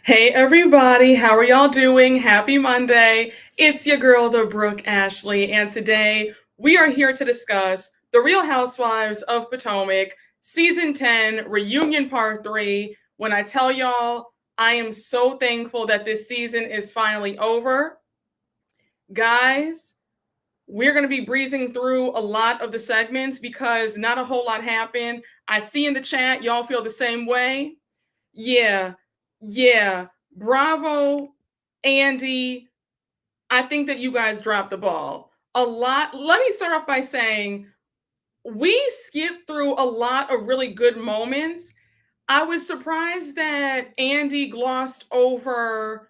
Hey everybody, how are y'all doing? Happy Monday. It's your girl, the Brooke Ashley, and today we are here to discuss The Real Housewives of Potomac, Season 10, Reunion Part 3. When I tell y'all, I am so thankful that this season is finally over. Guys, we're going to be breezing through a lot of the segments because not a whole lot happened. I see in the chat, y'all feel the same way. Yeah, yeah. Bravo, Andy. I think that you guys dropped the ball a lot. Let me start off by saying we skipped through a lot of really good moments. I was surprised that Andy glossed over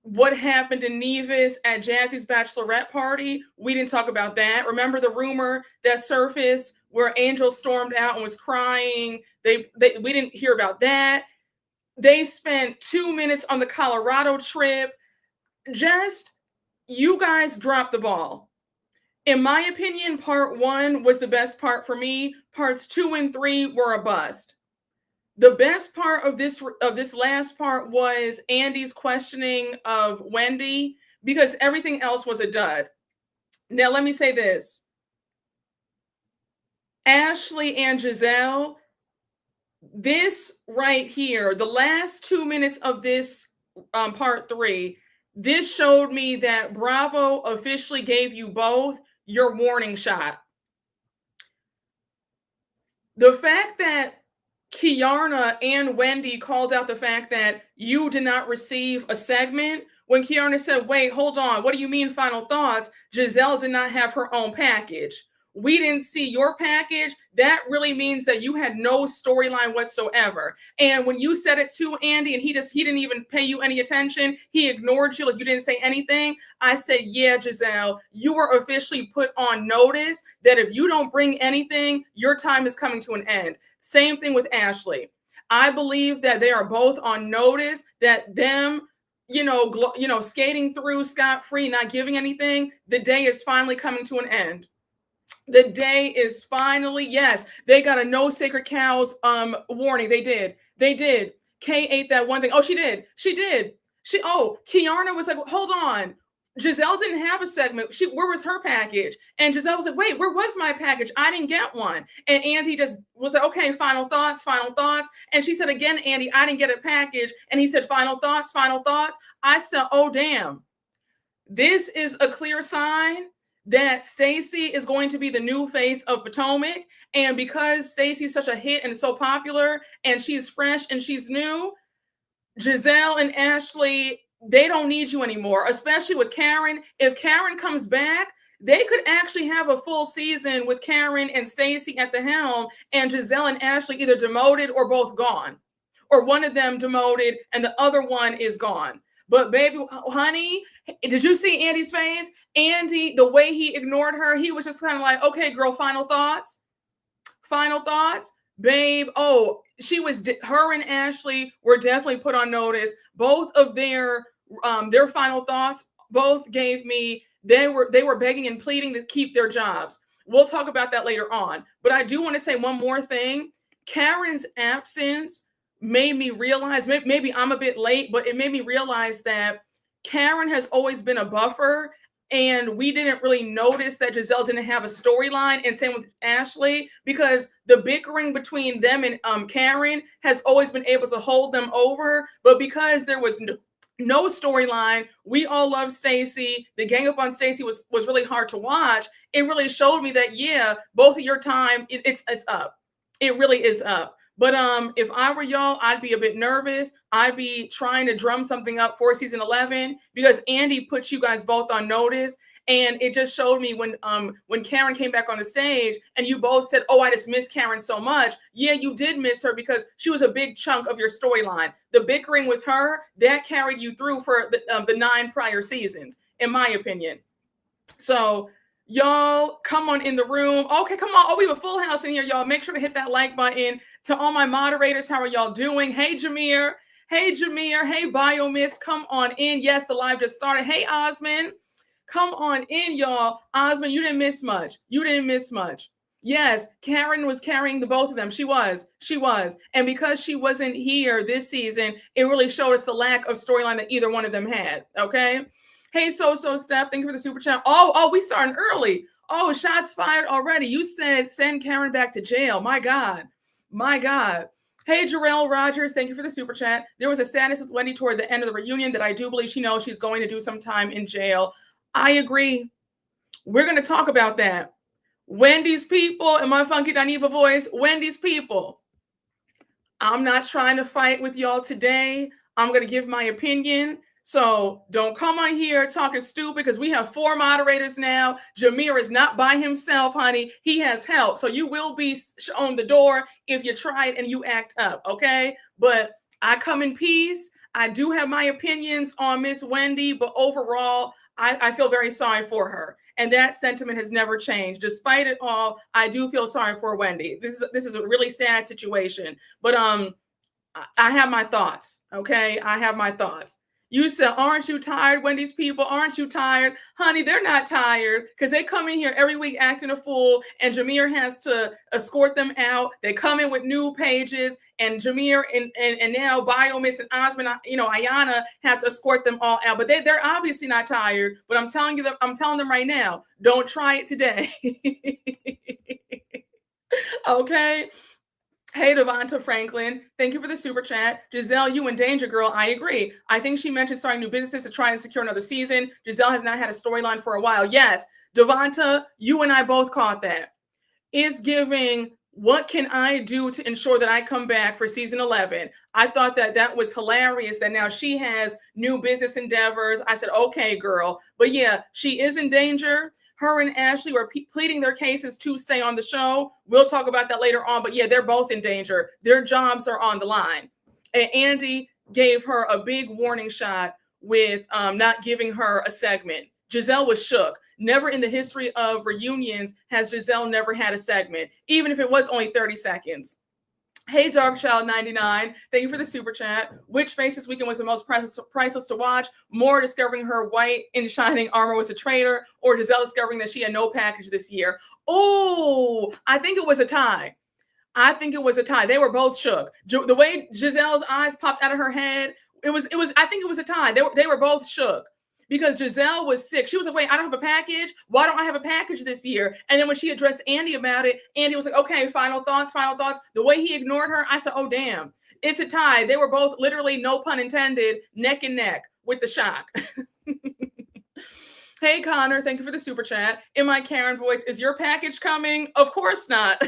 what happened to Nevis at Jazzy's bachelorette party. We didn't talk about that. Remember the rumor that surfaced where Angel stormed out and was crying? We didn't hear about that. They spent 2 minutes on the Colorado trip. Just, you guys dropped the ball. In my opinion, part one was the best part for me. Parts 2 and 3 were a bust. The best part of this last part was Andy's questioning of Wendy because everything else was a dud. Now let me say this. Ashley and Gizelle, this right here, the last 2 minutes of this part 3, this showed me that Bravo officially gave you both your warning shot. The fact that Kiarna and Wendy called out the fact that you did not receive a segment, when Kiarna said, wait, hold on, what do you mean final thoughts? Gizelle did not have her own package. We didn't see your package. That really means that you had no storyline whatsoever. And when you said it to Andy and he didn't even pay you any attention, he ignored you like you didn't say anything. I said, yeah, Gizelle, you were officially put on notice that if you don't bring anything, your time is coming to an end. Same thing with Ashley. I believe that they are both on notice that them skating through scot-free, not giving anything, the day is finally coming to an end. The day is finally, yes, they got a no sacred cows warning. They did. Kay ate that one thing. Oh, she did. Kiarna was like, hold on. Gizelle didn't have a segment. Where was her package? And Gizelle was like, wait, where was my package? I didn't get one. And Andy just was like, okay, final thoughts. And she said again, Andy, I didn't get a package. And he said, final thoughts. I said, oh, damn. This is a clear sign that Stacey is going to be the new face of Potomac. And because Stacey is such a hit and so popular and she's fresh and she's new, Gizelle and Ashley, they don't need you anymore, especially with Karen. If Karen comes back, they could actually have a full season with Karen and Stacey at the helm and Gizelle and Ashley either demoted or both gone. Or one of them demoted and the other one is gone. But baby, honey, did you see Andy's face? Andy, the way he ignored her, he was just kind of like, okay, girl, final thoughts? Babe, oh, her and Ashley were definitely put on notice. Both of their final thoughts both gave me, they were begging and pleading to keep their jobs. We'll talk about that later on. But I do want to say one more thing. Karen's absence made me realize, maybe I'm a bit late, but it made me realize that Karen has always been a buffer and we didn't really notice that Gizelle didn't have a storyline, and same with Ashley, because the bickering between them and Karen has always been able to hold them over. But because there was no storyline, we all love Stacey. The gang up on Stacey was really hard to watch. It really showed me that, yeah, both of your time, it's up. It really is up. But if I were y'all, I'd be a bit nervous. I'd be trying to drum something up for season 11 because Andy put you guys both on notice. And it just showed me when Karen came back on the stage and you both said, oh, I just miss Karen so much. Yeah, you did miss her because she was a big chunk of your storyline. The bickering with her, that carried you through for the 9 prior seasons, in my opinion. So y'all, come on in the room. Okay, come on. Oh, we have a full house in here, y'all. Make sure to hit that like button. To all my moderators, how are y'all doing? Hey, Jameer. Hey, Biomiss. Come on in. Yes, the live just started. Hey, Osmond. Come on in, y'all. Osmond, you didn't miss much. Yes, Karen was carrying the both of them. She was. And because she wasn't here this season, it really showed us the lack of storyline that either one of them had. Okay. Hey, Steph, thank you for the super chat. Oh, we starting early. Oh, shots fired already. You said send Karen back to jail. My God. Hey, Jarrell Rogers, thank you for the super chat. There was a sadness with Wendy toward the end of the reunion that I do believe she knows she's going to do some time in jail. I agree. We're going to talk about that. Wendy's people, in my funky Daniva voice, Wendy's people. I'm not trying to fight with y'all today. I'm going to give my opinion. So don't come on here talking stupid because we have 4 moderators now. Jameer is not by himself, honey. He has help. So you will be shown the door if you try it and you act up, okay? But I come in peace. I do have my opinions on Miss Wendy, but overall, I feel very sorry for her. And that sentiment has never changed. Despite it all, I do feel sorry for Wendy. This is a really sad situation. But I have my thoughts, okay? I have my thoughts. You said, aren't you tired, Wendy's people? Aren't you tired? Honey, they're not tired because they come in here every week acting a fool, and Jameer has to escort them out. They come in with new pages, and Jameer and now Biomiss and Osmond, Ayana have to escort them all out. But they're obviously not tired. But I'm telling them right now, don't try it today. Okay. Hey, Devonta Franklin, thank you for the super chat. Gizelle, you in danger, girl. I agree. I think she mentioned starting new businesses to try and secure another season. Gizelle has not had a storyline for a while. Yes, Devonta, you and I both caught that. It's giving, what can I do to ensure that I come back for season 11? I thought that was hilarious that now she has new business endeavors. I said, okay, girl. But yeah, she is in danger. Her and Ashley were pleading their cases to stay on the show. We'll talk about that later on. But yeah, they're both in danger. Their jobs are on the line. And Andy gave her a big warning shot with not giving her a segment. Gizelle was shook. Never in the history of reunions has Gizelle never had a segment, even if it was only 30 seconds. Hey, Darkchild99, thank you for the super chat. Which face this weekend was the most priceless to watch? More discovering her white in shining armor was a traitor, or Gizelle discovering that she had no package this year? Oh, I think it was a tie. They were both shook. The way Gizelle's eyes popped out of her head, I think it was a tie. They were both shook. Because Gizelle was sick. She was like, wait, I don't have a package. Why don't I have a package this year? And then when she addressed Andy about it, Andy was like, okay, final thoughts. The way he ignored her, I said, oh, damn. It's a tie. They were both literally, no pun intended, neck and neck with the shock. Hey, Connor, thank you for the super chat. In my Karen voice, is your package coming? Of course not.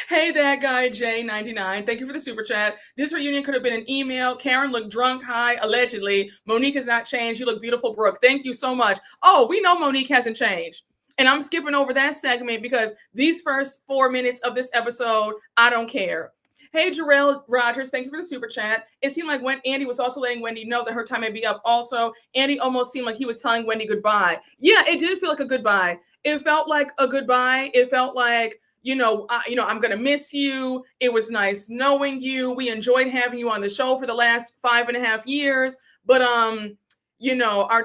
Hey, that guy, J99. Thank you for the super chat. This reunion could have been an email. Karen looked drunk, high, allegedly. Monique has not changed. You look beautiful, Brooke. Thank you so much. Oh, we know Monique hasn't changed. And I'm skipping over that segment because these first 4 minutes of this episode, I don't care. Hey, Jarrell Rogers, thank you for the super chat. It seemed like when Andy was also letting Wendy know that her time may be up also. Andy almost seemed like he was telling Wendy goodbye. Yeah, it did feel like a goodbye. It felt like a goodbye. It felt like, I'm going to miss you. It was nice knowing you. We enjoyed having you on the show for the last 5.5 years. But, our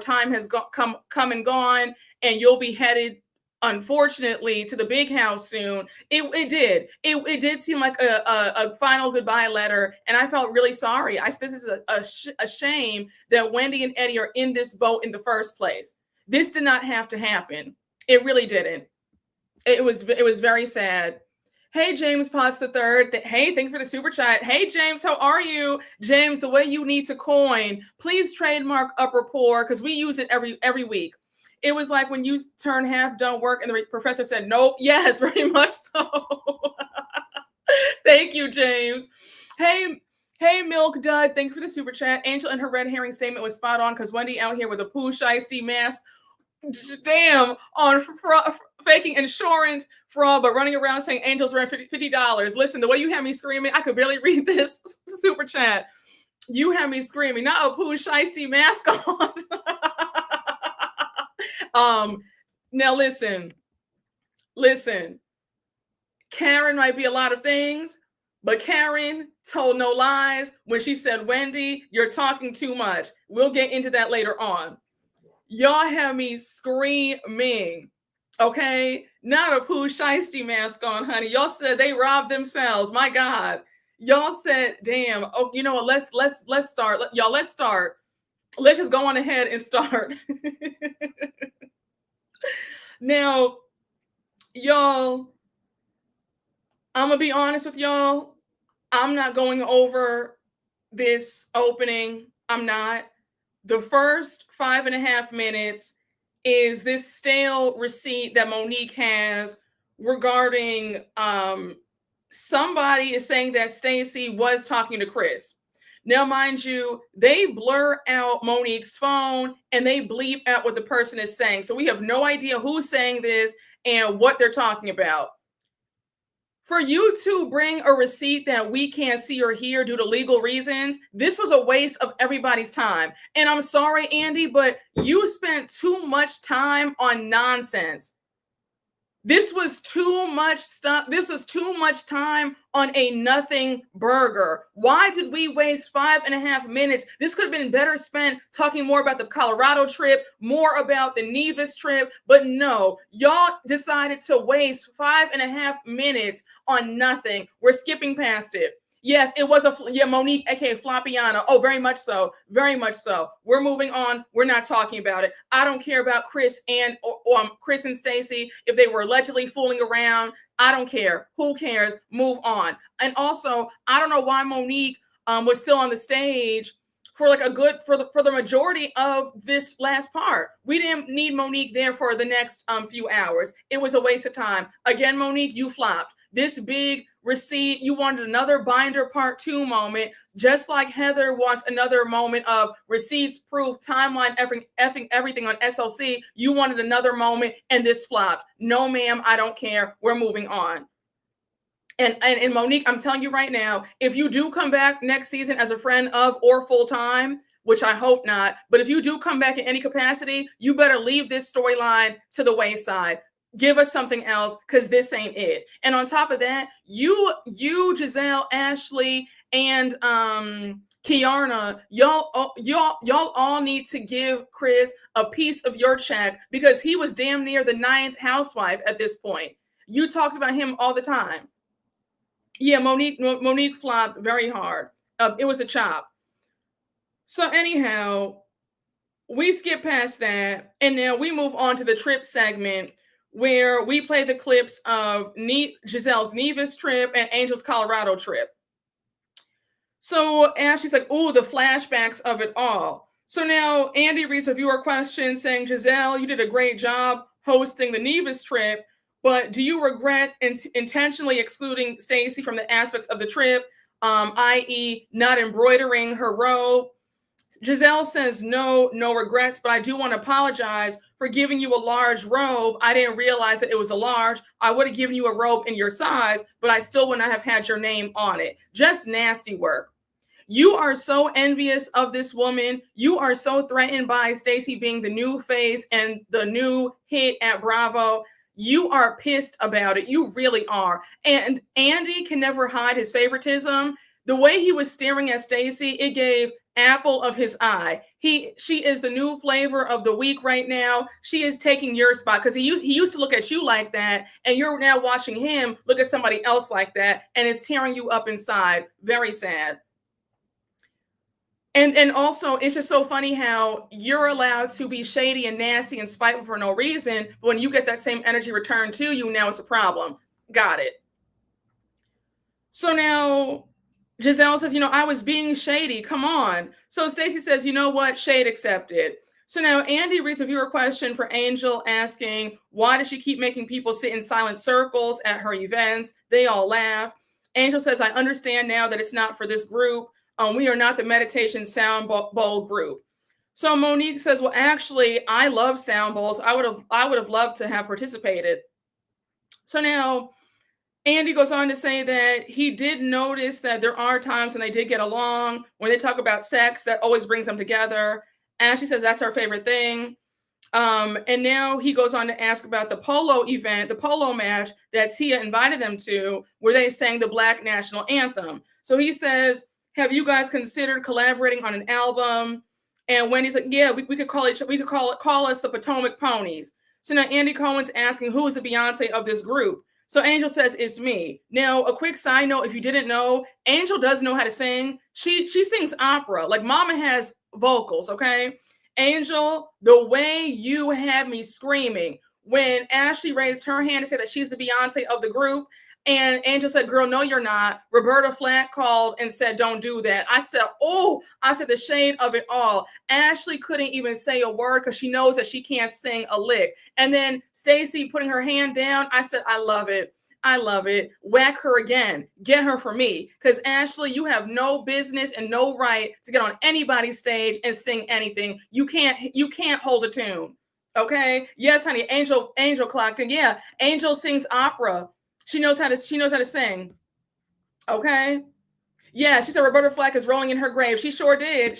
time has come and gone, and you'll be headed, unfortunately, to the big house soon. It did seem like a final goodbye letter. And I felt really sorry. This is a shame that Wendy and Eddie are in this boat in the first place. This did not have to happen. It really didn't. It was very sad. Hey, James Potts III. Hey, thank you for the super chat. Hey, James, how are you? James, the way you need to coin, please trademark upper pour because we use it every week. It was like when you turn half don't work and the professor said, nope. Yes, very much so. Thank you, James. Hey, Milk Dud. Thank you for the super chat. Angel and her red herring statement was spot on because Wendy out here with a poo shiesty mask. Damn, on faking insurance fraud, but running around saying Angel's rent $50. Listen, the way you had me screaming, I could barely read this super chat. You had me screaming, not a poo shiesty mask on. Now listen. Karen might be a lot of things, but Karen told no lies when she said, Wendy, you're talking too much. We'll get into that later on. Y'all have me screaming. Okay, not a Pooh Shiesty mask on, honey. Y'all said they robbed themselves. My God, y'all said, "Damn." Oh, you know what? Let's start. Y'all, let's start. Let's just go on ahead and start. Now, y'all, I'm gonna be honest with y'all. I'm not going over this opening. I'm not. The first 5.5 minutes is this stale receipt that Monique has regarding somebody is saying that Stacey was talking to Chris. Now, mind you, they blur out Monique's phone and they bleep out what the person is saying. So we have no idea who's saying this and what they're talking about. For you to bring a receipt that we can't see or hear due to legal reasons, this was a waste of everybody's time. And I'm sorry, Andy, but you spent too much time on nonsense. This was too much stuff. This was too much time on a nothing burger. Why did we waste 5.5 minutes? This could have been better spent talking more about the Colorado trip, more about the Nevis trip. But no, y'all decided to waste 5.5 minutes on nothing. We're skipping past it. Yes, it was Monique, aka Floppiana. Oh, very much so. Very much so. We're moving on. We're not talking about it. I don't care about Chris and Chris and Stacey if they were allegedly fooling around. I don't care. Who cares? Move on. And also, I don't know why Monique was still on the stage for like for the majority of this last part. We didn't need Monique there for the next few hours. It was a waste of time. Again, Monique, you flopped. This big receipt, you wanted another binder part 2 moment, just like Heather wants another moment of receipts, proof, timeline, everything on SOC. You wanted another moment, and this flopped. No, ma'am, I don't care. We're moving on. And Monique, I'm telling you right now, if you do come back next season as a friend of or full time, which I hope not, but if you do come back in any capacity, you better leave this storyline to the wayside. Give us something else, because this ain't it. And on top of that, you, Gizelle, Ashley, and Kiarna, y'all all need to give Chris a piece of your check, because he was damn near the 9th housewife at this point. You talked about him all the time. Yeah, Monique flopped very hard. It was a chop. So anyhow, we skip past that, and now we move on to the trip segment, where we play the clips of Gizelle's Nevis trip and Angel's Colorado trip. So Ashley's like, ooh, the flashbacks of it all. So now Andy reads a viewer question saying, Gizelle, you did a great job hosting the Nevis trip, but do you regret intentionally excluding Stacey from the aspects of the trip, i.e. not embroidering her robe? Gizelle says, no regrets, but I do want to apologize for giving you a large robe. I didn't realize that it was a large. I would have given you a robe in your size, but I still would not have had your name on it. Just nasty work. You are so envious of this woman. You are so threatened by Stacey being the new face and the new hit at Bravo. You are pissed about it. You really are. And Andy can never hide his favoritism. The way he was staring at Stacey, it gave apple of his eye. She is the new flavor of the week right now. She is taking your spot, because he used to look at you like that, and you're now watching him look at somebody else like that, and it's tearing you up inside. Very sad. And also, it's just so funny how you're allowed to be shady and nasty and spiteful for no reason, but when you get that same energy returned to you, now it's a problem. Got it. So now Gizelle says, I was being shady. Come on. So Stacey says, you know what? Shade accepted. So now Andy reads a viewer question for Angel asking, why does she keep making people sit in silent circles at her events? They all laugh. Angel says, I understand now that it's not for this group. We are not the meditation sound bowl group. So Monique says, well, actually, I love sound bowls. I would have loved to have participated. So now Andy goes on to say that he did notice that there are times when they did get along. When they talk about sex, that always brings them together. Ashley says that's her favorite thing. And now he goes on to ask about the polo event, the polo match that Tia invited them to, where they sang the Black National Anthem. So he says, have you guys considered collaborating on an album? And Wendy's like, yeah, we could call us the Potomac Ponies. So now Andy Cohen's asking who is the Beyonce of this group. So Angel says it's me. Now, a quick side note, if you didn't know, Angel does know how to sing. She sings opera. Like Mama has vocals, okay? Angel, the way you had me screaming when Ashley raised her hand to say that she's the Beyonce of the group, and Angel said, girl, no, you're not. Roberta Flack called and said, don't do that. I said, the shade of it all. Ashley couldn't even say a word because she knows that she can't sing a lick. And then Stacey putting her hand down, I said, I love it. I love it. Whack her again. Get her for me. Because Ashley, you have no business and no right to get on anybody's stage and sing anything. You can't hold a tune. Okay? Yes, honey. Angel clocked in. Yeah, Angel sings opera. She knows how to sing. Okay? Yeah, she said Roberta Flack is rolling in her grave. She sure did.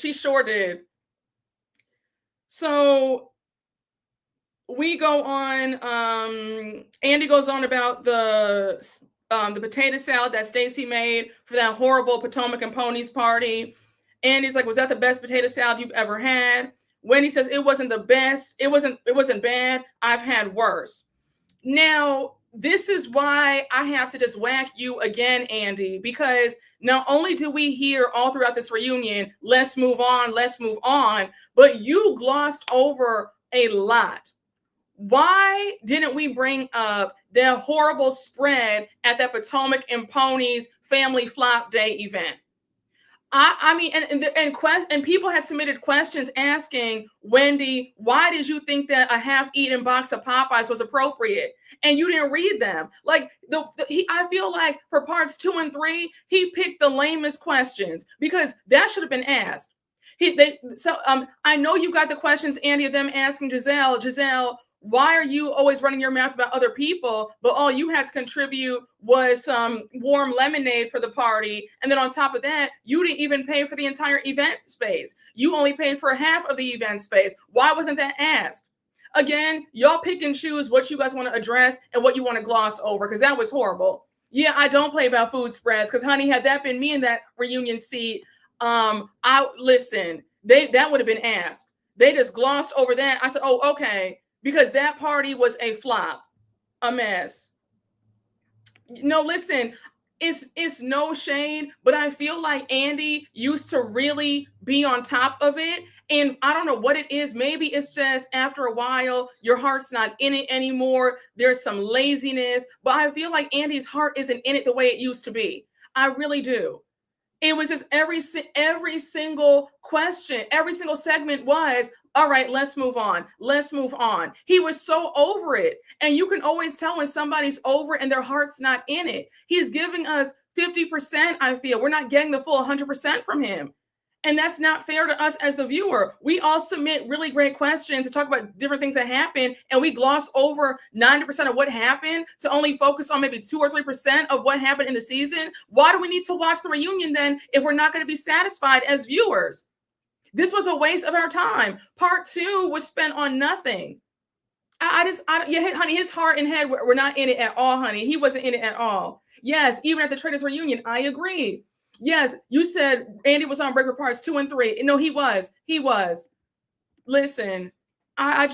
So we go on. Andy goes on about the potato salad that Stacey made for that horrible Potomac and Ponies party. Andy's like, was that the best potato salad you've ever had? Wendy says it wasn't the best. It wasn't bad. I've had worse. Now, this is why I have to just whack you again, Andy, because not only do we hear all throughout this reunion, let's move on, but you glossed over a lot. Why didn't we bring up that horrible spread at that Potomac and Ponies family flop day event? I mean, and people had submitted questions asking Wendy, why did you think that a half-eaten box of Popeyes was appropriate? And you didn't read them. Like I feel like for parts 2 and 3, he picked the lamest questions because that should have been asked. I know you got the questions, Andy, of them asking Gizelle, why are you always running your mouth about other people, but all you had to contribute was some warm lemonade for the party. And then on top of that, you didn't even pay for the entire event space. You only paid for half of the event space. Why wasn't that asked? Again, y'all pick and choose what you guys want to address and what you want to gloss over, because that was horrible. Yeah, I don't play about food spreads, because honey, had that been me in that reunion seat, that would have been asked. They just glossed over that. I said, oh, okay. Because that party was a flop, a mess. No, listen, it's no shade, but I feel like Andy used to really be on top of it. And I don't know what it is. Maybe it's just after a while, your heart's not in it anymore. There's some laziness, but I feel like Andy's heart isn't in it the way it used to be. I really do. It was just every single question, every single segment was, all right, let's move on. He was so over it. And you can always tell when somebody's over and their heart's not in it. He's giving us 50%, I feel. We're not getting the full 100% from him. And that's not fair to us as the viewer. We all submit really great questions to talk about different things that happen, and we gloss over 90% of what happened to only focus on maybe 2 or 3% of what happened in the season. Why do we need to watch the reunion then if we're not going to be satisfied as viewers? This was a waste of our time. Part 2 was spent on nothing. Honey, his heart and head were not in it at all, honey. He wasn't in it at all. Yes, even at the Traders reunion, I agree. Yes, you said Andy was on break for parts 2 and 3. No, he was. Listen, I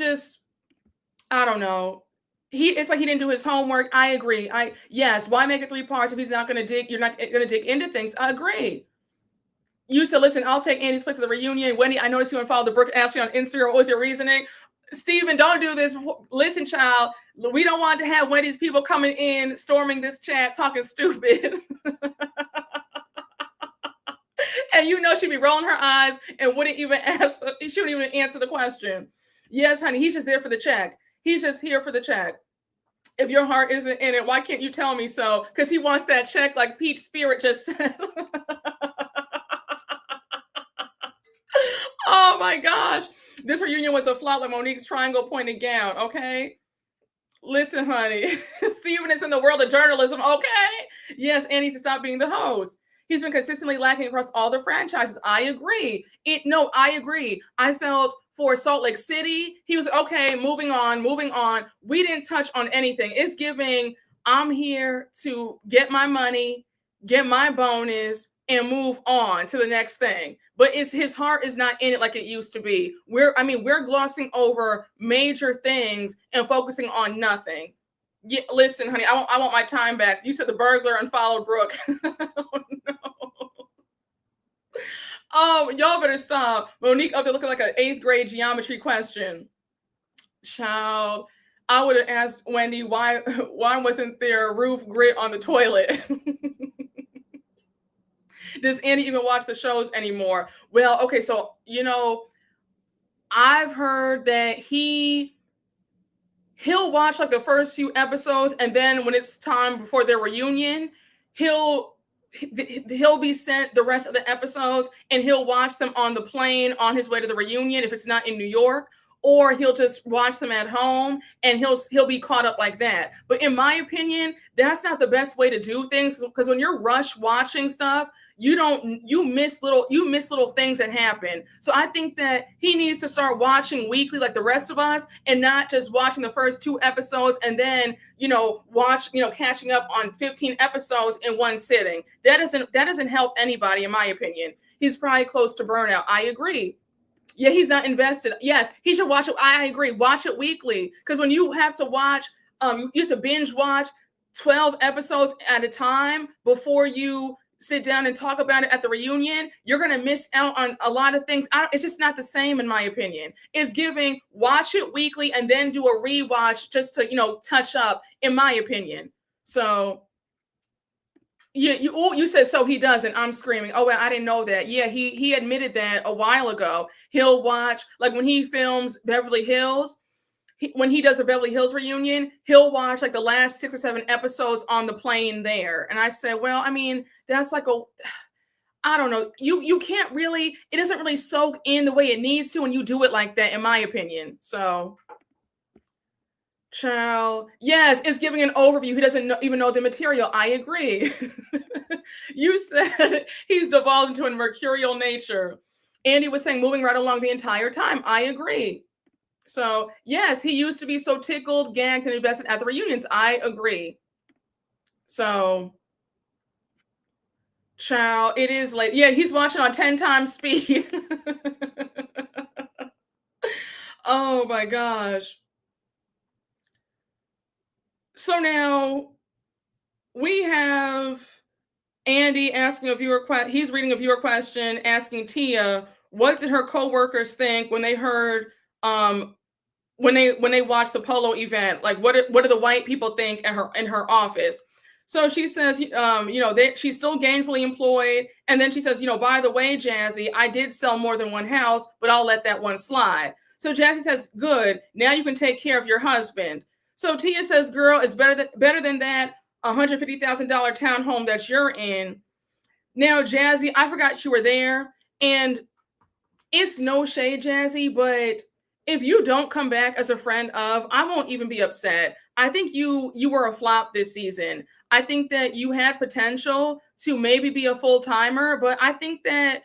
don't know. It's like he didn't do his homework. I agree. Yes, why make it 3 parts if he's not going to dig? You're not going to dig into things. I agree. You said, listen, I'll take Andy's place at the reunion. Wendy, I noticed you unfollowed the Brooke Ashley on Instagram. What was your reasoning? Steven, don't do this. Listen, child, we don't want to have Wendy's people coming in, storming this chat, talking stupid. And you know she'd be rolling her eyes and wouldn't even she wouldn't even answer the question. Yes, honey, he's just there for the check. He's just here for the check. If your heart isn't in it, why can't you tell me so? Because he wants that check like Peach Spirit just said. Oh my gosh. This reunion was a flop like Monique's triangle pointed gown, okay? Listen, honey. Steven is in the world of journalism, okay? Yes, and he needs to stop being the host. He's been consistently lacking across all the franchises. I agree. I agree. I felt for Salt Lake City, he was okay, moving on. We didn't touch on anything. It's giving, I'm here to get my money, get my bonus, and move on to the next thing. But his heart is not in it like it used to be. We're glossing over major things and focusing on nothing. Yeah, listen, honey, I want my time back. You said the burglar unfollowed Brooke. Oh no. Oh, y'all better stop. Monique up there looking like an 8th grade geometry question. Child, I would have asked Wendy why wasn't there roof grit on the toilet? Does Andy even watch the shows anymore? Well, okay, so I've heard that he'll watch like the first few episodes, and then when it's time before their reunion, he'll be sent the rest of the episodes, and he'll watch them on the plane on his way to the reunion if it's not in New York, or he'll just watch them at home and he'll be caught up like that. But in my opinion, that's not the best way to do things, because when you're rush watching stuff, you miss little things that happen. So I think that he needs to start watching weekly like the rest of us, and not just watching the first 2 episodes and then catching up on 15 episodes in one sitting. That doesn't help anybody, in my opinion. He's probably close to burnout. I agree. Yeah, he's not invested. Yes, he should watch it. I agree. Watch it weekly, because when you have to watch, you have to binge watch 12 episodes at a time before you sit down and talk about it at the reunion, you're going to miss out on a lot of things. It's just not the same, in my opinion. It's giving watch it weekly and then do a rewatch just to, touch up, in my opinion. So you said so he doesn't. I'm screaming. Oh, well, I didn't know that. Yeah, he admitted that a while ago. He'll watch, like when he films Beverly Hills, when he does a Beverly Hills reunion, he'll watch like the last 6 or 7 episodes on the plane there. And I said, well, I mean, that's like I don't know. You can't really, it doesn't really soak in the way it needs to when you do it like that, in my opinion. So, child, yes, it's giving an overview. He doesn't even know the material. I agree. You said he's devolved into a mercurial nature. Andy was saying moving right along the entire time. I agree. So, yes, he used to be so tickled, gagged, and invested at the reunions. I agree. So, child, it is late. Yeah, he's watching on 10 times speed. Oh my gosh. So now we have Andy asking a viewer question. He's reading a viewer question asking Tia, what did her coworkers think when they heard when they watched the polo event? Like, what do the white people think in her office? So she says, she's still gainfully employed. And then she says, by the way, Jazzy, I did sell more than one house, but I'll let that one slide. So Jazzy says, good, now you can take care of your husband. So Tia says, girl, it's better than that $150,000 townhome that you're in. Now, Jazzy, I forgot you were there. And it's no shade, Jazzy, but if you don't come back as a friend of, I won't even be upset. I think you were a flop this season. I think that you had potential to maybe be a full-timer, but I think that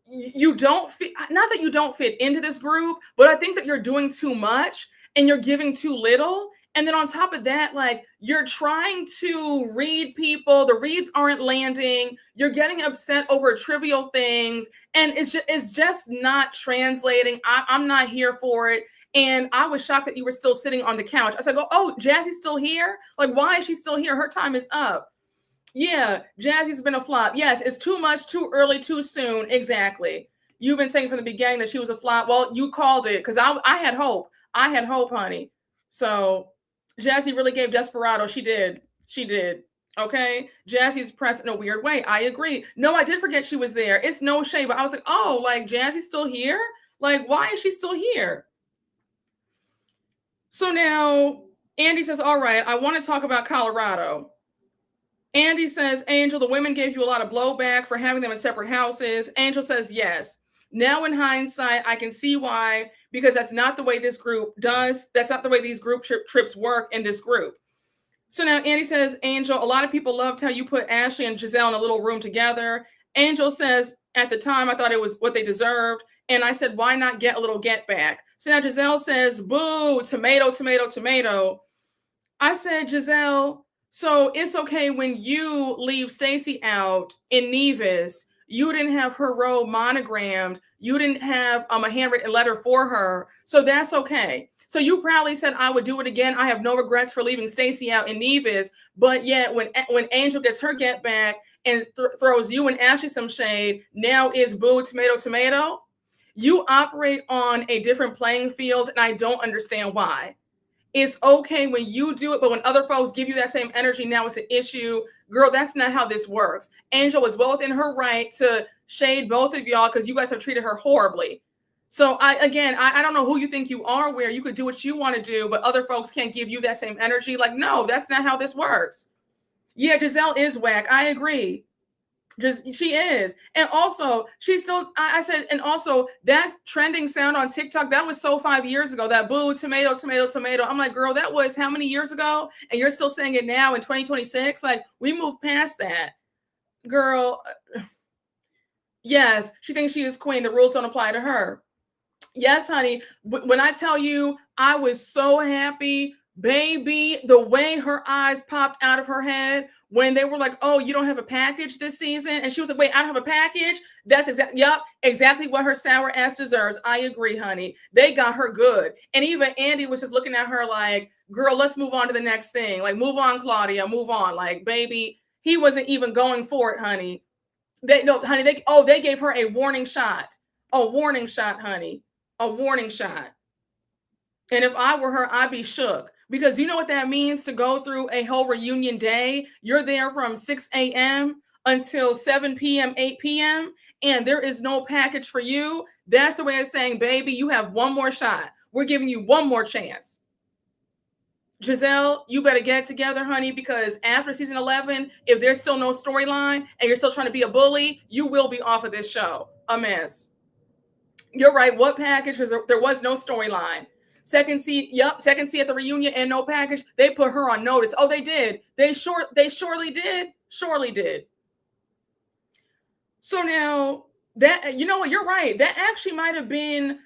you don't fit, not that you don't fit into this group, but I think that you're doing too much and you're giving too little. And then on top of that, like, you're trying to read people, the reads aren't landing, you're getting upset over trivial things, and it's just not translating. I'm not here for it. And I was shocked that you were still sitting on the couch. I said, oh, Jazzy's still here? Like, why is she still here? Her time is up. Yeah, Jazzy's been a flop. Yes, it's too much, too early, too soon. Exactly. You've been saying from the beginning that she was a flop. Well, you called it, because I had hope. I had hope, honey. So Jazzy really gave Desperado. She did. Okay. Jazzy's pressed in a weird way. I agree. No, I did forget she was there. It's no shade, but I was like, oh, like, Jazzy's still here? Like, why is she still here? So now Andy says, all right, I want to talk about Colorado. Andy says, Angel, the women gave you a lot of blowback for having them in separate houses. Angel says, yes. Now, in hindsight, I can see why, because that's not the way this group does. That's not the way these group trips work in this group. So now Andy says, Angel, a lot of people loved how you put Ashley and Gizelle in a little room together. Angel says, at the time, I thought it was what they deserved. And I said, why not get a little get back? So now Gizelle says, boo, tomato, tomato, tomato. I said, Gizelle, So it's okay when you leave Stacey out in Nevis. You didn't have her role monogrammed. You didn't have a handwritten letter for her. So that's okay. So you proudly said, I would do it again. I have no regrets for leaving Stacey out in Nevis. But yet when Angel gets her get back and throws you and Ashley some shade, now is boo tomato tomato. You operate on a different playing field, and I don't understand why. It's okay when you do it, but when other folks give you that same energy, now it's an issue. Girl, that's not how this works. Angel was well within her right to shade both of y'all because you guys have treated her horribly. So I don't know who you think you are, where you could do what you want to do, but other folks can't give you that same energy. Like, no, that's not how this works. Yeah, Gizelle is whack. I agree. Just she is. And also, she's still, I said, and also that's trending sound on TikTok. That was so 5 years ago, that boo, tomato, tomato, tomato. I'm like, girl, that was how many years ago? And you're still saying it now in 2026? Like, we moved past that. Girl, yes, she thinks she is queen. The rules don't apply to her. Yes, honey. When I tell you, I was so happy, baby, the way her eyes popped out of her head when they were like, "Oh, you don't have a package this season," and she was like, "Wait, I don't have a package." That's exactly what her sour ass deserves. I agree, honey. They got her good, and even Andy was just looking at her like, "Girl, let's move on to the next thing. Like, move on, Claudia, move on." Like, baby, he wasn't even going for it, honey. Honey. They gave her a warning shot. A warning shot, honey. A warning shot. And if I were her, I'd be shook because you know what that means to go through a whole reunion day. You're there from 6 a.m. until 7 p.m., 8 p.m., and there is no package for you. That's the way of saying, baby, you have one more shot. We're giving you one more chance. Gizelle, you better get it together, honey, because after season 11, if there's still no storyline and you're still trying to be a bully, you will be off of this show. A mess. You're right. What package? Because there was no storyline. Second seat at the reunion and no package. They put her on notice. Oh, they did. They surely did. Surely did. So now that, you know what, you're right. That actually might have been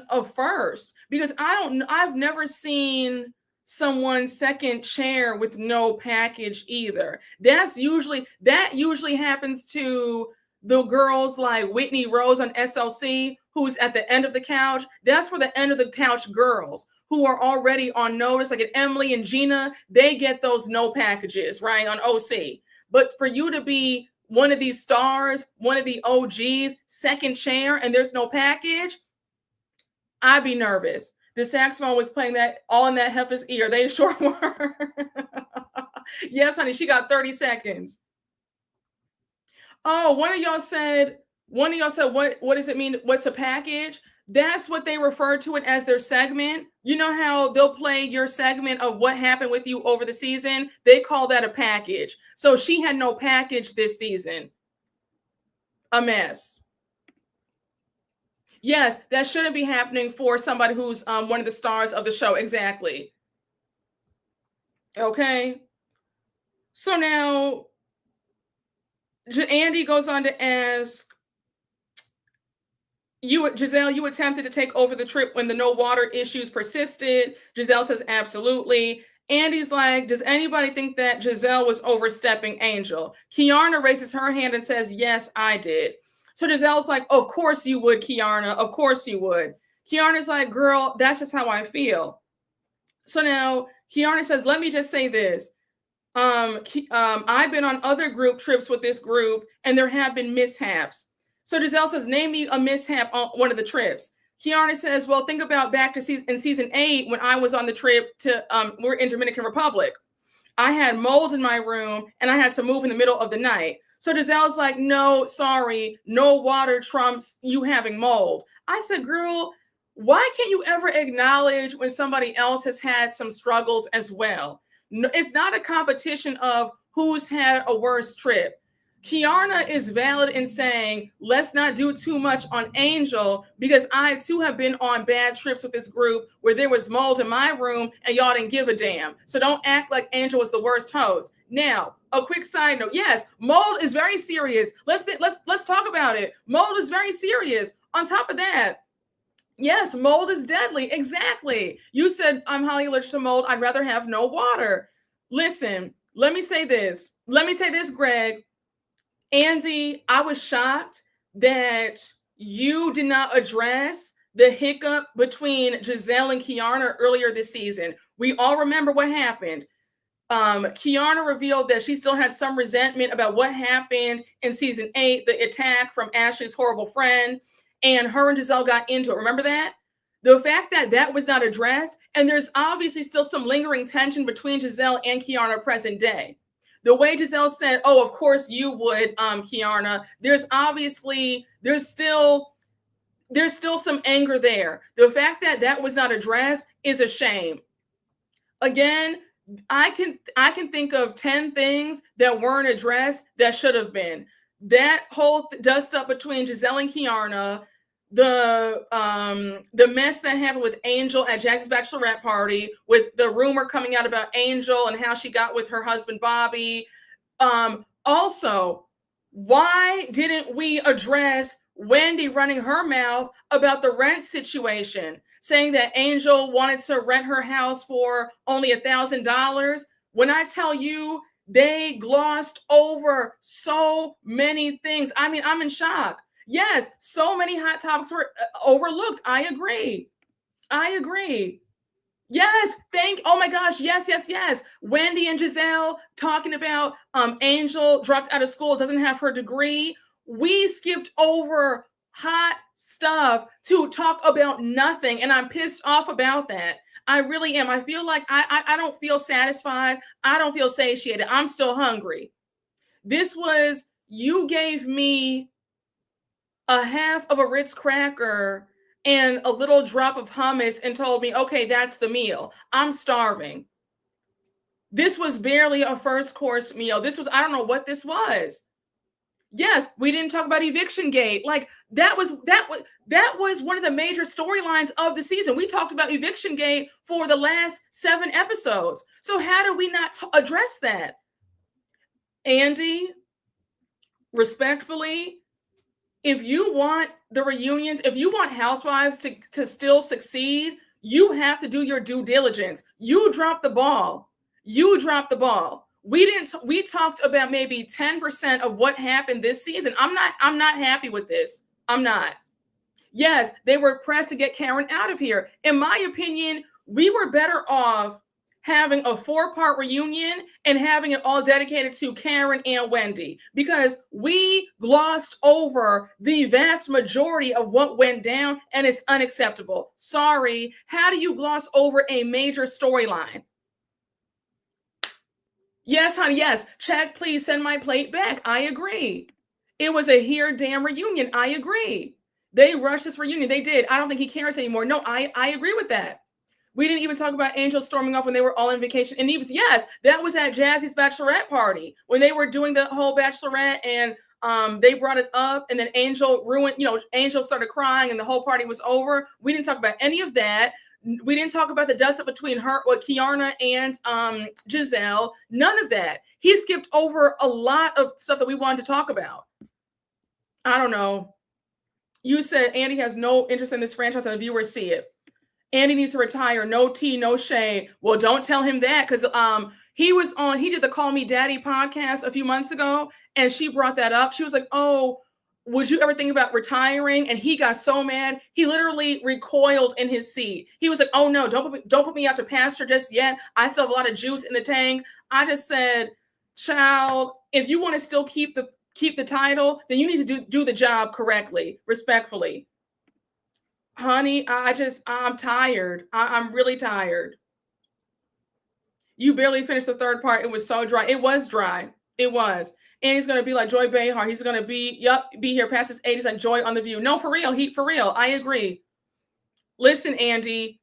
a first because I've never seen someone second chair with no package either. That usually happens to the girls like Whitney Rose on SLC, who's at the end of the couch. That's for the end of the couch girls who are already on notice, like Emily and Gina, they get those no packages, right, on OC. But for you to be one of these stars, one of the OGs, second chair, and there's no package, I'd be nervous. The saxophone was playing that all in that heifer's ear. They sure were. Yes, honey, she got 30 seconds. Oh, one of y'all said, what does it mean? What's a package? That's what they refer to it as, their segment. You know how they'll play your segment of what happened with you over the season? They call that a package. So she had no package this season. A mess. Yes, that shouldn't be happening for somebody who's one of the stars of the show. Exactly. Okay. So now Andy goes on to ask, Gizelle, you attempted to take over the trip when the no water issues persisted. Gizelle says, absolutely. Andy's like, does anybody think that Gizelle was overstepping Angel? Kiarna raises her hand and says, yes, I did. So Giselle's like, of course you would, Kiarna. Of course you would. Kiarna's like, girl, that's just how I feel. So now Kiarna says, let me just say this. I've been on other group trips with this group, and there have been mishaps. So Gizelle says, name me a mishap on one of the trips. Kiarna says, well, think about back to season 8 when I was on the trip to, we're in Dominican Republic. I had mold in my room, and I had to move in the middle of the night. So Giselle's like, no, sorry, no water trumps you having mold. I said, girl, why can't you ever acknowledge when somebody else has had some struggles as well? It's not a competition of who's had a worse trip. Kiarna is valid in saying, let's not do too much on Angel, because I too have been on bad trips with this group where there was mold in my room and y'all didn't give a damn. So don't act like Angel was the worst host. Now, a quick side note. Yes, mold is very serious. Let's talk about it. Mold is very serious. On top of that, yes, mold is deadly. Exactly. You said I'm highly allergic to mold. I'd rather have no water. Listen, let me say this. Greg. Andy, I was shocked that you did not address the hiccup between Gizelle and Kiana earlier this season. We all remember what happened. Kiana revealed that she still had some resentment about what happened in season 8, the attack from Ashley's horrible friend, and her and Gizelle got into it. Remember that? The fact that that was not addressed, and there's obviously still some lingering tension between Gizelle and Kiana present day. The way Gizelle said, "Oh, of course you would, Kiana." There's still some anger there. The fact that that was not addressed is a shame. Again, I can think of 10 things that weren't addressed that should have been. That whole dust up between Gizelle and Kiana, the mess that happened with Angel at Jackie's bachelorette party, with the rumor coming out about Angel and how she got with her husband Bobby. Also, why didn't we address Wendy running her mouth about the rent situation, saying that Angel wanted to rent her house for only $1,000? When I tell you, they glossed over so many things. I mean, I'm in shock. Yes, so many hot topics were overlooked. I agree. Yes, oh my gosh, yes. Wendy and Gizelle talking about Angel dropped out of school, doesn't have her degree. We skipped over hot stuff to talk about nothing, and I'm pissed off about that. I really am. I feel like I don't feel satisfied. I don't feel satiated. I'm still hungry. You gave me a half of a Ritz cracker and a little drop of hummus and told me, okay, that's the meal. I'm starving. This was barely a first course meal. I don't know what this was. Yes, we didn't talk about Eviction Gate. Like that was one of the major storylines of the season. We talked about Eviction Gate for the last 7 episodes. So how do we not address that? Andy, respectfully, if you want the reunions, if you want Housewives to still succeed, you have to do your due diligence. You dropped the ball. We talked about maybe 10% of what happened this season. I'm not happy with this. I'm not. Yes, they were pressed to get Karen out of here. In my opinion, we were better off having a 4-part reunion and having it all dedicated to Karen and Wendy, because we glossed over the vast majority of what went down, and it's unacceptable. Sorry. How do you gloss over a major storyline? Yes, honey, yes. Check, please send my plate back. I agree. It was a here damn reunion. I agree. They rushed this reunion. They did. I don't think he cares anymore. No, I agree with that. We didn't even talk about Angel storming off when they were all on vacation. And yes, that was at Jazzy's bachelorette party when they were doing the whole bachelorette, and they brought it up, and then Angel Angel started crying and the whole party was over. We didn't talk about any of that. We didn't talk about the dust up between Kiana and Gizelle. None of that. He skipped over a lot of stuff that we wanted to talk about. I don't know. You said Andy has no interest in this franchise and the viewers see it. Andy needs to retire. No tea, no shade. Well, don't tell him that, because he did the Call Me Daddy podcast a few months ago, and she brought that up. She was like, "Oh, would you ever think about retiring?" And he got so mad. He literally recoiled in his seat. He was like, "Oh no, don't put me out to pasture just yet. I still have a lot of juice in the tank." I just said, "Child, if you want to still keep the title, then you need to do the job correctly, respectfully." Honey, I'm tired. I'm really tired. You barely finished the 3rd part. It was so dry. It was dry. It was. And he's going to be like Joy Behar. He's going to be here past his 80s like Joy on The View. No, for real. For real. I agree. Listen, Andy,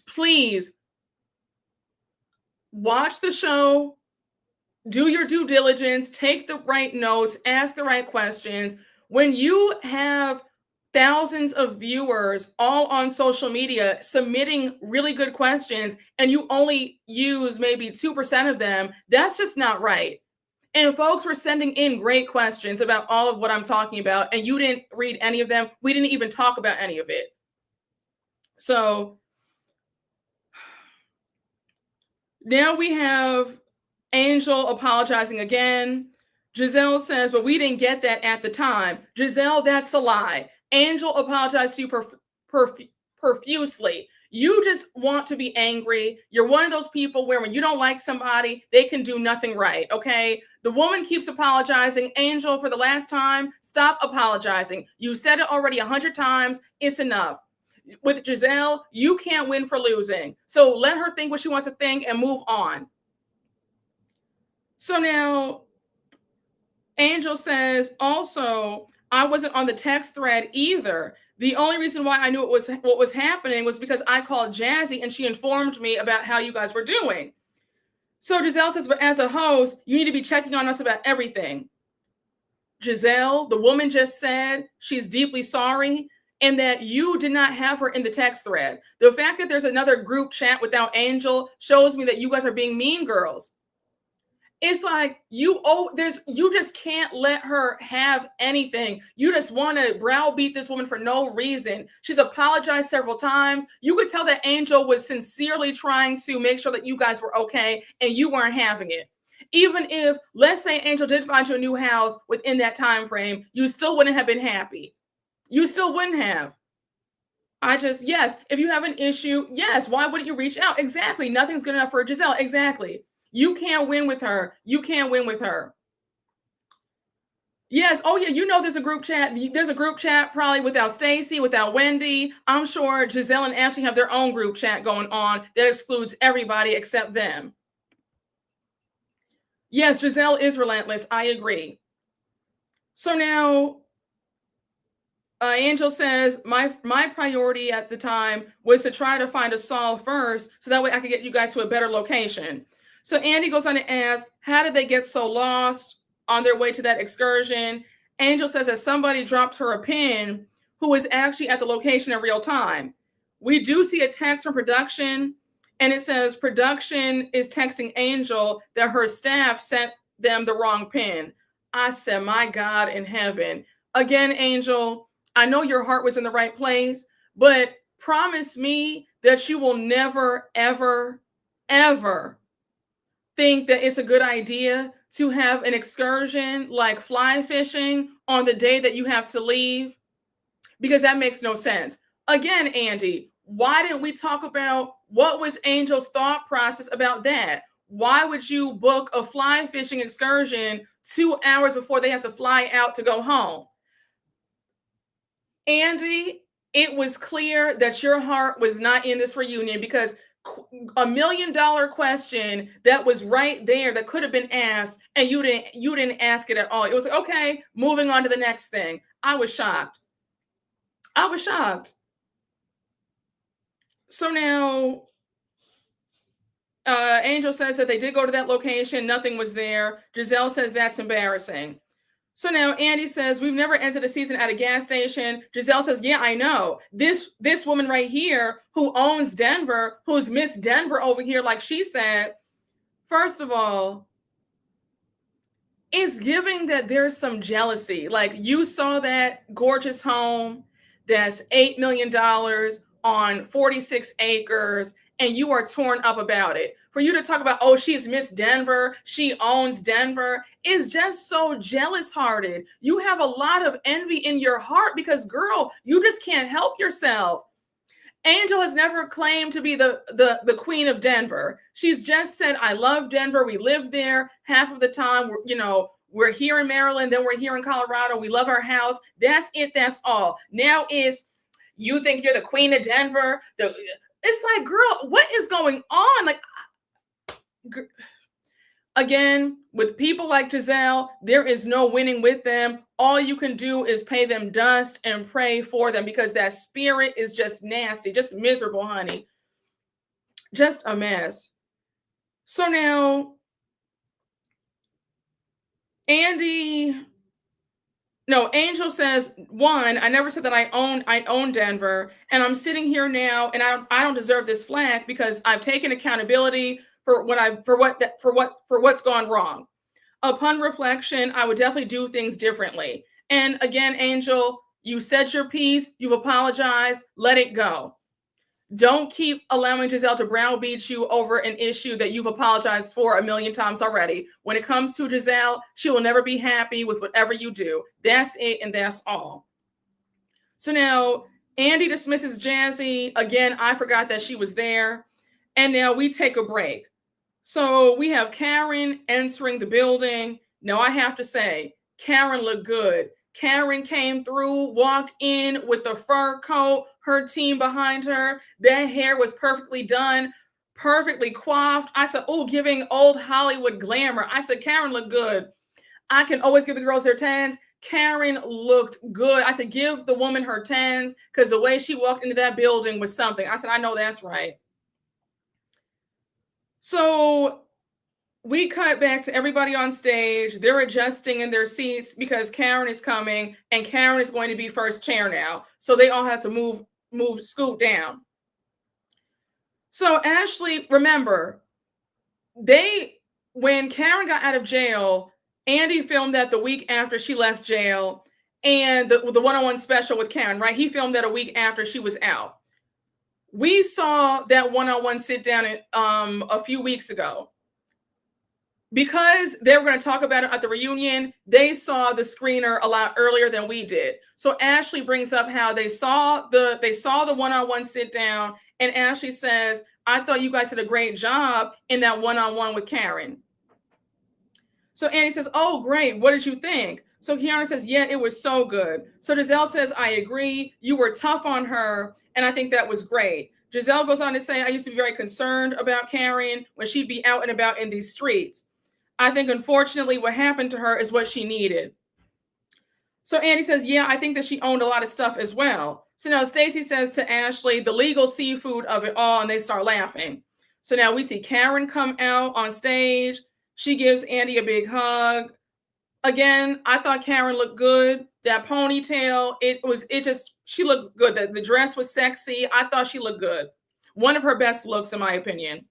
please watch the show. Do your due diligence. Take the right notes. Ask the right questions. When you have thousands of viewers all on social media submitting really good questions, and you only use maybe 2% of them, that's just not right. And folks were sending in great questions about all of what I'm talking about, and you didn't read any of them. We didn't even talk about any of it. So now we have Angel apologizing again. Gizelle says, but we didn't get that at the time. Gizelle, that's a lie. Angel apologized to you profusely. You just want to be angry. You're one of those people where when you don't like somebody, they can do nothing right, okay? The woman keeps apologizing. Angel, for the last time, stop apologizing. You said it already 100 times. It's enough. With Gizelle, you can't win for losing. So let her think what she wants to think and move on. So now, Angel says, also, I wasn't on the text thread either. The only reason why I knew what was happening was because I called Jazzy and she informed me about how you guys were doing. So Gizelle says, but as a host, you need to be checking on us about everything. Gizelle, the woman just said she's deeply sorry and that you did not have her in the text thread. The fact that there's another group chat without Angel shows me that you guys are being mean girls. It's like you just can't let her have anything. You just want to browbeat this woman for no reason. She's apologized several times. You could tell that Angel was sincerely trying to make sure that you guys were okay and you weren't having it. Even if, let's say, Angel did find you a new house within that time frame, you still wouldn't have been happy. You still wouldn't have. Yes, if you have an issue, yes, why wouldn't you reach out? Exactly. Nothing's good enough for Gizelle. Exactly. You can't win with her. You can't win with her. Yes. Oh, yeah. You know, there's a group chat. There's a group chat probably without Stacy, without Wendy. I'm sure Gizelle and Ashley have their own group chat going on that excludes everybody except them. Yes, Gizelle is relentless. I agree. So now, Angel says, my priority at the time was to try to find a solve first, so that way I could get you guys to a better location. So Andy goes on to ask, how did they get so lost on their way to that excursion? Angel says that somebody dropped her a pin who was actually at the location in real time. We do see a text from production, and it says production is texting Angel that her staff sent them the wrong pin. I said, my God in heaven. Again, Angel, I know your heart was in the right place, but promise me that you will never, ever, ever think that it's a good idea to have an excursion like fly fishing on the day that you have to leave, because that makes no sense. Again, Andy, why didn't we talk about what was Angel's thought process about that? Why would you book a fly fishing excursion 2 hours before they have to fly out to go home? Andy, it was clear that your heart was not in this reunion, because $1 million question that was right there that could have been asked, and you didn't ask it at all. It was like, okay, moving on to the next thing. I was shocked. So now, Angel says that they did go to that location. Nothing was there. Gizelle says that's embarrassing. So now Andy says, we've never entered a season at a gas station. Gizelle says, yeah, I know. This woman right here who owns Denver, who's Miss Denver over here, like she said, first of all, it's giving that there's some jealousy. Like, you saw that gorgeous home that's $8 million on 46 acres, and you are torn up about it. For you to talk about, oh, she's Miss Denver, she owns Denver, is just so jealous-hearted. You have a lot of envy in your heart because, girl, you just can't help yourself. Angel has never claimed to be the queen of Denver. She's just said, I love Denver. We live there half of the time. We're here in Maryland, then we're here in Colorado. We love our house. That's it. That's all. Now is, you think you're the queen of Denver? It's like, girl, what is going on? Like, again, with people like Gizelle, there is no winning with them. All you can do is pay them dust and pray for them, because that spirit is just nasty, just miserable, honey. Just a mess. So now, Angel says, one, I never said that I own Denver, and I'm sitting here now, and I don't deserve this flag because I've taken accountability for what's gone wrong. Upon reflection, I would definitely do things differently. And again, Angel, you said your piece, you've apologized, let it go. Don't keep allowing Gizelle to browbeat you over an issue that you've apologized for a million times already. When it comes to Gizelle, she will never be happy with whatever you do. That's it, and that's all. So now Andy dismisses Jazzy. Again, I forgot that she was there. And now we take a break. So we have Karen entering the building. Now I have to say, Karen looked good. Karen came through, walked in with the fur coat, her team behind her. That hair was perfectly done, perfectly coiffed. I said, oh, giving old Hollywood glamour. I said, Karen looked good. I can always give the girls their 10s. Karen looked good. I said, give the woman her 10s, because the way she walked into that building was something. I said, I know that's right. So we cut back to everybody on stage. They're adjusting in their seats because Karen is coming, and Karen is going to be first chair now. So they all have to scoot down. So Ashley, remember, when Karen got out of jail, Andy filmed that the week after she left jail, and the one-on-one special with Karen, right? He filmed that a week after she was out. We saw that one-on-one sit down a few weeks ago. Because they were going to talk about it at the reunion, they saw the screener a lot earlier than we did. So Ashley brings up how they saw the one-on-one sit down, and Ashley says, I thought you guys did a great job in that one-on-one with Karen. So Andy says, oh, great. What did you think? So Kiana says, yeah, it was so good. So Gizelle says, I agree. You were tough on her, and I think that was great. Gizelle goes on to say, I used to be very concerned about Karen when she'd be out and about in these streets. I think, unfortunately, what happened to her is what she needed. So Andy says, yeah, I think that she owned a lot of stuff as well. So now Stacey says to Ashley, the legal seafood of it all, and they start laughing. So now we see Karen come out on stage. She gives Andy a big hug. Again, I thought Karen looked good. That ponytail, she looked good. The dress was sexy. I thought she looked good. One of her best looks, in my opinion.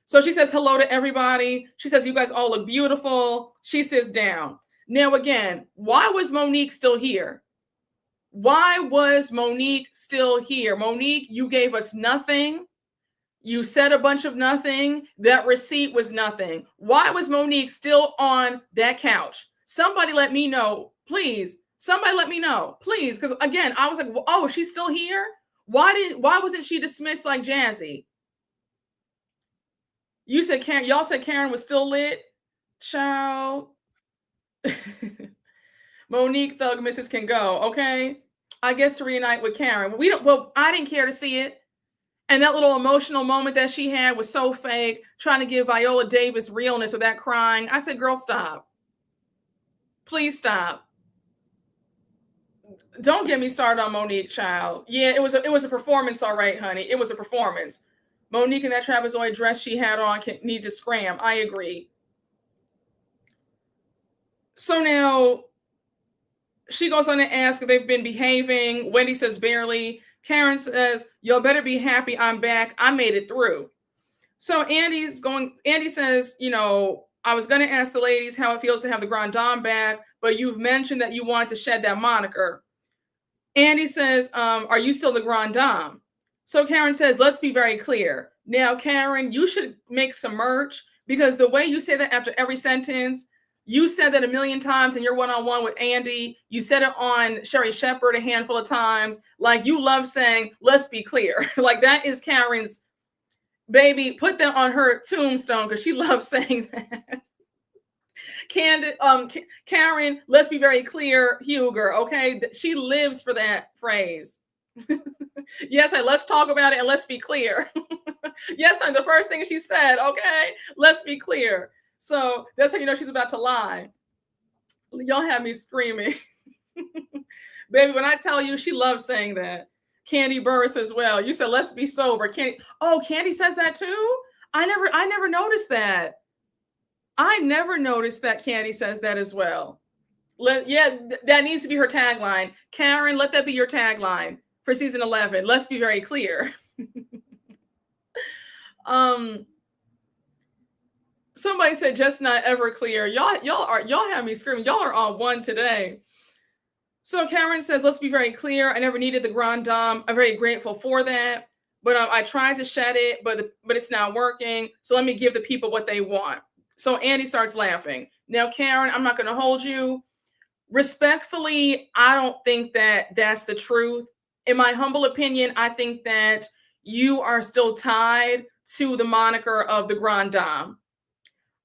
So she says hello to everybody. She says, you guys all look beautiful. She sits down. Now, again, why was Monique still here? Why was Monique still here? Monique, you gave us nothing. You said a bunch of nothing. That receipt was nothing. Why was Monique still on that couch? Somebody let me know, please. Somebody let me know, please. Because again, I was like, oh, she's still here? Why wasn't she dismissed like Jazzy? Y'all said Karen was still lit. Child. Monique Thug Mrs. can go, okay? I guess to reunite with Karen. I didn't care to see it. And that little emotional moment that she had was so fake, trying to give Viola Davis realness with that crying. I said, girl, stop. Please stop. Don't get me started on Monique, child. Yeah, it was a performance, all right, honey. It was a performance. Monique in that trapezoid dress she had on need to scram. I agree. So now she goes on to ask if they've been behaving. Wendy says barely. Karen says, y'all better be happy I'm back. I made it through. So Andy says, I was going to ask the ladies how it feels to have the Grand Dame back, but you've mentioned that you want to shed that moniker. Andy says, are you still the Grand Dame? So Karen says, let's be very clear. Now, Karen, you should make some merch, because the way you say that after every sentence, you said that a million times in your one-on-one with Andy. You said it on Sherry Shepherd a handful of times. Like, you love saying, let's be clear. Like, that is Karen's baby. Put that on her tombstone, because she loves saying that. Karen, let's be very clear, Huger, okay? She lives for that phrase. Yes, let's talk about it and let's be clear. Yes, honey, the first thing she said, okay? Let's be clear. So that's how you know she's about to lie. Y'all have me screaming. Baby, when I tell you, she loves saying that. Candy Burris as well. You said, let's be sober. Candy says that too? I never noticed that. I never noticed that Candy says that as well. That needs to be her tagline. Karen, let that be your tagline for season 11. Let's be very clear. Somebody said just not ever clear. Y'all have me screaming. Y'all are on one today. So Karen says, let's be very clear. I never needed the grand dame. I'm very grateful for that. But I tried to shed it, but it's not working. So let me give the people what they want. So Andy starts laughing. Now, Karen, I'm not going to hold you. Respectfully, I don't think that that's the truth. In my humble opinion, I think that you are still tied to the moniker of the grand dame.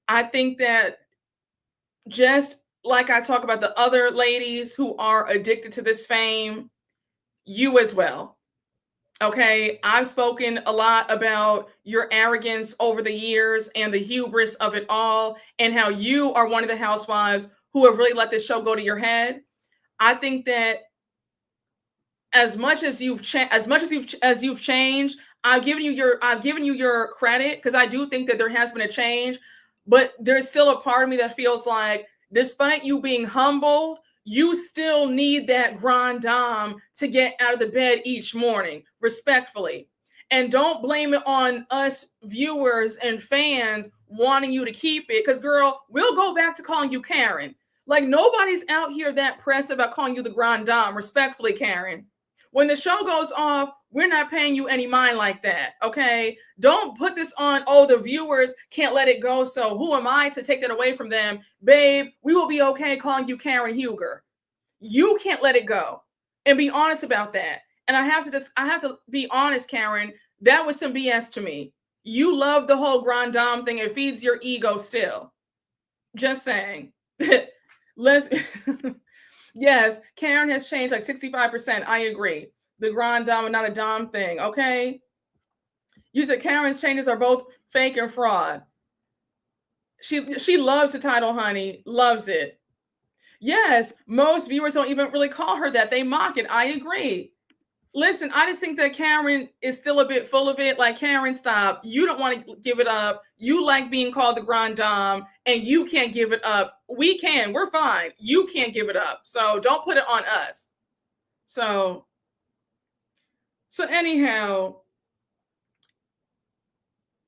I think that just like I talk about the other ladies who are addicted to this fame, you as well. Okay, I've spoken a lot about your arrogance over the years and the hubris of it all, and how you are one of the housewives who have really let this show go to your head. I think that as you've changed, I've given you your credit, because I do think that there has been a change, but there's still a part of me that feels like, despite you being humbled, you still need that grand dame to get out of the bed each morning, respectfully. And don't blame it on us viewers and fans wanting you to keep it, because girl, we'll go back to calling you Karen. Like, nobody's out here that pressed about calling you the grand dame, respectfully, Karen. When the show goes off, we're not paying you any mind like that, okay? Don't put this on, oh, the viewers can't let it go, so who am I to take that away from them? Babe, we will be okay calling you Karen Huger. You can't let it go. And be honest about that. And I have to be honest, Karen, that was some BS to me. You love the whole grand dame thing. It feeds your ego still. Just saying. Let's Yes, Karen has changed like 65%. I agree. The grand dame and not a dom thing. Okay. You said Karen's changes are both fake and fraud. She loves the title, honey. Loves it. Yes, most viewers don't even really call her that. They mock it. I agree. Listen, I just think that Karen is still a bit full of it. Like, Karen, stop. You don't want to give it up. You like being called the grand dame, and you can't give it up. We can. We're fine. You can't give it up. So don't put it on us. So anyhow,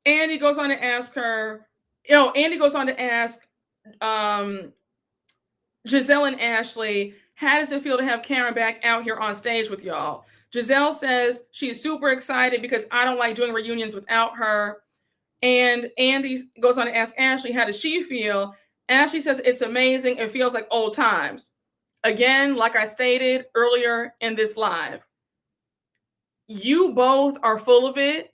Andy goes on to ask her, Andy goes on to ask Gizelle and Ashley, how does it feel to have Karen back out here on stage with y'all? Gizelle says she's super excited because I don't like doing reunions without her. And Andy goes on to ask Ashley, how does she feel? Ashley says it's amazing. It feels like old times. Again, like I stated earlier in this live, you both are full of it.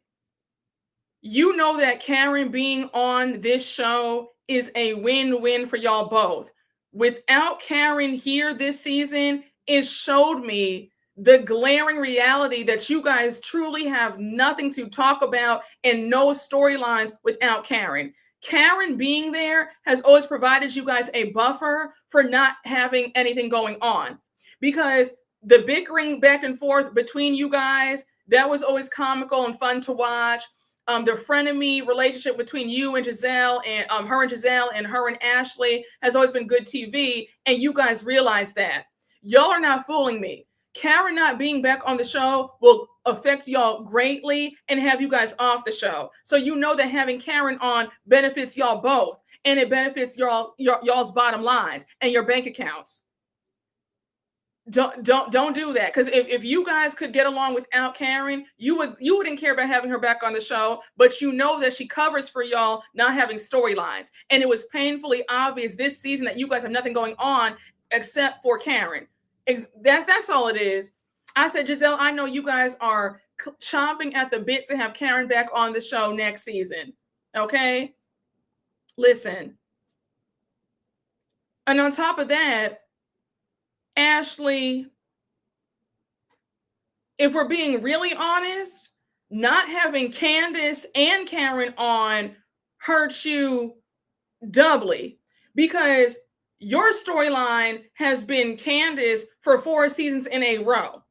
You know that Karen being on this show is a win-win for y'all both. Without Karen here this season, it showed me the glaring reality that you guys truly have nothing to talk about and no storylines without Karen. Karen being there has always provided you guys a buffer for not having anything going on, because the bickering back and forth between you guys, that was always comical and fun to watch. The frenemy relationship between you and Gizelle, and her and Gizelle, and her and Ashley has always been good TV, and you guys realize that. Y'all are not fooling me. Karen not being back on the show will affect y'all greatly and have you guys off the show. So you know that having Karen on benefits y'all both, and it benefits y'all's bottom lines and your bank accounts. Don't do that, because if you guys could get along without Karen, you wouldn't care about having her back on the show. But you know that she covers for y'all not having storylines, and it was painfully obvious this season that you guys have nothing going on except for Karen. That's all it is. I said, Gizelle, I know you guys are chomping at the bit to have Karen back on the show next season. Okay, listen. And on top of that, Ashley, if we're being really honest, not having Candace and Karen on hurts you doubly, because your storyline has been Candace for 4 seasons in a row.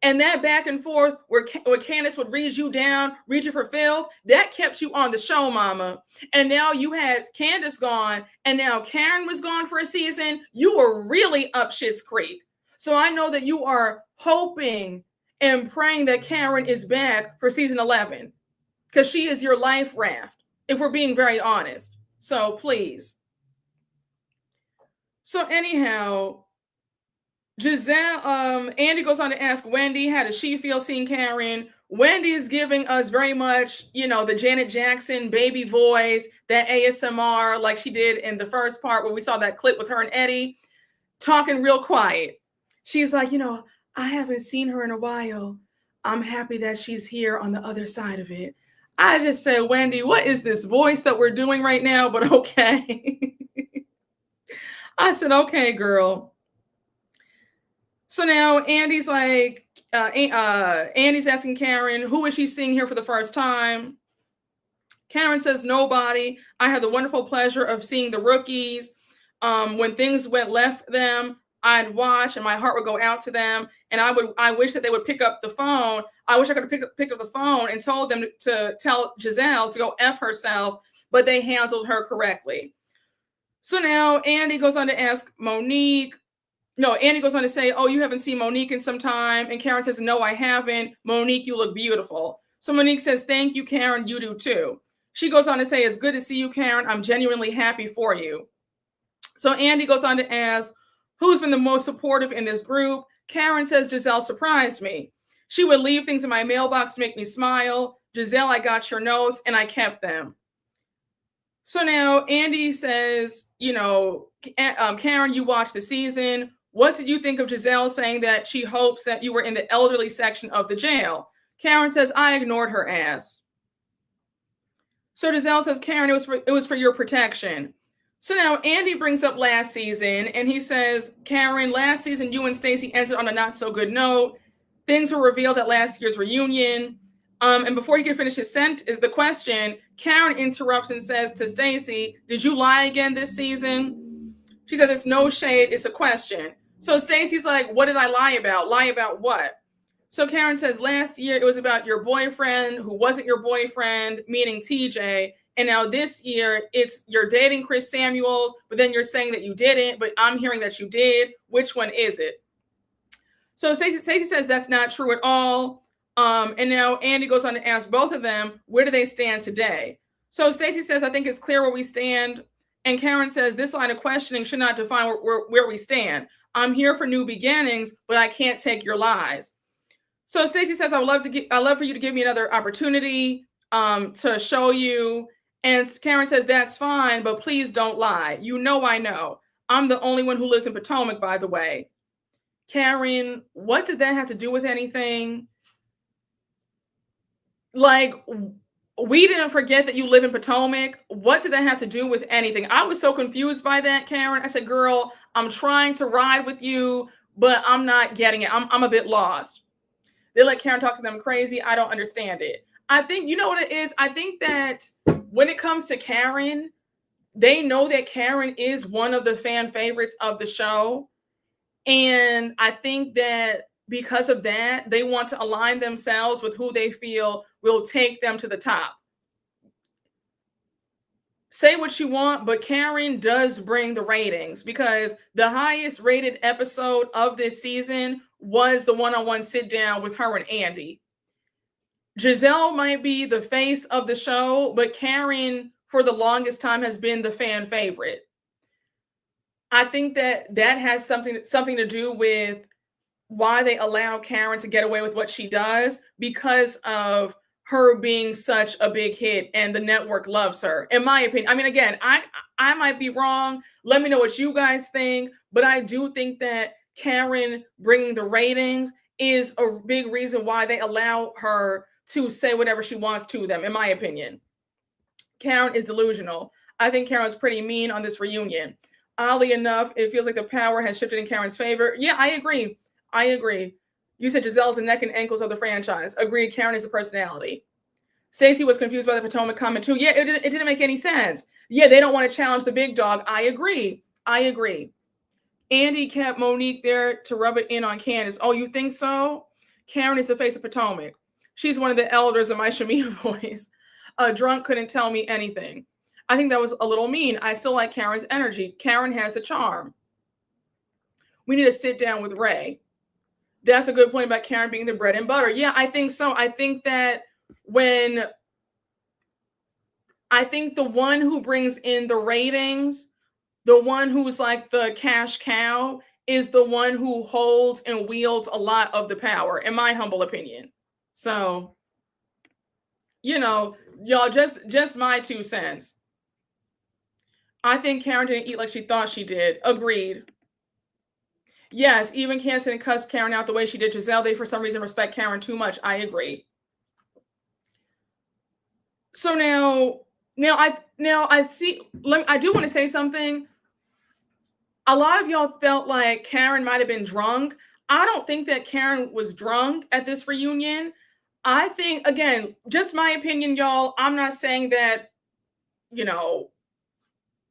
And that back and forth where Candace would read you down, read you for filth, that kept you on the show, mama. And now you had Candace gone, and now Karen was gone for a season. You were really up shit's creek. So I know that you are hoping and praying that Karen is back for season 11, because she is your life raft, if we're being very honest. So please. So anyhow, Andy goes on to ask Wendy, how does she feel seeing Karen? Wendy's giving us very much, the Janet Jackson baby voice, that ASMR, like she did in the first part where we saw that clip with her and Eddie, talking real quiet. She's like, I haven't seen her in a while. I'm happy that she's here on the other side of it. I just said, Wendy, what is this voice that we're doing right now? But okay. I said, okay, girl. So now Andy's like, Andy's asking Karen, who is she seeing here for the first time? Karen says, nobody. I had the wonderful pleasure of seeing the rookies. When things went left them, I'd watch and my heart would go out to them. And I wish that they would pick up the phone. I wish I could have picked up the phone and told them to tell Gizelle to go F herself, but they handled her correctly. So now Andy goes on to ask Monique. No, Andy goes on to say, oh, you haven't seen Monique in some time. And Karen says, no, I haven't. Monique, you look beautiful. So Monique says, thank you, Karen. You do too. She goes on to say, it's good to see you, Karen. I'm genuinely happy for you. So Andy goes on to ask, who's been the most supportive in this group? Karen says, Gizelle surprised me. She would leave things in my mailbox to make me smile. Gizelle, I got your notes and I kept them. So now Andy says, Karen, you watched the season. What did you think of Gizelle saying that she hopes that you were in the elderly section of the jail? Karen says, I ignored her ass. So Gizelle says, Karen, it was for your protection. So now Andy brings up last season and he says, Karen, last season you and Stacey ended on a not so good note. Things were revealed at last year's reunion. And before he can finish his the question, Karen interrupts and says to Stacey, did you lie again this season? She says, it's no shade, it's a question. So Stacey's like, what did I lie about? Lie about what? So Karen says, last year it was about your boyfriend who wasn't your boyfriend, meaning TJ. And now this year it's you're dating Chris Samuels, but then you're saying that you didn't, but I'm hearing that you did. Which one is it? So Stacey says that's not true at all. And now Andy goes on to ask both of them, where do they stand today? So Stacey says, I think it's clear where we stand. And Karen says, this line of questioning should not define where we stand. I'm here for new beginnings, but I can't take your lies. So Stacey says, I'd love for you to give me another opportunity to show you. And Karen says, that's fine, but please don't lie. I know. I'm the only one who lives in Potomac, by the way. Karen, what did that have to do with anything? Like, we didn't forget that you live in Potomac. What did that have to do with anything? I was so confused by that, Karen. I said, girl, I'm trying to ride with you, but I'm not getting it. I'm a bit lost. They let Karen talk to them crazy. I don't understand it. I think, you know what it is? I think that when it comes to Karen, they know that Karen is one of the fan favorites of the show. And I think that because of that, they want to align themselves with who they feel will take them to the top. Say what you want, but Karen does bring the ratings because the highest rated episode of this season was the one-on-one sit down with her and Andy. Gizelle might be the face of the show, but Karen, for the longest time, has been the fan favorite. I think that has something to do with why they allow Karen to get away with what she does, because of her being such a big hit and the network loves her, in my opinion. I mean, again, I might be wrong. Let me know what you guys think. But I do think that Karen bringing the ratings is a big reason why they allow her to say whatever she wants to them, in my opinion. Karen is delusional. I think Karen's pretty mean on this reunion. Oddly enough, it feels like the power has shifted in Karen's favor. Yeah, I agree. You said Gizelle's the neck and ankles of the franchise. Agreed, Karen is a personality. Stacey was confused by the Potomac comment too. Yeah, it didn't make any sense. Yeah, they don't want to challenge the big dog. I agree. Andy kept Monique there to rub it in on Candace. Oh, you think so? Karen is the face of Potomac. She's one of the elders of my Shamia voice. A drunk couldn't tell me anything. I think that was a little mean. I still like Karen's energy. Karen has the charm. We need to sit down with Ray. That's a good point about Karen being the bread and butter. Yeah, I think so. I think that the one who brings in the ratings, the one who's like the cash cow, is the one who holds and wields a lot of the power, in my humble opinion. So, y'all, just my 2 cents. I think Karen didn't eat like she thought she did. Agreed. Yes, even Candace didn't cuss Karen out the way she did Gizelle. They, for some reason, respect Karen too much. I agree. So now I see. I do want to say something. A lot of y'all felt like Karen might have been drunk. I don't think that Karen was drunk at this reunion. I think, again, just my opinion, y'all. I'm not saying that,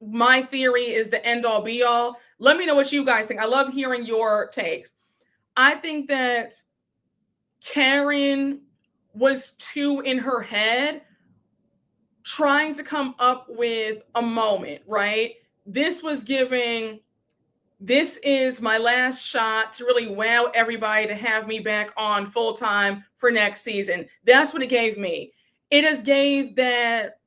my theory is the end all be all. Let me know what you guys think. I love hearing your takes. I think that Karen was too in her head trying to come up with a moment, right? This is my last shot to really wow everybody to have me back on full time for next season. That's what it gave me. It just gave that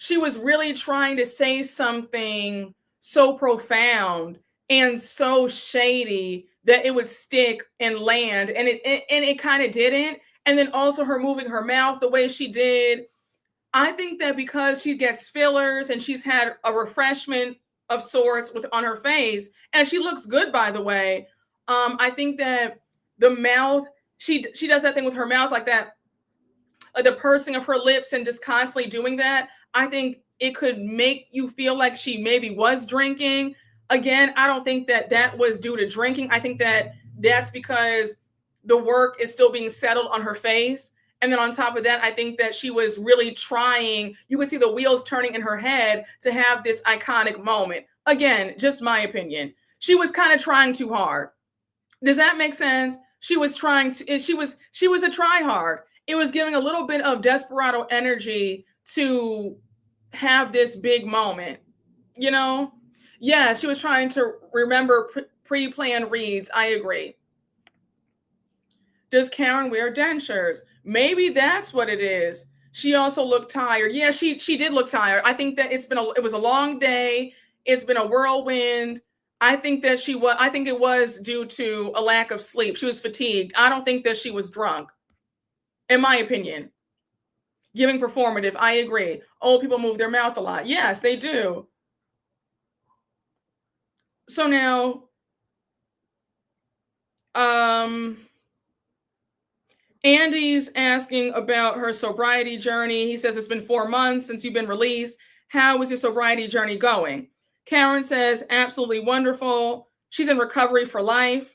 she was really trying to say something so profound and so shady that it would stick and land, and it kind of didn't. And then also her moving her mouth the way she did. I think that because she gets fillers and she's had a refreshment of sorts on her face, and she looks good, by the way. I think that the mouth, she does that thing with her mouth like that, like the pursing of her lips and just constantly doing that. I think it could make you feel like she maybe was drinking. Again, I don't think that was due to drinking. I think that that's because the work is still being settled on her face. And then on top of that, I think that she was really trying, you can see the wheels turning in her head to have this iconic moment. Again, just my opinion. She was kind of trying too hard. Does that make sense? She was a try hard. It was giving a little bit of desperado energy to have this big moment, Yeah, she was trying to remember pre-planned reads. I agree. Does Karen wear dentures? Maybe that's what it is. She also looked tired. Yeah, she did look tired. I think that it was a long day. It's been a whirlwind. I think it was due to a lack of sleep. She was fatigued. I don't think that she was drunk, in my opinion. Giving performative, I agree. Old people move their mouth a lot. Yes, they do. So now, Andy's asking about her sobriety journey. He says, it's been 4 months since you've been released. How is your sobriety journey going? Karen says, absolutely wonderful. She's in recovery for life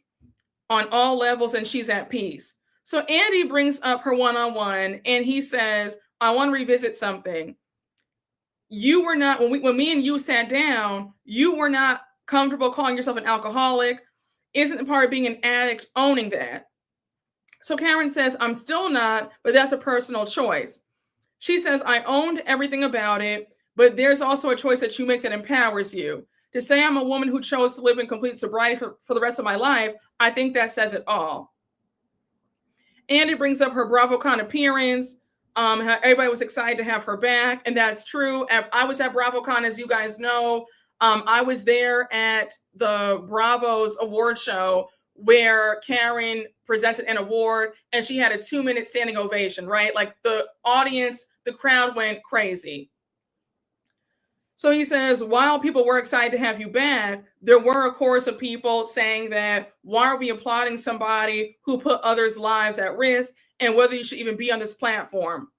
on all levels, and she's at peace. So Andy brings up her one-on-one, and he says, I want to revisit something. You were not, when me and you sat down, you were not comfortable calling yourself an alcoholic. Isn't the part of being an addict owning that? So Karen says, I'm still not, but that's a personal choice. She says, I owned everything about it, but there's also a choice that you make that empowers you. To say I'm a woman who chose to live in complete sobriety for the rest of my life, I think that says it all. Andy brings up her BravoCon appearance. How everybody was excited to have her back, and that's true. I was at BravoCon, as you guys know. I was there at the Bravo's award show where Karen presented an award, and she had a 2-minute standing ovation, right? Like the audience, the crowd went crazy. So he says, while people were excited to have you back, there were a chorus of people saying that, why are we applauding somebody who put others' lives at risk, and whether you should even be on this platform?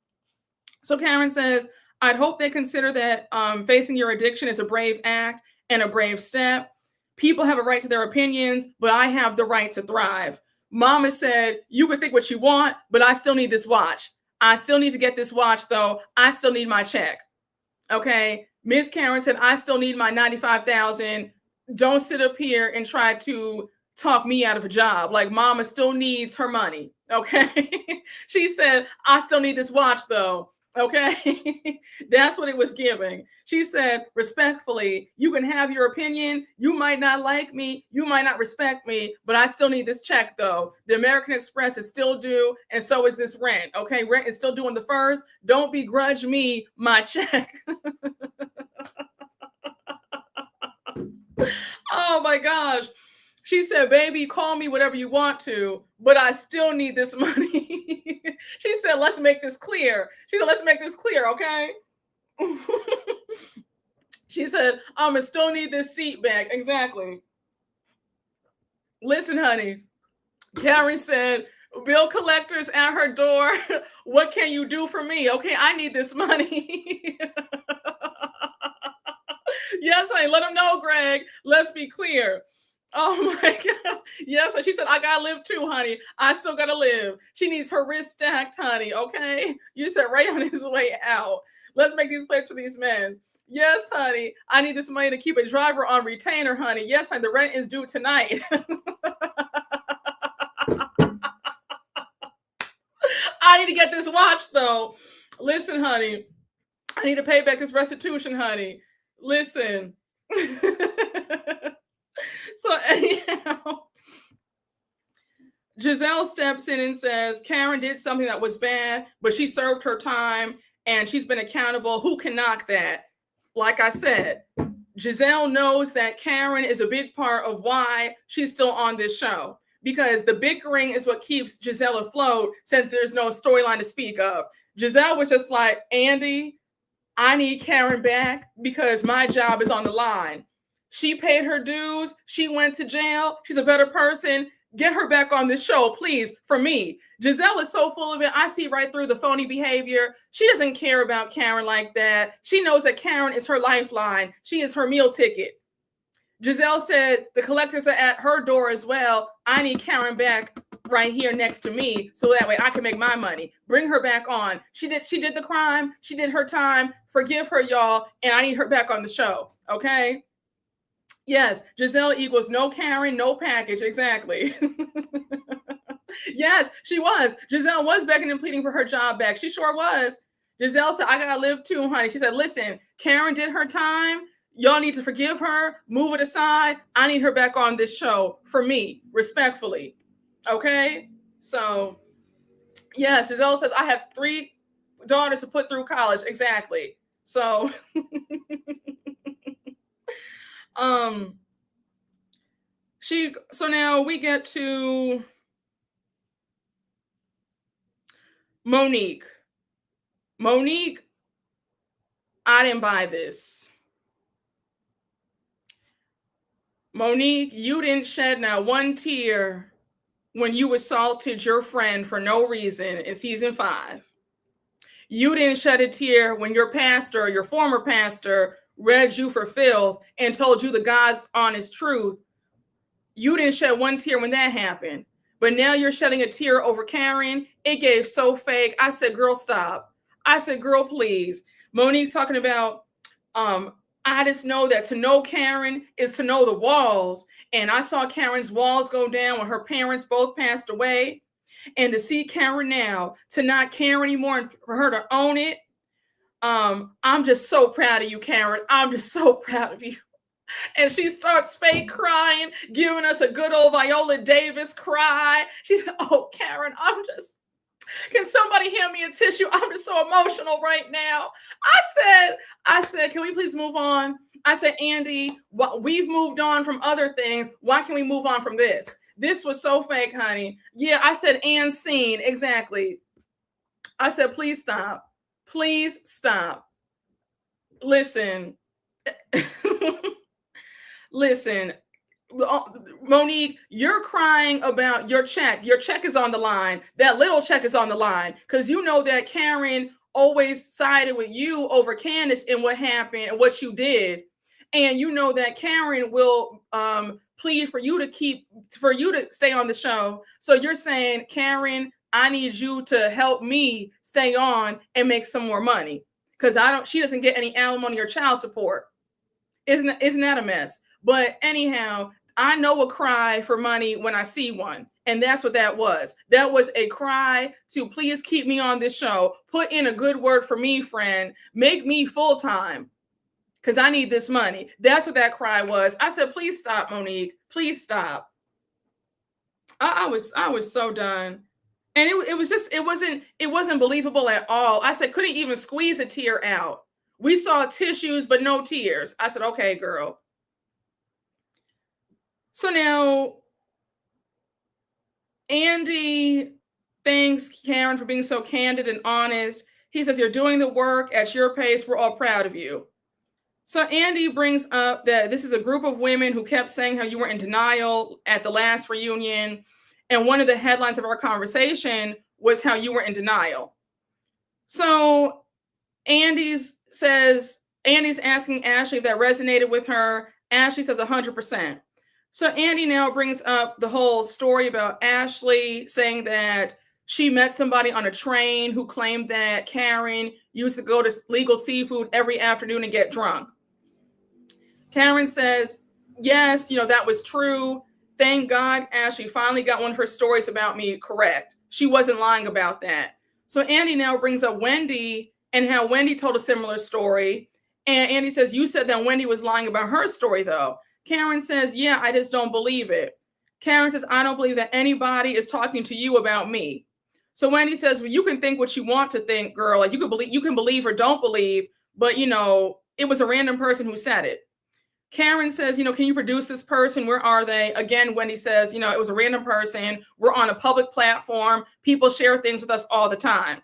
So Karen says, I'd hope they consider that facing your addiction is a brave act and a brave step. People have a right to their opinions, but I have the right to thrive. Mama said, you can think what you want, but I still need this watch. I still need to get this watch, though. I still need my check. Okay. Miss Karen said, I still need my $95,000. Don't sit up here and try to talk me out of a job. Like, Mama still needs her money. Okay. She said, I still need this watch, though. Okay. That's what it was giving. She said, respectfully, you can have your opinion. You might not like me. You might not respect me, but I still need this check, though. The American Express is still due, and so is this rent. Okay. Rent is still due on the 1st. Don't begrudge me my check. Oh my gosh. She said, baby, call me whatever you want to, but I still need this money. She said, let's make this clear. She said, let's make this clear, okay? She said, I'ma still need this seat back. Exactly. Listen, honey. Karen said, bill collectors at her door. What can you do for me? Okay, I need this money. Yes, honey, let them know, Greg. Let's be clear. Oh my God. Yes, she said, I gotta live too, honey. I still gotta live. She needs her wrist stacked, honey. Okay. You said right on his way out. Let's make these plates for these men. Yes, honey. I need this money to keep a driver on retainer, honey. Yes, honey. The rent is due tonight. I need to get this watch though. Listen, honey. I need to pay back this restitution, honey. Listen. So anyhow, Gizelle steps in and says, Karen did something that was bad, but she served her time and she's been accountable. Who can knock that? Like I said, Gizelle knows that Karen is a big part of why she's still on this show, because the bickering is what keeps Gizelle afloat since there's no storyline to speak of. Gizelle was just like, Andy, I need Karen back because my job is on the line. She paid her dues. She went to jail. She's a better person. Get her back on this show, please, for me. Gizelle is so full of it. I see right through the phony behavior. She doesn't care about Karen like that. She knows that Karen is her lifeline. She is her meal ticket. Gizelle said the collectors are at her door as well. I need Karen back right here next to me so that way I can make my money. Bring her back on. She did the crime. She did her time. Forgive her, y'all. And I need her back on the show. Okay? Yes, Gizelle equals no Karen, no package. Exactly. Yes, she was. Gizelle was begging and pleading for her job back. She sure was. Giselle said, I gotta live too, honey. She said, listen, Karen did her time. Y'all need to forgive her, move it aside. I need her back on this show for me, respectfully. Okay? So, yes, Giselle says, I have 3 daughters to put through college. Exactly. So, so now we get to Monique. Monique, I didn't buy this. Monique, you didn't shed now one tear when you assaulted your friend for no reason in season 5. You didn't shed a tear when your pastor, your former pastor, read you for filth and told you the God's honest truth. You didn't shed one tear when that happened. But now you're shedding a tear over Karen. It gave so fake. I said, girl, stop. I said, girl, please. Monique's talking about, I just know that to know Karen is to know the walls. And I saw Karen's walls go down when her parents both passed away. And to see Karen now, to not care anymore and for her to own it. I'm just so proud of you, Karen. I'm just so proud of you. And she starts fake crying, giving us a good old Viola Davis cry. She's, oh, Karen, can somebody hand me a tissue? I'm just so emotional right now. I said, can we please move on? I said, Andy, we've moved on from other things. Why can we move on from this? This was so fake, honey. Yeah, I said, and scene. Exactly. I said, please stop. Please stop. Listen. Listen, Monique, you're crying about your check. Your check is on the line. That little check is on the line because you know that Karen always sided with you over Candace and what happened and what you did. And you know that Karen will plead for you to stay on the show. So you're saying, Karen, I need you to help me stay on and make some more money because she doesn't get any alimony or child support. Isn't that a mess? But anyhow, I know a cry for money when I see one. And that's what that was. That was a cry to please keep me on this show. Put in a good word for me, friend. Make me full-time because I need this money. That's what that cry was. I said, please stop, Monique. Please stop. I was so done. And it wasn't believable at all. I said, couldn't even squeeze a tear out. We saw tissues, but no tears. I said, okay, girl. So now Andy thanks Karen for being so candid and honest. He says, "You're doing the work at your pace. We're all proud of you." So Andy brings up that this is a group of women who kept saying how you were in denial at the last reunion. And one of the headlines of our conversation was how you were in denial. So Andy's asking Ashley if that resonated with her. Ashley says 100%. So Andy now brings up the whole story about Ashley saying that she met somebody on a train who claimed that Karen used to go to Legal Seafood every afternoon and get drunk. Karen says, yes, that was true. Thank God Ashley finally got one of her stories about me correct. She wasn't lying about that. So Andy now brings up Wendy and how Wendy told a similar story. And Andy says, you said that Wendy was lying about her story, though. Karen says, yeah, I just don't believe it. Karen says, I don't believe that anybody is talking to you about me. So Wendy says, well, you can think what you want to think, girl. Like you can believe or don't believe, but it was a random person who said it. Karen says, can you produce this person? Where are they? Again, Wendy says, it was a random person. We're on a public platform. People share things with us all the time.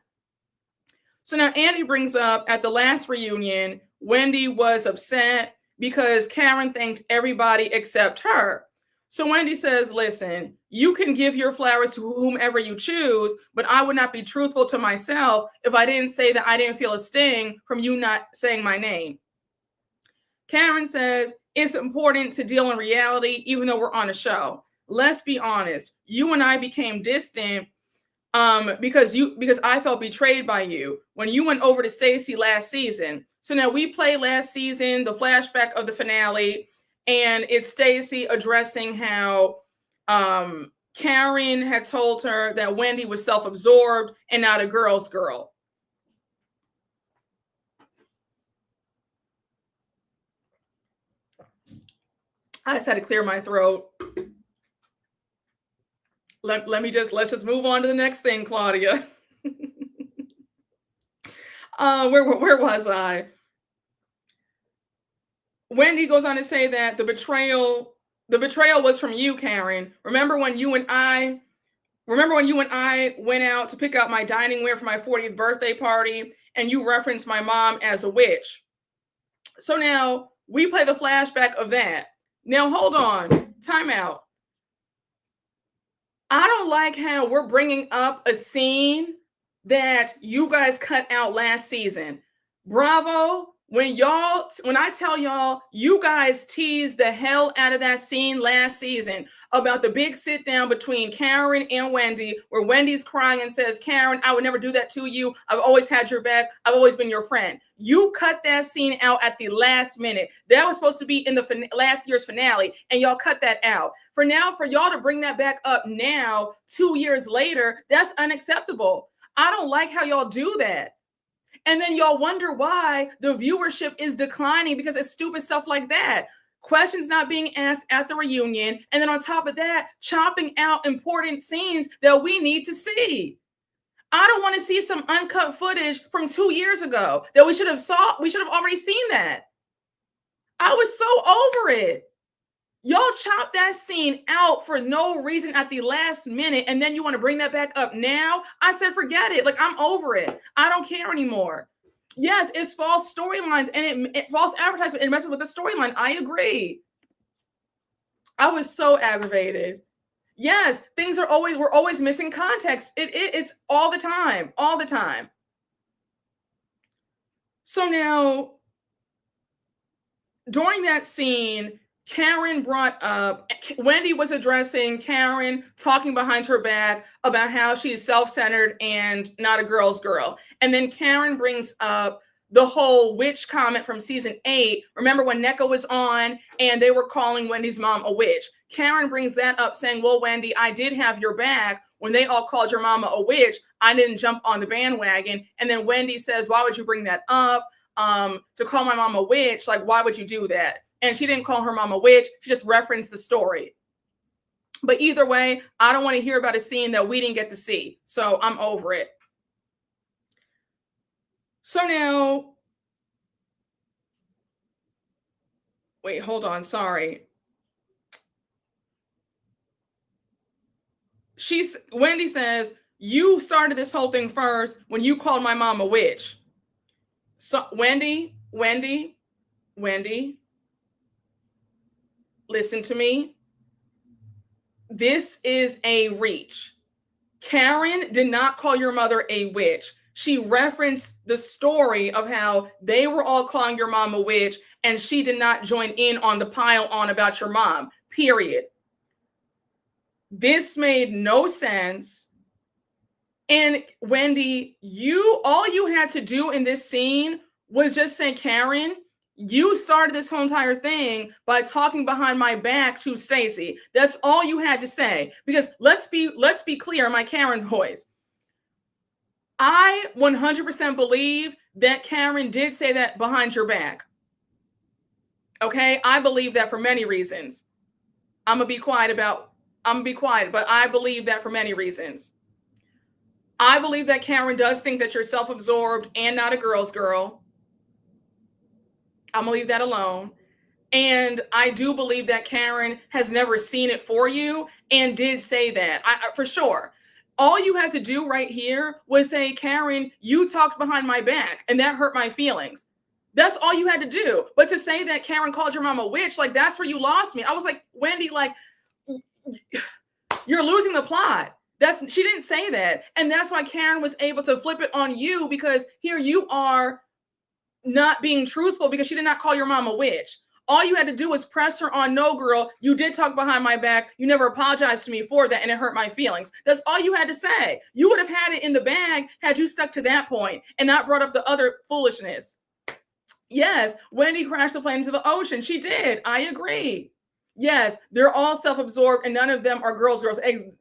So now Andy brings up at the last reunion, Wendy was upset because Karen thanked everybody except her. So Wendy says, listen, you can give your flowers to whomever you choose, but I would not be truthful to myself if I didn't say that I didn't feel a sting from you not saying my name. Karen says, it's important to deal in reality, even though we're on a show. Let's be honest. You and I became distant because I felt betrayed by you when you went over to Stacey last season. So now we played last season, the flashback of the finale, and it's Stacey addressing how Karen had told her that Wendy was self-absorbed and not a girl's girl. I just had to clear my throat. Let's just move on to the next thing, Claudia. Where was I? Wendy goes on to say that the betrayal was from you, Karen. Remember when you and I went out to pick out my dining ware for my 40th birthday party, and you referenced my mom as a witch. So now we play the flashback of that. Now hold on, time out. I don't like how we're bringing up a scene that you guys cut out last season. Bravo. When I tell y'all, you guys teased the hell out of that scene last season about the big sit down between Karen and Wendy, where Wendy's crying and says, Karen, I would never do that to you. I've always had your back. I've always been your friend. You cut that scene out at the last minute. That was supposed to be in the last year's finale, and y'all cut that out. For y'all to bring that back up now, 2 years later, that's unacceptable. I don't like how y'all do that. And then y'all wonder why the viewership is declining because it's stupid stuff like that. Questions not being asked at the reunion. And then on top of that, chopping out important scenes that we need to see. I don't want to see some uncut footage from 2 years ago that we should have already seen that. I was so over it. Y'all chopped that scene out for no reason at the last minute, and then you want to bring that back up now? I said, forget it. Like, I'm over it. I don't care anymore. Yes, it's false storylines and it false advertisement. It messes with the storyline. I agree. I was so aggravated. Yes, we're always missing context. It's all the time. So now, during that scene, Karen brought up, Wendy was addressing Karen talking behind her back about how she's self-centered and not a girl's girl. And then Karen brings up the whole witch comment from season 8. Remember when Neko was on and they were calling Wendy's mom a witch? Karen brings that up saying, well, Wendy, I did have your back. When they all called your mama a witch, I didn't jump on the bandwagon. And then Wendy says, why would you bring that up? To call my mom a witch, like, why would you do that? And she didn't call her mom a witch. She just referenced the story. But either way, I don't want to hear about a scene that we didn't get to see. So I'm over it. So now, wait, hold on. Sorry. Wendy says, you started this whole thing first when you called my mom a witch. So Wendy, listen to me. This is a reach. Karen did not call your mother a witch. She referenced the story of how they were all calling your mom a witch, and she did not join in on the pile on about your mom, period. This made no sense. And Wendy, all you had to do in this scene was just say, Karen, you started this whole entire thing by talking behind my back to Stacey. That's all you had to say. Because let's be clear in my Karen voice. I 100% believe that Karen did say that behind your back. Okay? I believe that for many reasons. I'm gonna be quiet, but I believe that for many reasons. I believe that Karen does think that you're self-absorbed and not a girl's girl. I'm gonna leave that alone. And I do believe that Karen has never seen it for you and did say that, for sure. All you had to do right here was say, Karen, you talked behind my back and that hurt my feelings. That's all you had to do. But to say that Karen called your mom a witch, like, that's where you lost me. I was like, Wendy, like, you're losing the plot. She didn't say that. And that's why Karen was able to flip it on you, because here you are not being truthful because she did not call your mom a witch. All you had to do was press her on, no, girl, you did talk behind my back. You never apologized to me for that, and it hurt my feelings. That's all you had to say. You would have had it in the bag had you stuck to that point and not brought up the other foolishness. Yes, Wendy crashed the plane into the ocean. She did. I agree. Yes, they're all self-absorbed and none of them are girls.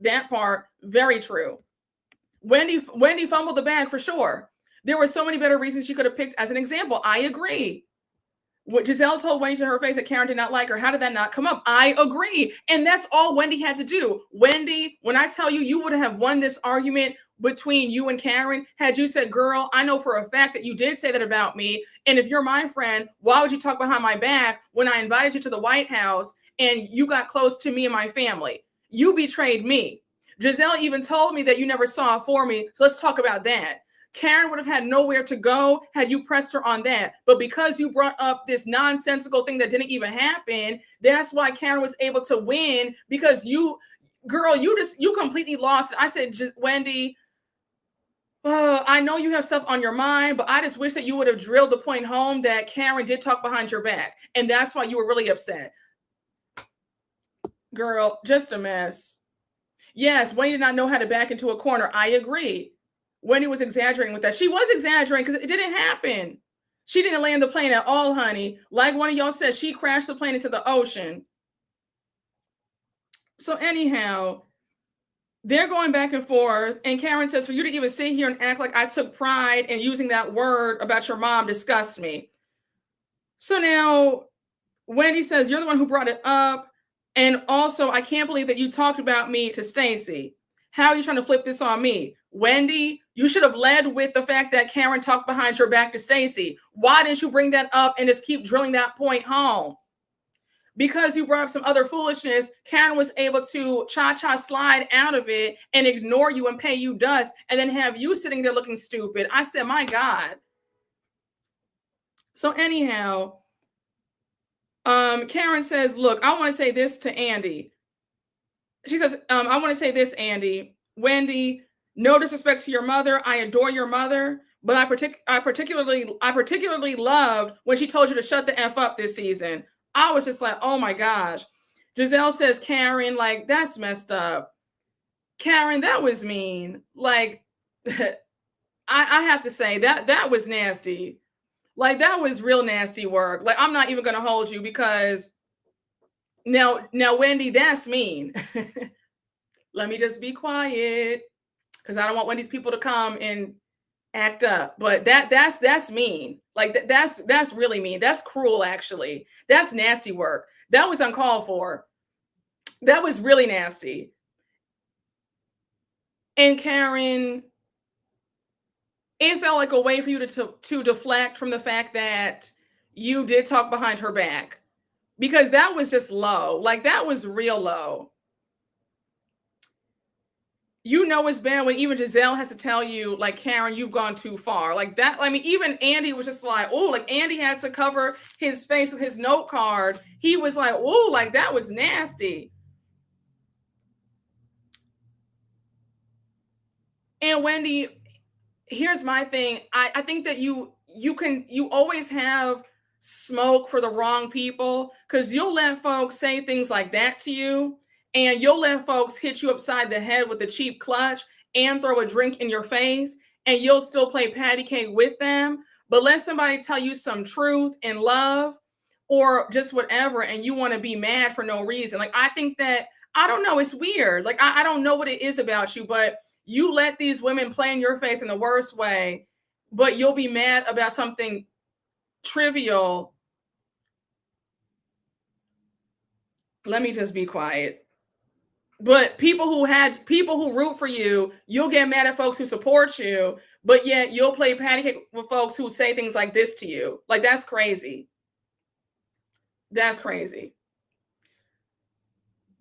That part, very true. Wendy fumbled the bag for sure. There were so many better reasons she could have picked as an example. I agree. What Gizelle told Wendy to her face that Karen did not like her. How did that not come up? I agree. And that's all Wendy had to do. Wendy, when I tell you, you would have won this argument between you and Karen had you said, girl, I know for a fact that you did say that about me. And if you're my friend, why would you talk behind my back when I invited you to the White House and you got close to me and my family? You betrayed me. Gizelle even told me that you never saw it for me. So let's talk about that. Karen would have had nowhere to go had you pressed her on that. But because you brought up this nonsensical thing that didn't even happen, that's why Karen was able to win, because you completely lost it. I said, Wendy, I know you have stuff on your mind, but I just wish that you would have drilled the point home that Karen did talk behind your back. And that's why you were really upset. Girl, just a mess. Yes, Wendy did not know how to back into a corner. I agree. Wendy was exaggerating with that. She was exaggerating because it didn't happen. She didn't land the plane at all, honey. Like one of y'all said, she crashed the plane into the ocean. So anyhow, they're going back and forth. And Karen says, for you to even sit here and act like I took pride in using that word about your mom disgusts me. So now Wendy says, you're the one who brought it up. And also, I can't believe that you talked about me to Stacey. How are you trying to flip this on me? Wendy, you should have led with the fact that Karen talked behind your back to Stacey. Why didn't you bring that up and just keep drilling that point home? Because you brought up some other foolishness, Karen was able to cha-cha slide out of it and ignore you and pay you dust and then have you sitting there looking stupid. I said, my God. So anyhow, Karen says, look, I want to say this to Andy. She says, I want to say this, Andy. Wendy, no disrespect to your mother. I adore your mother, but I particularly loved when she told you to shut the F up this season. I was just like, oh my gosh. Gizelle says, Karen, like, that's messed up. Karen, that was mean. Like, I have to say that was nasty. Like, that was real nasty work. Like, I'm not even going to hold you because now, Wendy, that's mean. Let me just be quiet because I don't want Wendy's people to come and act up. But that's mean. Like, that's really mean. That's cruel, actually. That's nasty work. That was uncalled for. That was really nasty. And Karen, it felt like a way for you to deflect from the fact that you did talk behind her back. Because that was just low. Like, that was real low. you know it's bad when even Gizelle has to tell you, like, Karen, you've gone too far. Like that, I mean, even Andy was just like, oh, like Andy had to cover his face with his note card. He was like, oh, like that was nasty. And Wendy, here's my thing. I think that you always have smoke for the wrong people, because you'll let folks say things like that to you, and you'll let folks hit you upside the head with a cheap clutch and throw a drink in your face, and you'll still play patty cake with them. But let somebody tell you some truth and love or just whatever, and you want to be mad for no reason. Like, I think that, I don't know, it's weird. Like, I don't know what it is about you, but you let these women play in your face in the worst way, but you'll be mad about something trivial. Let me just be quiet. But people who root for you, you'll get mad at folks who support you, but yet you'll play patty cake with folks who say things like this to you. Like, that's crazy. That's crazy.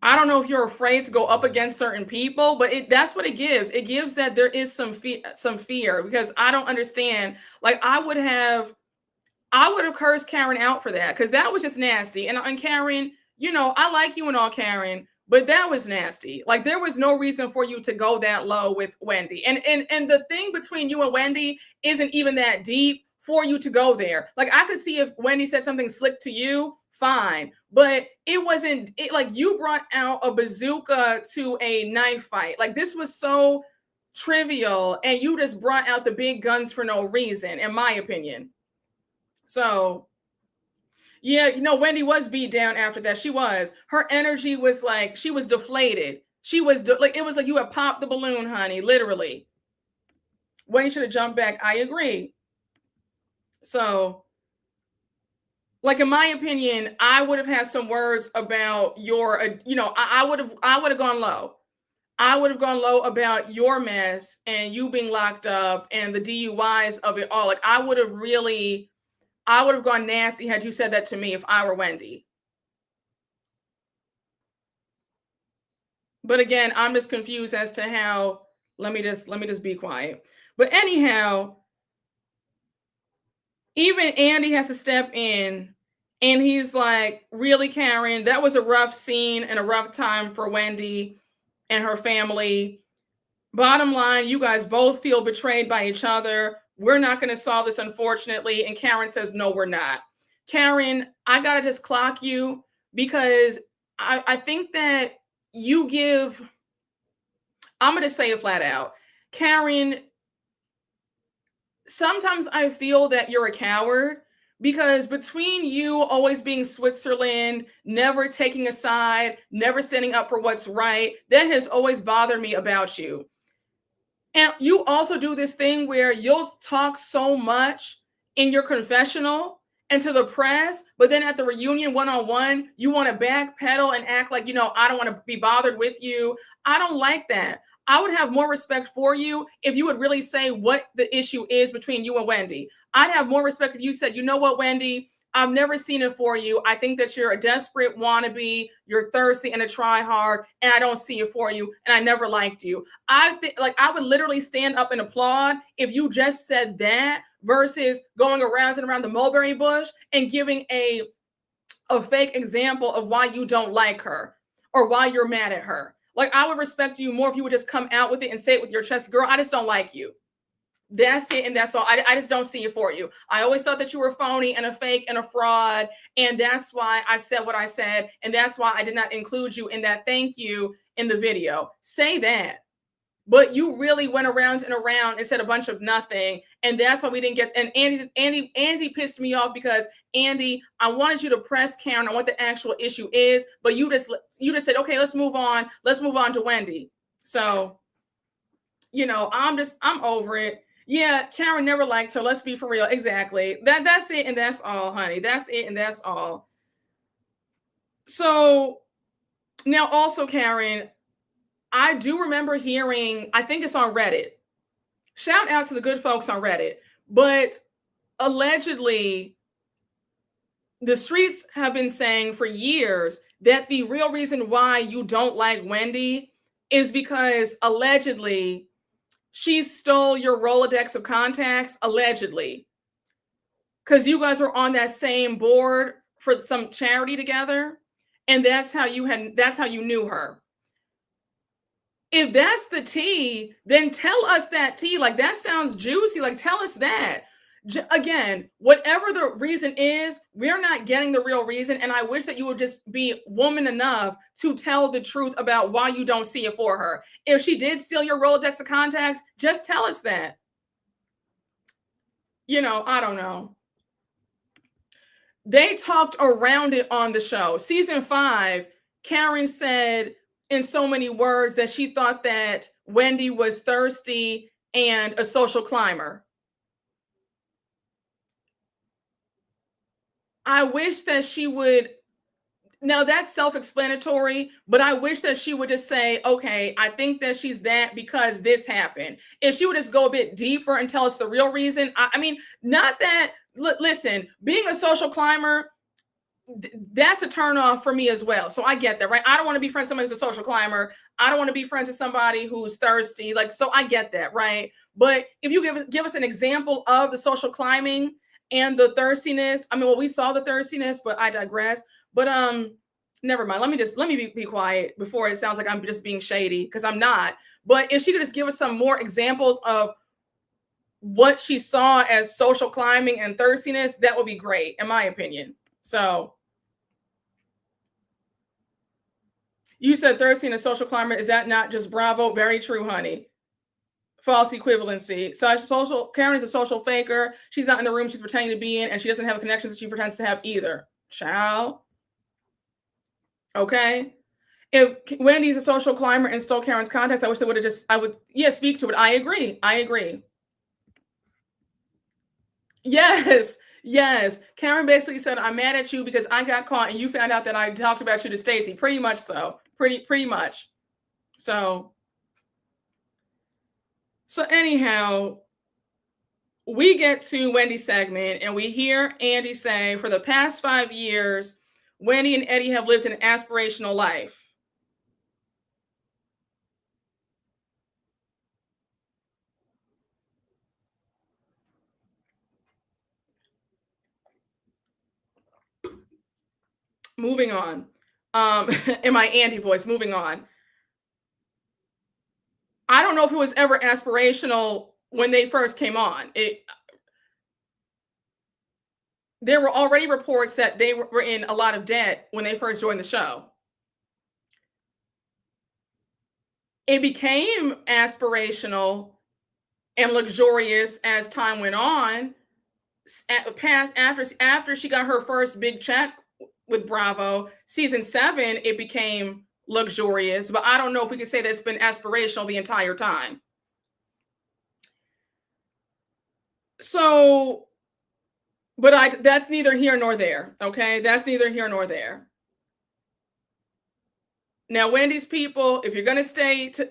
I don't know if you're afraid to go up against certain people, but that's what it gives. It gives that there is some fear, because I don't understand. Like, I would have cursed Karen out for that, because that was just nasty. And Karen, I like you and all, Karen, but that was nasty. Like, there was no reason for you to go that low with Wendy. And the thing between you and Wendy isn't even that deep for you to go there. Like, I could see if Wendy said something slick to you, fine. But it wasn't like you brought out a bazooka to a knife fight. Like, this was so trivial, and you just brought out the big guns for no reason, in my opinion. So, yeah, Wendy was beat down after that. She was. Her energy was like, she was deflated. She was like, it was like you had popped the balloon, honey, literally. Wendy should have jumped back. I agree. So, like, in my opinion, I would have had some words about your, I would have gone low. I would have gone low about your mess and you being locked up and the DUIs of it all. Like, I would have gone nasty had you said that to me if I were Wendy. But again, I'm just confused as to how. Let me just be quiet. But anyhow, even Andy has to step in, and he's like, really, Karen, that was a rough scene and a rough time for Wendy and her family. Bottom line, you guys both feel betrayed by each other. We're not going to solve this, unfortunately. And Karen says, no, we're not. Karen, I got to just clock you, because I think that I'm going to say it flat out. Karen, sometimes I feel that you're a coward, because between you always being Switzerland, never taking a side, never standing up for what's right, that has always bothered me about you. And you also do this thing where you'll talk so much in your confessional and to the press, but then at the reunion one-on-one, you want to backpedal and act like, I don't want to be bothered with you. I don't like that. I would have more respect for you if you would really say what the issue is between you and Wendy. I'd have more respect if you said, you know what, Wendy, I've never seen it for you. I think that you're a desperate wannabe, you're thirsty and a try hard, and I don't see it for you, and I never liked you. I think, like, I would literally stand up and applaud if you just said that, versus going around and around the mulberry bush and giving a fake example of why you don't like her or why you're mad at her. Like, I would respect you more if you would just come out with it and say it with your chest. Girl, I just don't like you. That's it, and that's all. I just don't see it for you. I always thought that you were phony and a fake and a fraud, and that's why I said what I said, and that's why I did not include you in that thank you in the video. Say that. But you really went around and around and said a bunch of nothing, and that's why we didn't get. And Andy pissed me off, because Andy, I wanted you to press Karen on what the actual issue is, but you just said, okay, let's move on. Let's move on to Wendy. So, I'm over it. Yeah, Karen never liked her. Let's be for real. Exactly. That's it, and that's all, honey. That's it, and that's all. So now, also, Karen, I do remember hearing, I think it's on Reddit. Shout out to the good folks on Reddit. But allegedly, the streets have been saying for years that the real reason why you don't like Wendy is because allegedly she stole your Rolodex of contacts, allegedly, because you guys were on that same board for some charity together, and that's how you knew her. If that's the tea, then tell us that tea. Like, that sounds juicy. Like, tell us that. Again, whatever the reason is, we're not getting the real reason. And I wish that you would just be woman enough to tell the truth about why you don't see it for her. If she did steal your Rolodex of contacts, just tell us that. I don't know. They talked around it on the show. Season 5, Karen said in so many words that she thought that Wendy was thirsty and a social climber. I wish that she would. Now, that's self-explanatory, but I wish that she would just say, okay, I think that she's that because this happened. If she would just go a bit deeper and tell us the real reason. I mean, not that, listen, being a social climber, that's a turnoff for me as well. So I get that, right? I don't want to be friends with somebody who's a social climber. I don't want to be friends with somebody who's thirsty. Like, so I get that, right? But if you give us an example of the social climbing and the thirstiness, I mean, well, we saw the thirstiness, but I digress. But never mind. Let me be quiet before it sounds like I'm just being shady, because I'm not. But if she could just give us some more examples of what she saw as social climbing and thirstiness, that would be great, in my opinion. So you said thirsty and a social climber. Is that not just Bravo? Very true, honey. False equivalency. So Karen's a social faker. She's not in the room she's pretending to be in, and she doesn't have the connections that she pretends to have either. Child. Okay. If Wendy's a social climber and stole Karen's contacts, I wish they would have speak to it. I agree. Yes. Karen basically said, I'm mad at you because I got caught and you found out that I talked about you to Stacey. Pretty much so. Pretty much. So anyhow, we get to Wendy's segment and we hear Andy say, for the past 5 years, Wendy and Eddie have lived an aspirational life. Moving on. In my Andy voice, moving on. I don't know if it was ever aspirational when they first came on. There were already reports that they were in a lot of debt when they first joined the show. It became aspirational and luxurious as time went on. After she got her first big check with Bravo, season 7, it became luxurious, but I don't know if we could say that it's been aspirational the entire time. So, but that's neither here nor there. Okay, that's neither here nor there. Now, Wendy's people, if you're going to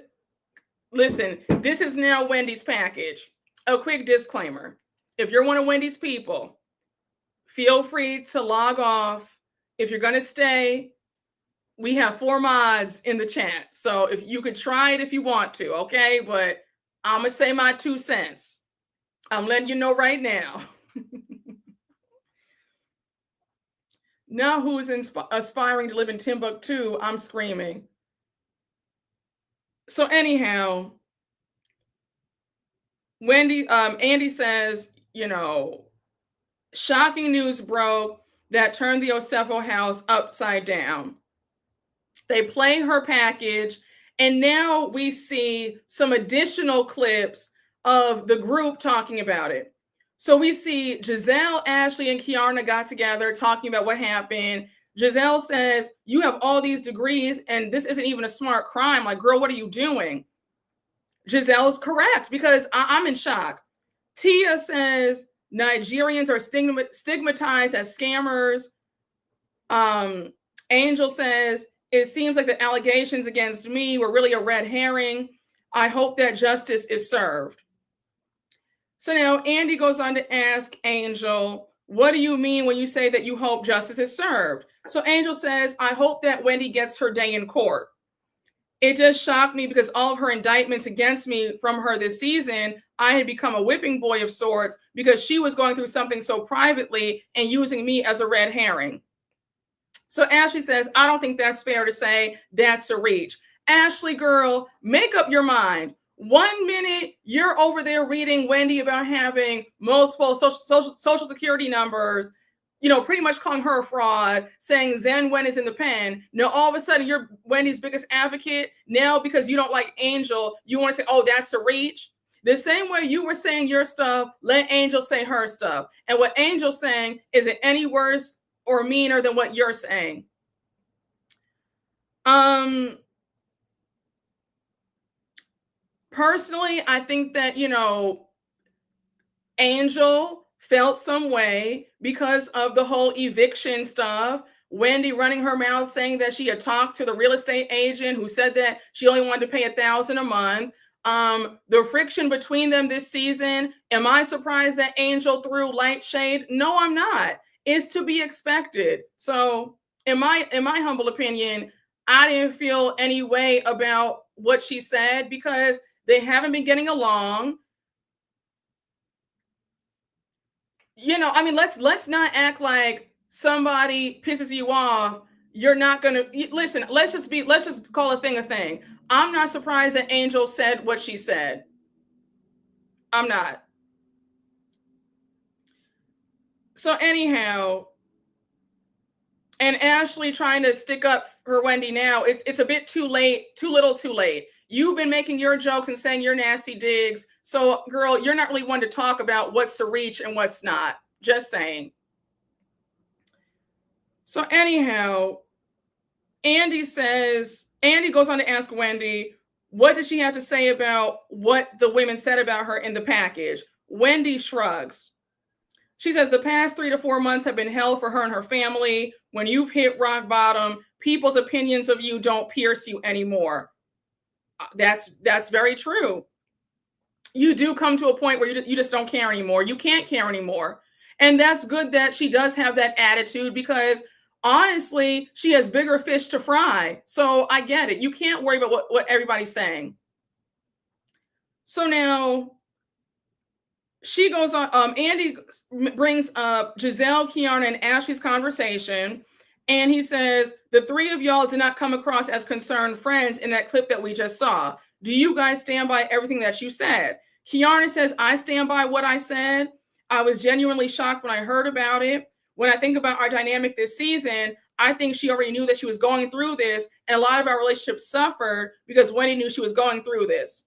listen, this is now Wendy's package. A quick disclaimer. If you're one of Wendy's people, feel free to log off. If you're going to stay, we have 4 mods in the chat. So if you could try it if you want to, okay? But I'm going to say my 2 cents. I'm letting you know right now. Now who's aspiring to live in Timbuktu? I'm screaming. So anyhow, Andy says, shocking news broke that turned the Osefo house upside down. They play her package, and now we see some additional clips of the group talking about it. So we see Gizelle, Ashley, and Kiarna got together talking about what happened. Gizelle says, you have all these degrees, and this isn't even a smart crime. Like, girl, what are you doing? Giselle's correct, because I'm in shock. Tia says Nigerians are stigmatized as scammers. Angel says, it seems like the allegations against me were really a red herring. I hope that justice is served. So now Andy goes on to ask Angel, what do you mean when you say that you hope justice is served? So Angel says, I hope that Wendy gets her day in court. It just shocked me because all of her indictments against me from her this season, I had become a whipping boy of sorts because she was going through something so privately and using me as a red herring. So Ashley says, I don't think that's fair to say. That's a reach. Ashley, girl, make up your mind. 1 minute you're over there reading Wendy about having multiple social security numbers, pretty much calling her a fraud, saying Zen Wen is in the pen. Now all of a sudden you're Wendy's biggest advocate. Now because you don't like Angel, you want to say, oh, that's a reach. The same way you were saying your stuff, let Angel say her stuff. And what Angel's saying isn't any worse or meaner than what you're saying. Personally, I think that, Angel felt some way because of the whole eviction stuff. Wendy running her mouth saying that she had talked to the real estate agent who said that she only wanted to pay $1,000 a month. The friction between them this season, am I surprised that Angel threw light shade? No, I'm not. It's to be expected. So in my humble opinion, I didn't feel any way about what she said because they haven't been getting along. Let's not act like somebody pisses you off. You're not gonna listen. Let's just call a thing. I'm not surprised that Angel said what she said. I'm not. So anyhow, and Ashley trying to stick up for Wendy now, it's a bit too late, too little too late. You've been making your jokes and saying your nasty digs. So girl, you're not really one to talk about what's a reach and what's not. Just saying. So anyhow, Andy goes on to ask Wendy, what did she have to say about what the women said about her in the package? Wendy shrugs. She says the past 3 to 4 months have been hell for her and her family. When you've hit rock bottom, people's opinions of you don't pierce you anymore. That's very true. You do come to a point where you just don't care anymore. You can't care anymore. And that's good that she does have that attitude because honestly, she has bigger fish to fry. So I get it. You can't worry about what everybody's saying. So now she goes on, Andy brings up Gizelle, Kiana, and Ashley's conversation. And he says, the three of y'all did not come across as concerned friends in that clip that we just saw. Do you guys stand by everything that you said? Kiana says, I stand by what I said. I was genuinely shocked when I heard about it. When I think about our dynamic this season, I think she already knew that she was going through this. And a lot of our relationships suffered because Wendy knew she was going through this.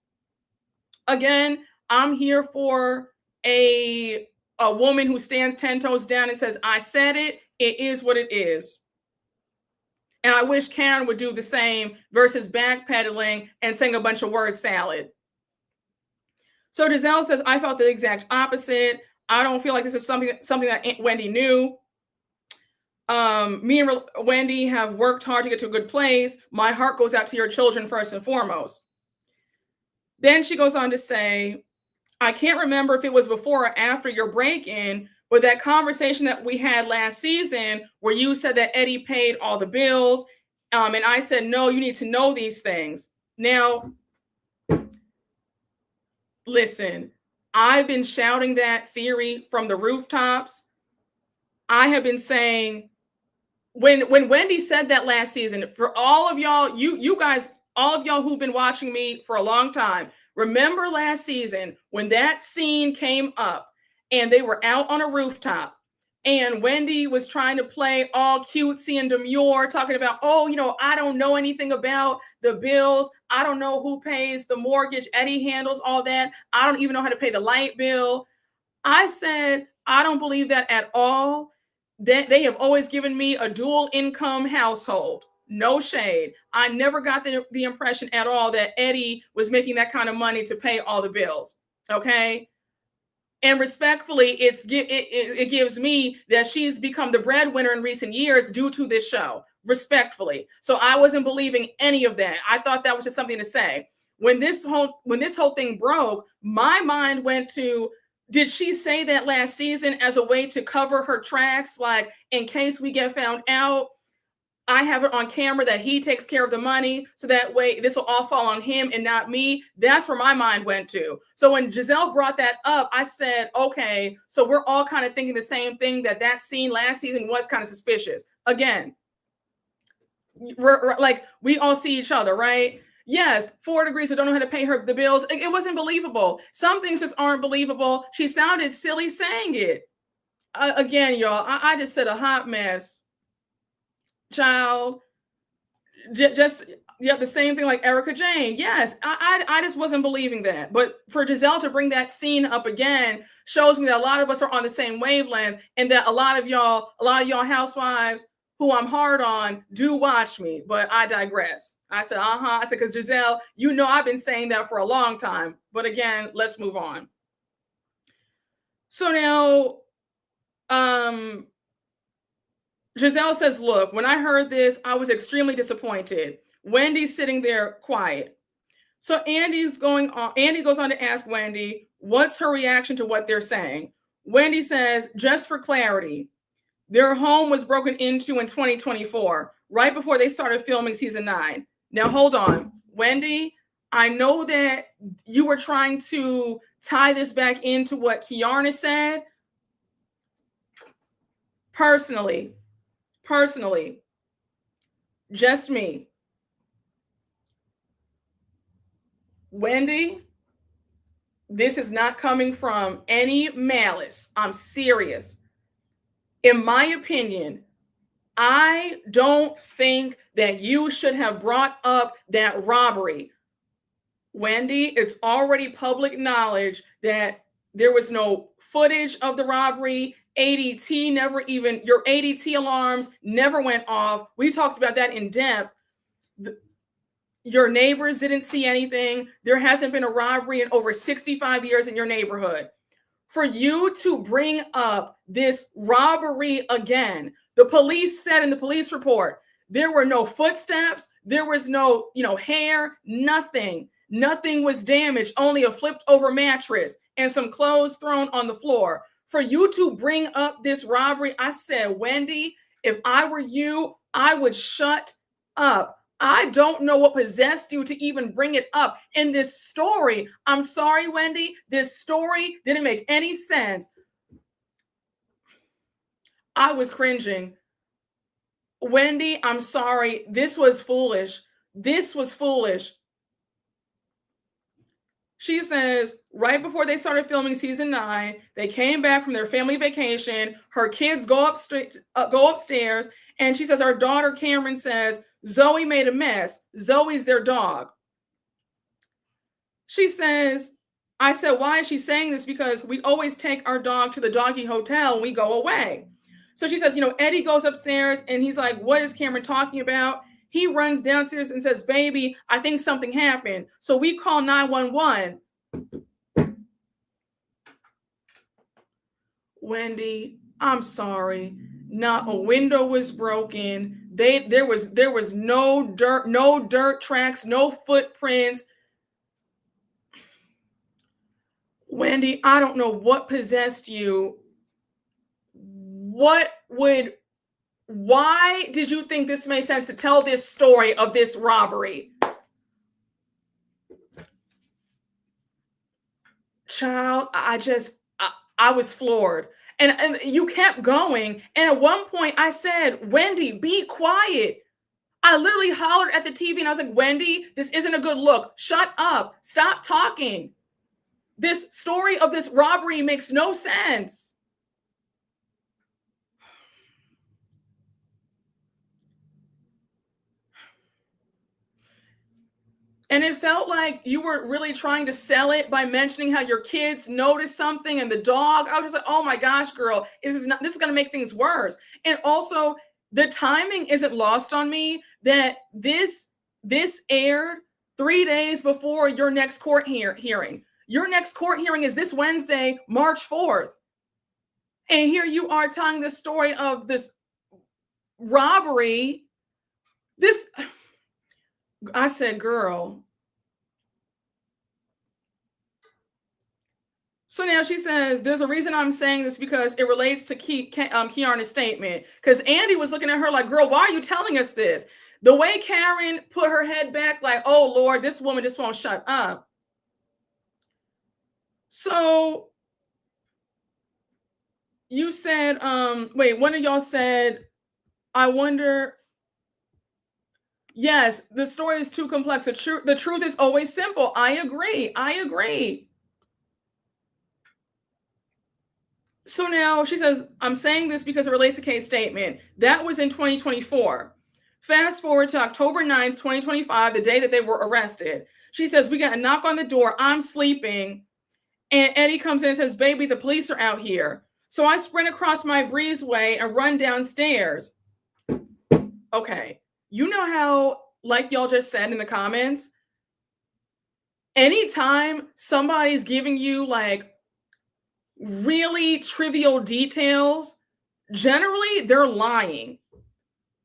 Again, I'm here for a woman who stands 10 toes down and says, I said it. It is what it is. And I wish Karen would do the same versus backpedaling and saying a bunch of word salad. So Gizelle says, I felt the exact opposite. I don't feel like this is something that Wendy knew. Me and Wendy have worked hard to get to a good place. My heart goes out to your children first and foremost. Then she goes on to say, I can't remember if it was before or after your break-in, but that conversation that we had last season where you said that Eddie paid all the bills, and I said, no, you need to know these things. Now, listen, I've been shouting that theory from the rooftops. I have been saying, when Wendy said that last season, for all of y'all, you guys, all of y'all who've been watching me for a long time, remember last season when that scene came up and they were out on a rooftop and Wendy was trying to play all cutesy and demure, talking about, oh, I don't know anything about the bills. I don't know who pays the mortgage. Eddie handles all that. I don't even know how to pay the light bill. I said, I don't believe that at all. They have always given me a dual income household. No shade. I never got the impression at all that Eddie was making that kind of money to pay all the bills. Okay. And respectfully, it gives me that she's become the breadwinner in recent years due to this show. Respectfully. So I wasn't believing any of that. I thought that was just something to say. When this whole thing broke, my mind went to, did she say that last season as a way to cover her tracks? Like, in case we get found out, I have it on camera that he takes care of the money, so that way this will all fall on him and not me. That's where my mind went to. So when Gizelle brought that up, I said, okay, so we're all kind of thinking the same thing, that scene last season was kind of suspicious. Again, we're like, we all see each other, right? Yes, 4 degrees, I don't know how to pay her the bills. It wasn't believable. Some things just aren't believable. She sounded silly saying it. Again, y'all, I just said a hot mess. Child, just yeah, the same thing like Erica Jane. Yes, I just wasn't believing that. But for Gizelle to bring that scene up again shows me that a lot of us are on the same wavelength, and that a lot of y'all housewives who I'm hard on do watch me. But I digress. I said, I said, because Gizelle, you know I've been saying that for a long time. But again, let's move on. So now, Gizelle says, look, when I heard this, I was extremely disappointed. Wendy's sitting there quiet. So Andy goes on to ask Wendy, what's her reaction to what they're saying? Wendy says, just for clarity, their home was broken into in 2024, right before they started filming season 9. Now, hold on. Wendy, I know that you were trying to tie this back into what Kiarna said. Personally, just me. Wendy, this is not coming from any malice. I'm serious. In my opinion, I don't think that you should have brought up that robbery. Wendy, it's already public knowledge that there was no footage of the robbery. Your ADT alarms never went off. We talked about that in depth. Your neighbors didn't see anything. There hasn't been a robbery in over 65 years in your neighborhood. For you to bring up this robbery again, the police said in the police report, there were no footsteps, there was no, hair, nothing. Nothing was damaged, only a flipped over mattress and some clothes thrown on the floor. For you to bring up this robbery, I said, Wendy, if I were you, I would shut up. I don't know what possessed you to even bring it up in this story. I'm sorry, Wendy. This story didn't make any sense. I was cringing. Wendy, I'm sorry. This was foolish. She says, right before they started filming season 9, they came back from their family vacation. Her kids go upstairs, and she says, our daughter Cameron says, Zoe made a mess. Zoe's their dog. She says, I said, why is she saying this? Because we always take our dog to the doggy hotel when we go away. So she says, Eddie goes upstairs and he's like, what is Cameron talking about? He runs downstairs and says, baby, I think something happened. So we call 911. Wendy, I'm sorry. Not a window was broken. There was no dirt tracks, no footprints. Wendy, I don't know what possessed you. Why did you think this made sense to tell this story of this robbery? Child, I was floored. And you kept going. And at one point I said, Wendy, be quiet. I literally hollered at the TV and I was like, Wendy, this isn't a good look. Shut up. Stop talking. This story of this robbery makes no sense. And it felt like you were really trying to sell it by mentioning how your kids noticed something and the dog. I was just like, oh my gosh, girl, this is going to make things worse. And also, the timing isn't lost on me that this aired 3 days before your next court hearing. Your next court hearing is this Wednesday, March 4th. And here you are telling the story of this robbery. I said, girl. So now she says, there's a reason I'm saying this because it relates to Kiana's statement. Because Andy was looking at her like, girl, why are you telling us this? The way Karen put her head back like, oh, Lord, this woman just won't shut up. So you said, wait, one of y'all said, I wonder. Yes, the story is too complex. The truth is always simple. I agree. So now she says, I'm saying this because it relates to Kay's statement. That was in 2024. Fast forward to October 9th, 2025, the day that they were arrested. She says, we got a knock on the door. I'm sleeping. And Eddie comes in and says, baby, the police are out here. So I sprint across my breezeway and run downstairs. Okay. You know how, like y'all just said in the comments, anytime somebody's giving you like really trivial details, generally they're lying.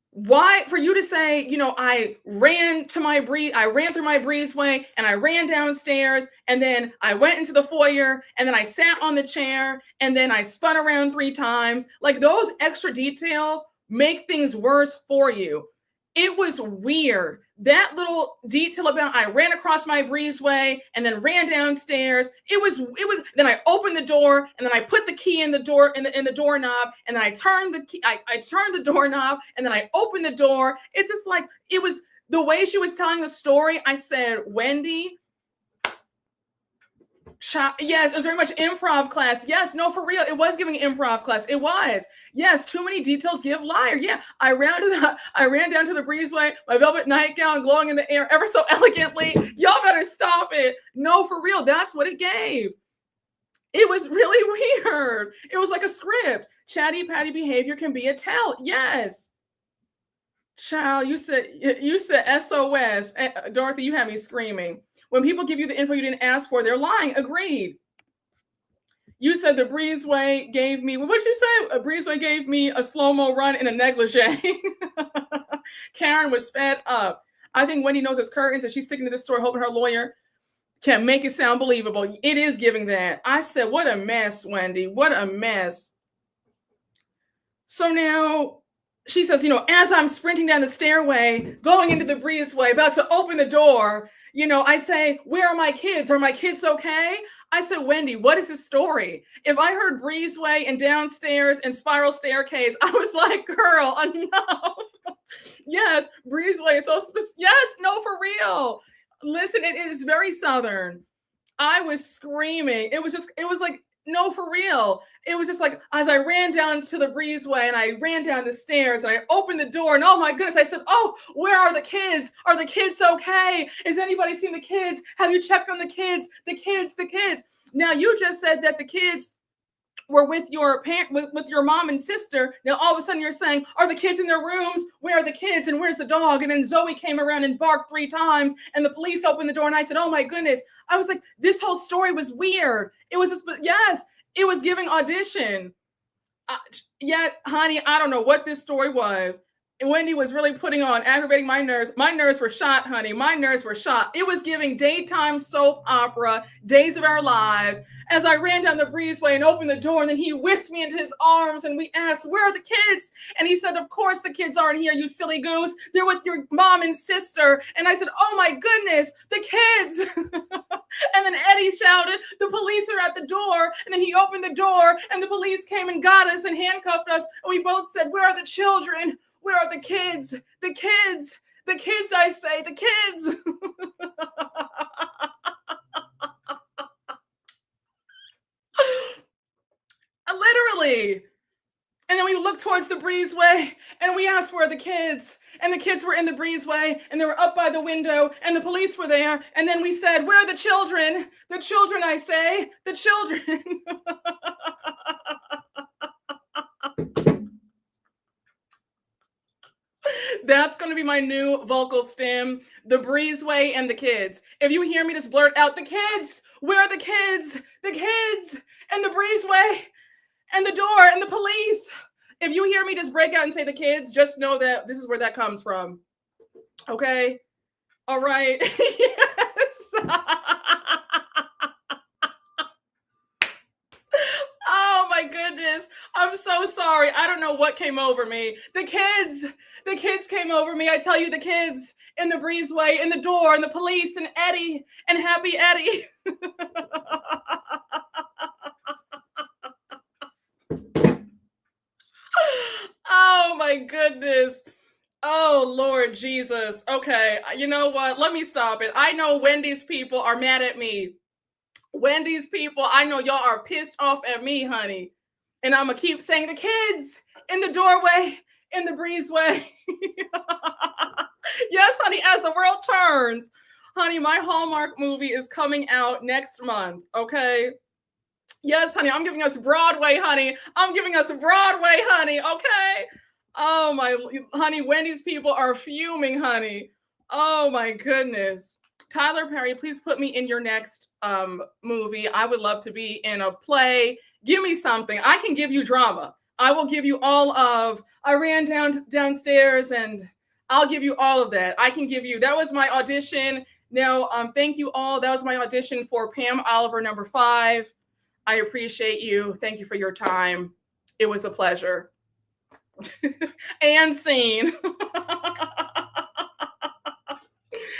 Why, for you to say, you know, I ran through my breezeway and I ran downstairs and then I went into the foyer and then I sat on the chair and then I spun around 3 times, like those extra details make things worse for you. It was weird. That little detail about I ran across my breezeway and then ran downstairs. It was, then I opened the door and then I put the key in the door, in the doorknob, and then I turned the key, I turned the doorknob and then I opened the door. It's just like, it was the way she was telling the story. I said, Wendy, yes, it was very much improv class. Yes, no, for real. It was giving improv class. It was. Yes, too many details give liar. Yeah, I ran down to the breezeway, my velvet nightgown glowing in the air ever so elegantly. Y'all better stop it. No, for real. That's what it gave. It was really weird. It was like a script. Chatty Patty behavior can be a tell. Yes. Child, you said SOS. Dorothy, you had me screaming. When people give you the info you didn't ask for, they're lying. Agreed. You said the breezeway gave me, what did you say? A breezeway gave me a slow-mo run in a negligee. Karen was fed up. I think Wendy knows his curtains and she's sticking to this story, hoping her lawyer can make it sound believable. It is giving that. I said, what a mess, Wendy. What a mess. So now she says, you know, as I'm sprinting down the stairway, going into the breezeway, about to open the door, you know, I say, where are my kids? Are my kids okay? I said, Wendy, what is this story? If I heard breezeway and downstairs and spiral staircase, I was like, girl, enough. Yes, breezeway is so specific. Yes, no, for real. Listen, it is very Southern. I was screaming. It was like, no, for real. It was just like, as I ran down to the breezeway and I ran down the stairs and I opened the door and oh my goodness, I said, oh, where are the kids? Are the kids okay? Has anybody seen the kids? Have you checked on the kids? The kids. Now you just said that the kids were with your parent, with your mom and sister. Now all of a sudden you're saying, are the kids in their rooms? Where are the kids? And where's the dog? And then Zoe came around and barked 3 times and the police opened the door and I said, oh my goodness. I was like, this whole story was weird. It was just, yes, it was giving audition. Yet, honey, I don't know what this story was. Wendy was really putting on, aggravating my nerves. My nerves were shot, honey. My nerves were shot. It was giving daytime soap opera, Days of Our Lives. As I ran down the breezeway and opened the door, and then he whisked me into his arms, and we asked, where are the kids? And he said, of course the kids aren't here, you silly goose. They're with your mom and sister. And I said, oh my goodness, the kids. And then Eddie shouted, the police are at the door. And then he opened the door, and the police came and got us and handcuffed us. And we both said, where are the children? Where are the kids? The kids. The kids, I say, the kids. Literally. And then we looked towards the breezeway and we asked where are the kids, and the kids were in the breezeway and they were up by the window and the police were there. And then we said, where are the children? The children, I say, the children. That's going to be my new vocal stem, the breezeway and the kids. If you hear me just blurt out, the kids, where are the kids? The kids and the breezeway and the door and the police. If you hear me just break out and say the kids, just know that this is where that comes from. Okay? All right. Yes. I'm so sorry. I don't know what came over me. The kids came over me. I tell you, the kids in the breezeway, in the door, and the police, and Eddie, and Happy Eddie. Oh my goodness. Oh Lord Jesus. Okay, you know what? Let me stop it. I know Wendy's people are mad at me. Wendy's people, I know y'all are pissed off at me, honey. And I'm gonna keep saying the kids in the doorway, in the breezeway. Yes, honey, as the world turns. Honey, my Hallmark movie is coming out next month, okay? Yes, honey, I'm giving us Broadway, honey. I'm giving us Broadway, honey, okay? Oh my, honey, Wendy's people are fuming, honey. Oh my goodness. Tyler Perry, please put me in your next movie. I would love to be in a play. Give me something. I can give you drama. I will give you all of, I ran downstairs and I'll give you all of that. I can give you, that was my audition. Now, thank you all. That was my audition for Pam Oliver #5. I appreciate you. Thank you for your time. It was a pleasure. And scene.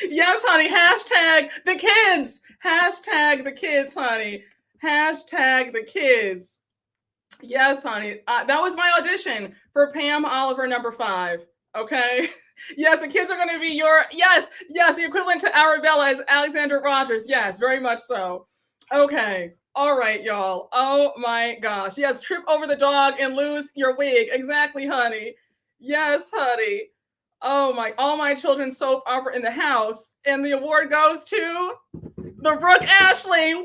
Yes, honey. Hashtag the kids. Hashtag the kids, honey. Hashtag the kids. Yes, honey. That was my audition for Pam Oliver #5. Okay. Yes, the kids are going to be yes, the equivalent to Arabella is Alexander Rogers. Yes, very much so. Okay. All right, y'all. Oh my gosh. Yes, trip over the dog and lose your wig. Exactly, honey. Yes, honey. Oh my, all my children's soap opera in the house. And the award goes to the Brooke Ashley. Woo!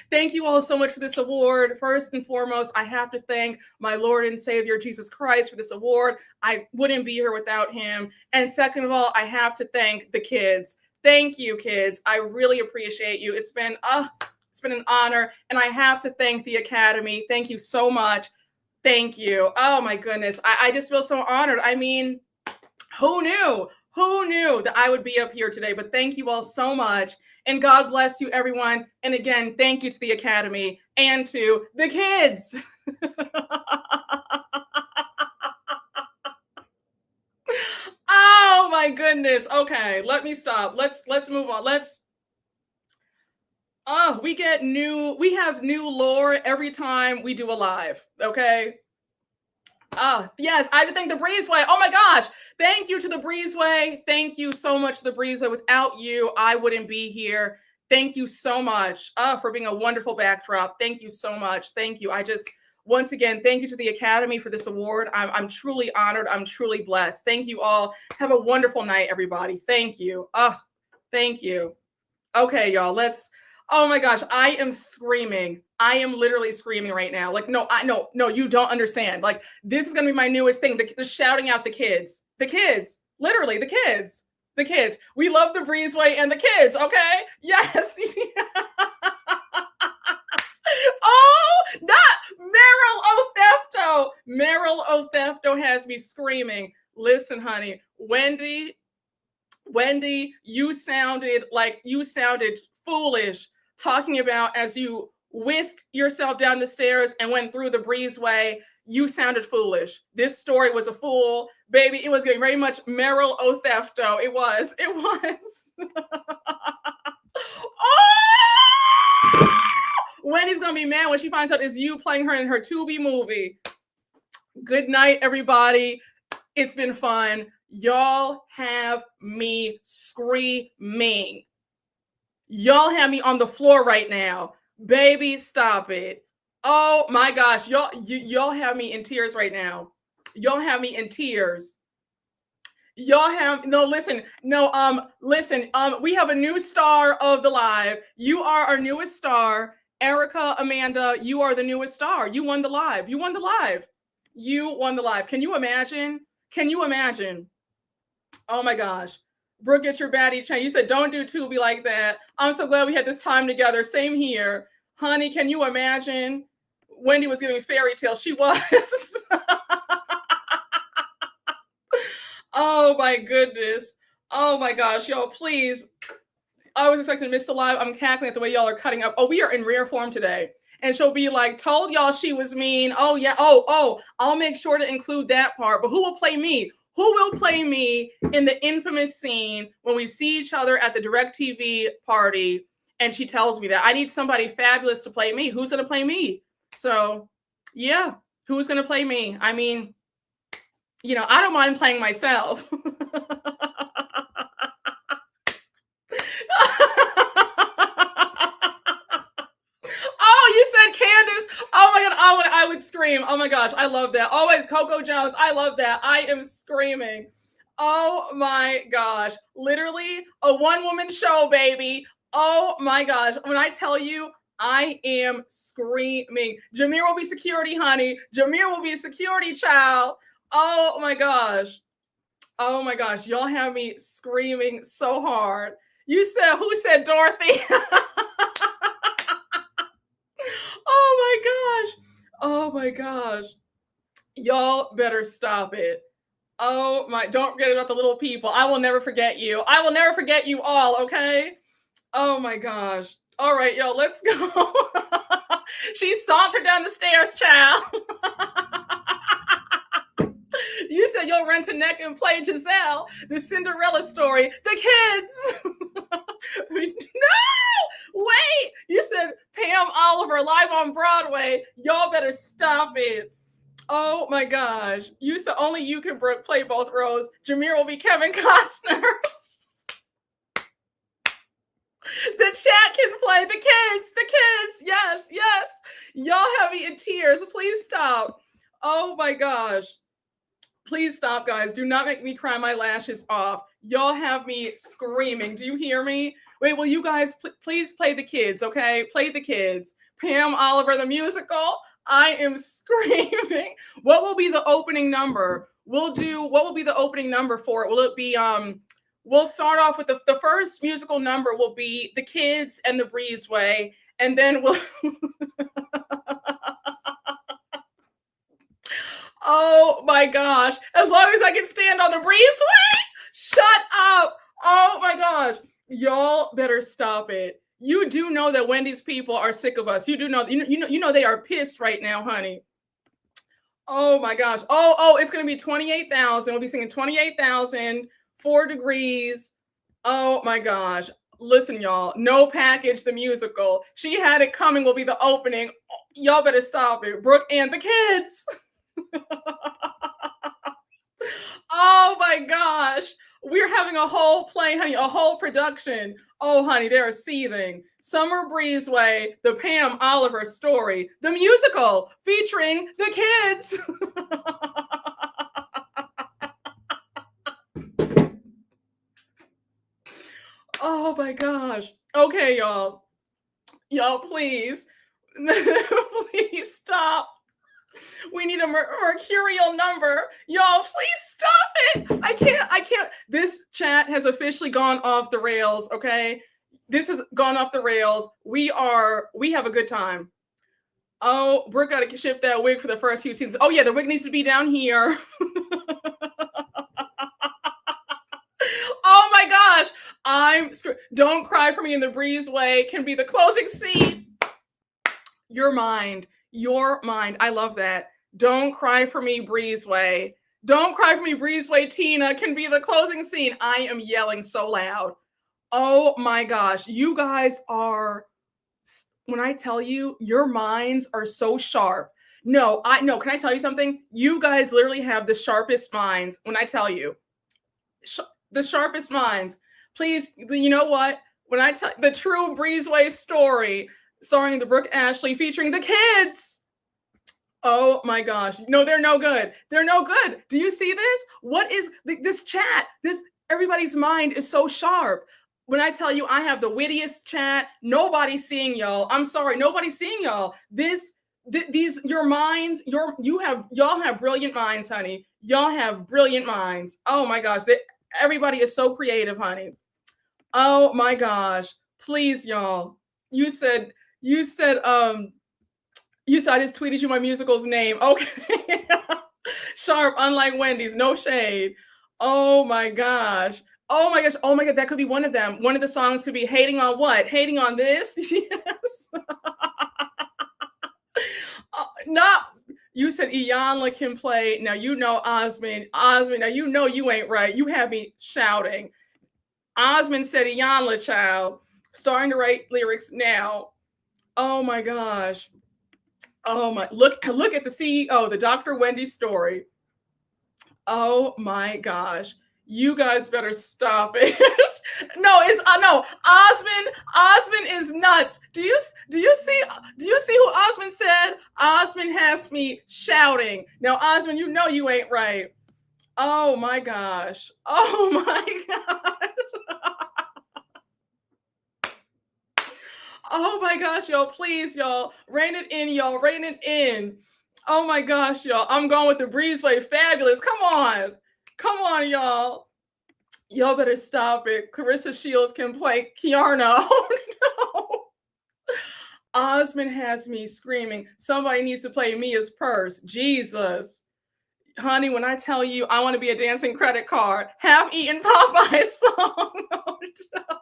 Thank you all so much for this award. First and foremost, I have to thank my Lord and Savior, Jesus Christ, for this award. I wouldn't be here without him. And second of all, I have to thank the kids. Thank you, kids. I really appreciate you. It's been an honor. And I have to thank the Academy. Thank you so much. Thank you. Oh my goodness. I just feel so honored. I mean, who knew? Who knew that I would be up here today? But thank you all so much. And God bless you, everyone. And again, thank you to the Academy and to the kids. Oh my goodness. Okay, let me stop. Let's move on. We have new lore every time we do a live. Okay. Yes, I have to thank the Breezeway. Oh my gosh. Thank you to the Breezeway. Thank you so much to the Breezeway. Without you, I wouldn't be here. Thank you so much for being a wonderful backdrop. Thank you so much. Thank you. Once again, thank you to the Academy for this award. I'm truly honored. I'm truly blessed. Thank you all. Have a wonderful night, everybody. Thank you. Thank you. Okay, y'all, oh my gosh, I am screaming. I am literally screaming right now. Like, no, you don't understand. Like, this is going to be my newest thing. The shouting out the kids, literally the kids. We love the Breezeway and the kids. Okay. Yes. Oh, not Meryl O'Thefto has me screaming. Listen, honey, Wendy, you sounded foolish talking about as you whisked yourself down the stairs and went through the Breezeway. You sounded foolish. This story was a fool, baby. It was very much Meryl O'Thefto. It was. Oh! Wendy's gonna be mad when she finds out it's you playing her in her Tubi movie. Good night, everybody. It's been fun. Y'all have me screaming. Y'all have me on the floor right now. Baby, stop it. Oh my gosh. Y'all have me in tears right now. Y'all have me in tears. Listen. We have a new star of the live. You are our newest star. Erica, Amanda, you are the newest star. You won the live. Can you imagine? Oh my gosh. Brooke, get your baddie chain. You said, don't do Tubi like that. I'm so glad we had this time together. Same here. Honey, can you imagine? Wendy was giving fairy tales. She was. Oh my goodness. Oh my gosh, y'all, please. I was expecting to miss the live. I'm cackling at the way y'all are cutting up. Oh, we are in rare form today. and she'll be like, told y'all she was mean. Oh yeah. Oh, I'll make sure to include that part. But who will play me? Who will play me in the infamous scene when we see each other at the DirecTV party and she tells me that? I need somebody fabulous to play me. Who's going to play me? So, yeah, who's going to play me? I mean, you know, I don't mind playing myself. Oh, you said Candace. Oh my God. Oh, I would scream. Oh my gosh. I love that. Always Coco Jones. I love that. I am screaming. Oh my gosh. Literally a one-woman show, baby. Oh my gosh. When I tell you, I am screaming. Jameer will be security, honey. Jameer will be security, child. Oh my gosh. Oh my gosh. Y'all have me screaming so hard. You said, who said Dorothy? Oh my gosh. Oh my gosh. Y'all better stop it. Oh my, don't forget about the little people. I will never forget you. I will never forget you all, okay? Oh my gosh. All right, y'all, let's go. She sauntered down the stairs, child. You said you'll rent a neck and play Gizelle, the Cinderella story. The kids. No, wait. You said Pam Oliver live on Broadway. Y'all better stop it. Oh my gosh. You said only you can play both roles. Jameer will be Kevin Costner. The chat can play. The kids. Yes. Y'all have me in tears. Please stop. Oh my gosh. Please stop, guys. Do not make me cry my lashes off. Y'all have me screaming. Do you hear me? Wait, will you guys please play the kids, okay? Play the kids. Pam Oliver, the musical. I am screaming. What will be the opening number? What will be the opening number for it? Will it be, we'll start off with the first musical number will be The Kids and the Breezeway. And then we'll, oh my gosh. As long as I can stand on the breezeway, shut up. Oh my gosh. Y'all better stop it. You do know that Wendy's people are sick of us. You do know, you know they are pissed right now, honey. Oh my gosh. Oh, it's going to be 28,000. We'll be singing 28,000, 4 Degrees. Oh my gosh. Listen, y'all, No Package, the musical. She Had It Coming will be the opening. Y'all better stop it. Brooke and the kids. Oh my gosh. We're having a whole play, honey, a whole production. Oh, honey, they're seething. Summer Breezeway, the Pam Oliver story, the musical featuring the kids. Oh my gosh. Okay, y'all. Y'all, please. Please stop. We need a mercurial number. Y'all, please stop it. I can't. This chat has officially gone off the rails, okay? This has gone off the rails. We have a good time. Oh, Brooke got to shift that wig for the first few seasons. Oh yeah, the wig needs to be down here. Oh my gosh. Don't Cry for Me in the Breezeway can be the closing scene. Your mind. I love that. Don't Cry for Me, Breezeway. Don't Cry for Me, Breezeway, Tina can be the closing scene. I am yelling so loud. Oh my gosh. You guys are, when I tell you, your minds are so sharp. No, can I tell you something? You guys literally have the sharpest minds when I tell you. The sharpest minds. Please, you know what? When I tell the true Breezeway story, starring the Brooke Ashley, featuring the kids. Oh my gosh. No, they're no good. They're no good. Do you see this? What is this chat? Everybody's mind is so sharp. When I tell you I have the wittiest chat, nobody's seeing y'all. I'm sorry, nobody's seeing y'all. Your minds, y'all have brilliant minds, honey. Y'all have brilliant minds. Oh my gosh. Everybody is so creative, honey. Oh my gosh. Please, y'all. You said I just tweeted you my musical's name. Okay. Sharp, unlike Wendy's, no shade. Oh my gosh. Oh my gosh. Oh my God. That could be one of them. One of the songs could be Hating on What? Hating on This? Yes. Not you said Iyanla can play. Now you know Osmond. Osmond, now you know you ain't right. You have me shouting. Osmond said Iyanla child. Starting to write lyrics now. Oh my gosh. Oh my look at the CEO, the Dr. Wendy story. Oh my gosh. You guys better stop it. No, it's no. Osmond is nuts. Do you see who Osmond said? Osmond has me shouting. Now, Osmond, you know you ain't right. Oh my gosh. Oh my gosh. Oh my gosh, y'all. Please, y'all. Rein it in, y'all. Rein it in. Oh my gosh, y'all. I'm going with the breezeway. Fabulous. Come on. Come on, y'all. Y'all better stop it. Clarissa Shields can play Kiarna. Oh no. Osmond has me screaming. Somebody needs to play Mia's purse. Jesus. Honey, when I tell you I want to be a dancing credit card, half eaten Popeye song. Oh, no.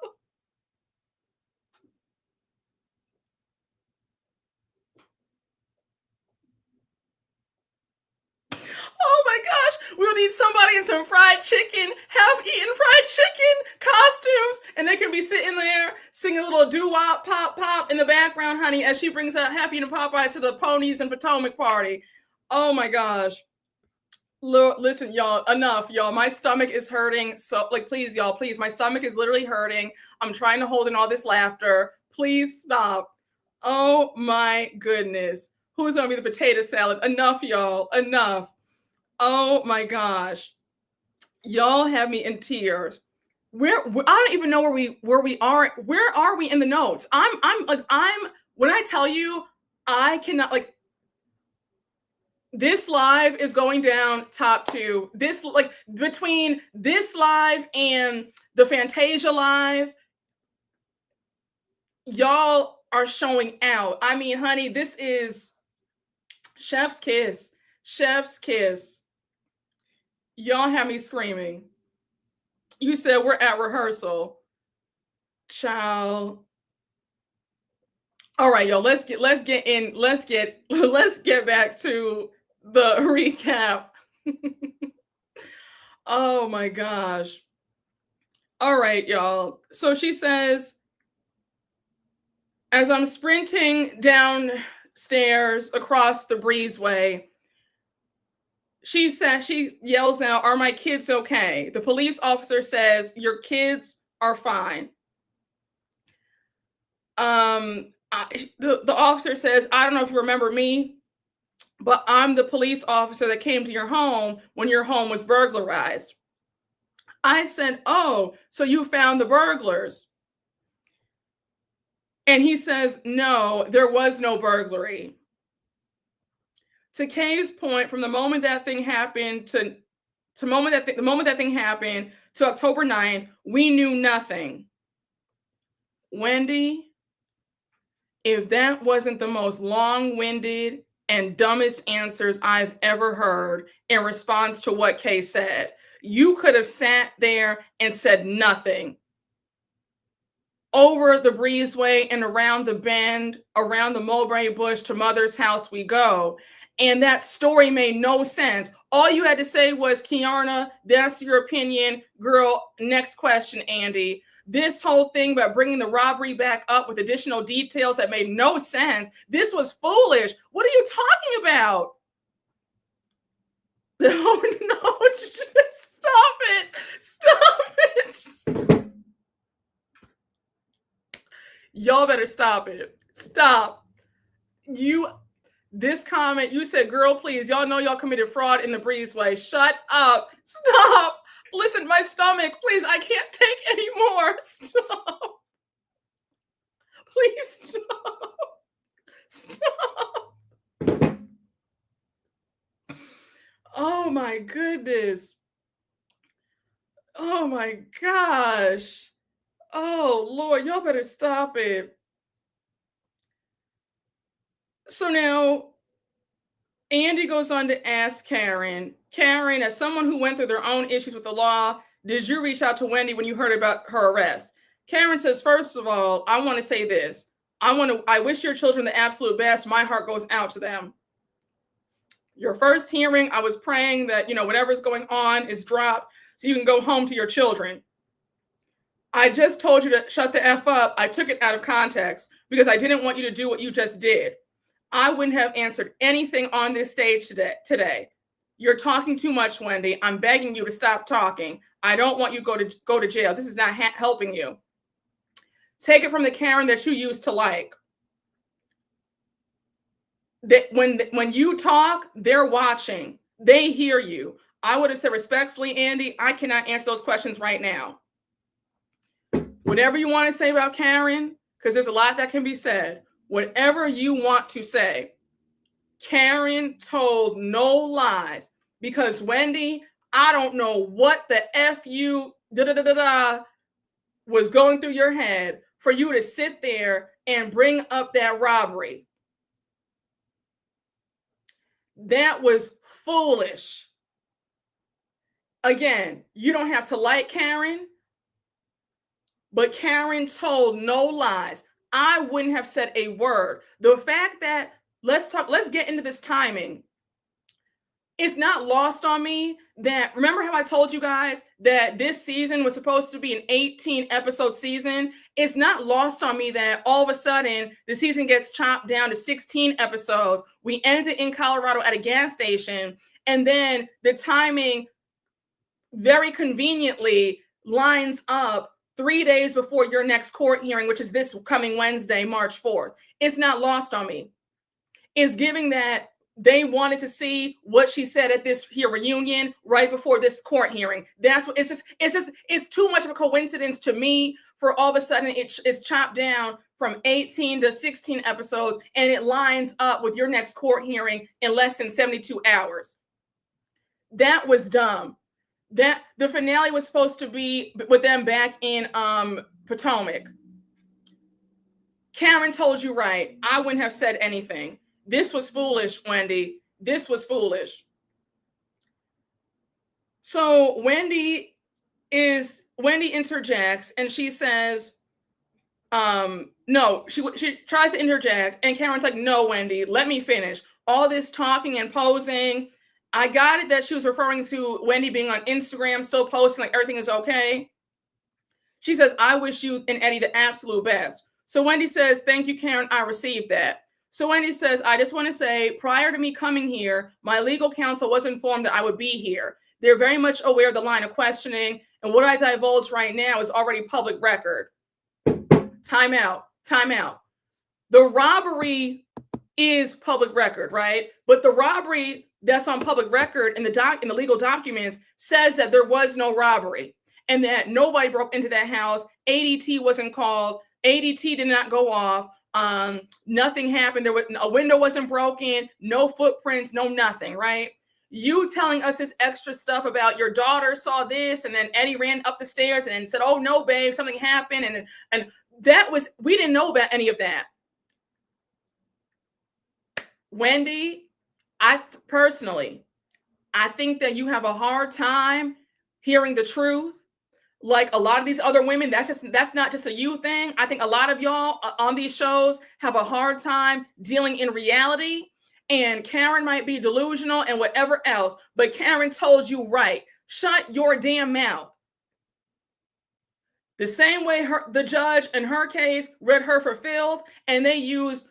Oh my gosh, we'll need somebody in some fried chicken, half-eaten fried chicken costumes, and they can be sitting there singing a little doo-wop, pop, pop in the background, honey, as she brings out half-eaten Popeye to the ponies and Potomac party. Oh my gosh. Listen, y'all, enough, y'all. My stomach is hurting. So, like, please, y'all, please. My stomach is literally hurting. I'm trying to hold in all this laughter. Please stop. Oh my goodness. Who's gonna be the potato salad? Enough, y'all. Enough. Oh my gosh. Y'all have me in tears. I don't even know where we are. Where are we in the notes? I'm when I tell you I cannot like this live is going down top two. This like between this live and the Fantasia live, y'all are showing out. I mean, honey, this is chef's kiss. Chef's kiss. Y'all have me screaming. You said we're at rehearsal. Child. All right, y'all. Let's get back to the recap. Oh my gosh. All right, y'all. So she says, as I'm sprinting downstairs across the breezeway, she yells out, "Are my kids okay?" The police officer says, "Your kids are fine." The officer says, "I don't know if you remember me, but I'm the police officer that came to your home when your home was burglarized." I said, "Oh, so you found the burglars?" And he says, "No, there was no burglary." To Kay's point, from the moment that thing happened to the moment that thing happened to October 9th, we knew nothing. Wendy, if that wasn't the most long-winded and dumbest answers I've ever heard in response to what Kay said, you could have sat there and said nothing. Over the breezeway and around the bend, around the mulberry bush to mother's house we go. And that story made no sense. All you had to say was, "Kiarna, that's your opinion. Girl, next question, Andy." This whole thing about bringing the robbery back up with additional details that made no sense. This was foolish. What are you talking about? Oh no, just stop it. Stop it. Y'all better stop it. Stop. This comment, you said, "Girl, please, y'all know y'all committed fraud in the breezeway." Shut up. Stop. Listen, my stomach, please, I can't take any more. Stop. Please stop. Stop. Oh my goodness. Oh my gosh. Oh Lord, y'all better stop it. So now Andy goes on to ask Karen, as someone who went through their own issues with the law, did you reach out to Wendy when you heard about her arrest? Karen says, "First of all, I want to say this. I wish your children the absolute best. My heart goes out to them." Your first hearing, I was praying that, whatever's going on is dropped so you can go home to your children. I just told you to shut the F up. I took it out of context because I didn't want you to do what you just did. I wouldn't have answered anything on this stage today. You're talking too much, Wendy. I'm begging you to stop talking. I don't want you to go to jail. This is not helping you. Take it from the Karen that you used to like. That when you talk, they're watching. They hear you. I would have said respectfully, Andy, I cannot answer those questions right now. Whatever you want to say about Karen, because there's a lot that can be said. Whatever you want to say, Karen told no lies. Because Wendy, I don't know what the F you was going through your head for you to sit there and bring up that robbery. That was foolish. Again, you don't have to like Karen, but Karen told no lies. I wouldn't have said a word. The fact that, let's get into this timing. It's not lost on me that, remember how I told you guys that this season was supposed to be an 18-episode season? It's not lost on me that all of a sudden the season gets chopped down to 16 episodes. We ended in Colorado at a gas station, and then the timing very conveniently lines up 3 days before your next court hearing, which is this coming Wednesday, March 4th. It's not lost on me. It's giving that they wanted to see what she said at this here reunion right before this court hearing. That's what it's too much of a coincidence to me for all of a sudden it's chopped down from 18 to 16 episodes and it lines up with your next court hearing in less than 72 hours. That was dumb. That the finale was supposed to be with them back in Potomac. Karen told you right. I wouldn't have said anything. This was foolish, Wendy. This was foolish. So Wendy interjects and she says, no, she tries to interject and Karen's like, no, Wendy, let me finish. All this talking and posing. I got it that she was referring to Wendy being on Instagram, still posting like everything is okay. She says, I wish you and Eddie the absolute best. So Wendy says, thank you, Karen. I received that. So Wendy says, I just want to say, prior to me coming here, my legal counsel was informed that I would be here. They're very much aware of the line of questioning. And what I divulge right now is already public record. Time out. The robbery is public record, right? But the robbery that's on public record in the legal documents says that there was no robbery and that nobody broke into that house. ADT wasn't called. ADT did not go off. Nothing happened. A window wasn't broken, no footprints, no nothing, right? You telling us this extra stuff about your daughter saw this and then Eddie ran up the stairs and said, oh no, babe, something happened. And that was, we didn't know about any of that. Wendy, I think that you have a hard time hearing the truth. Like a lot of these other women, that's not just a you thing. I think a lot of y'all on these shows have a hard time dealing in reality. And Karen might be delusional and whatever else, but Karen told you right. Shut your damn mouth. The same way the judge in her case read her for filth, and they use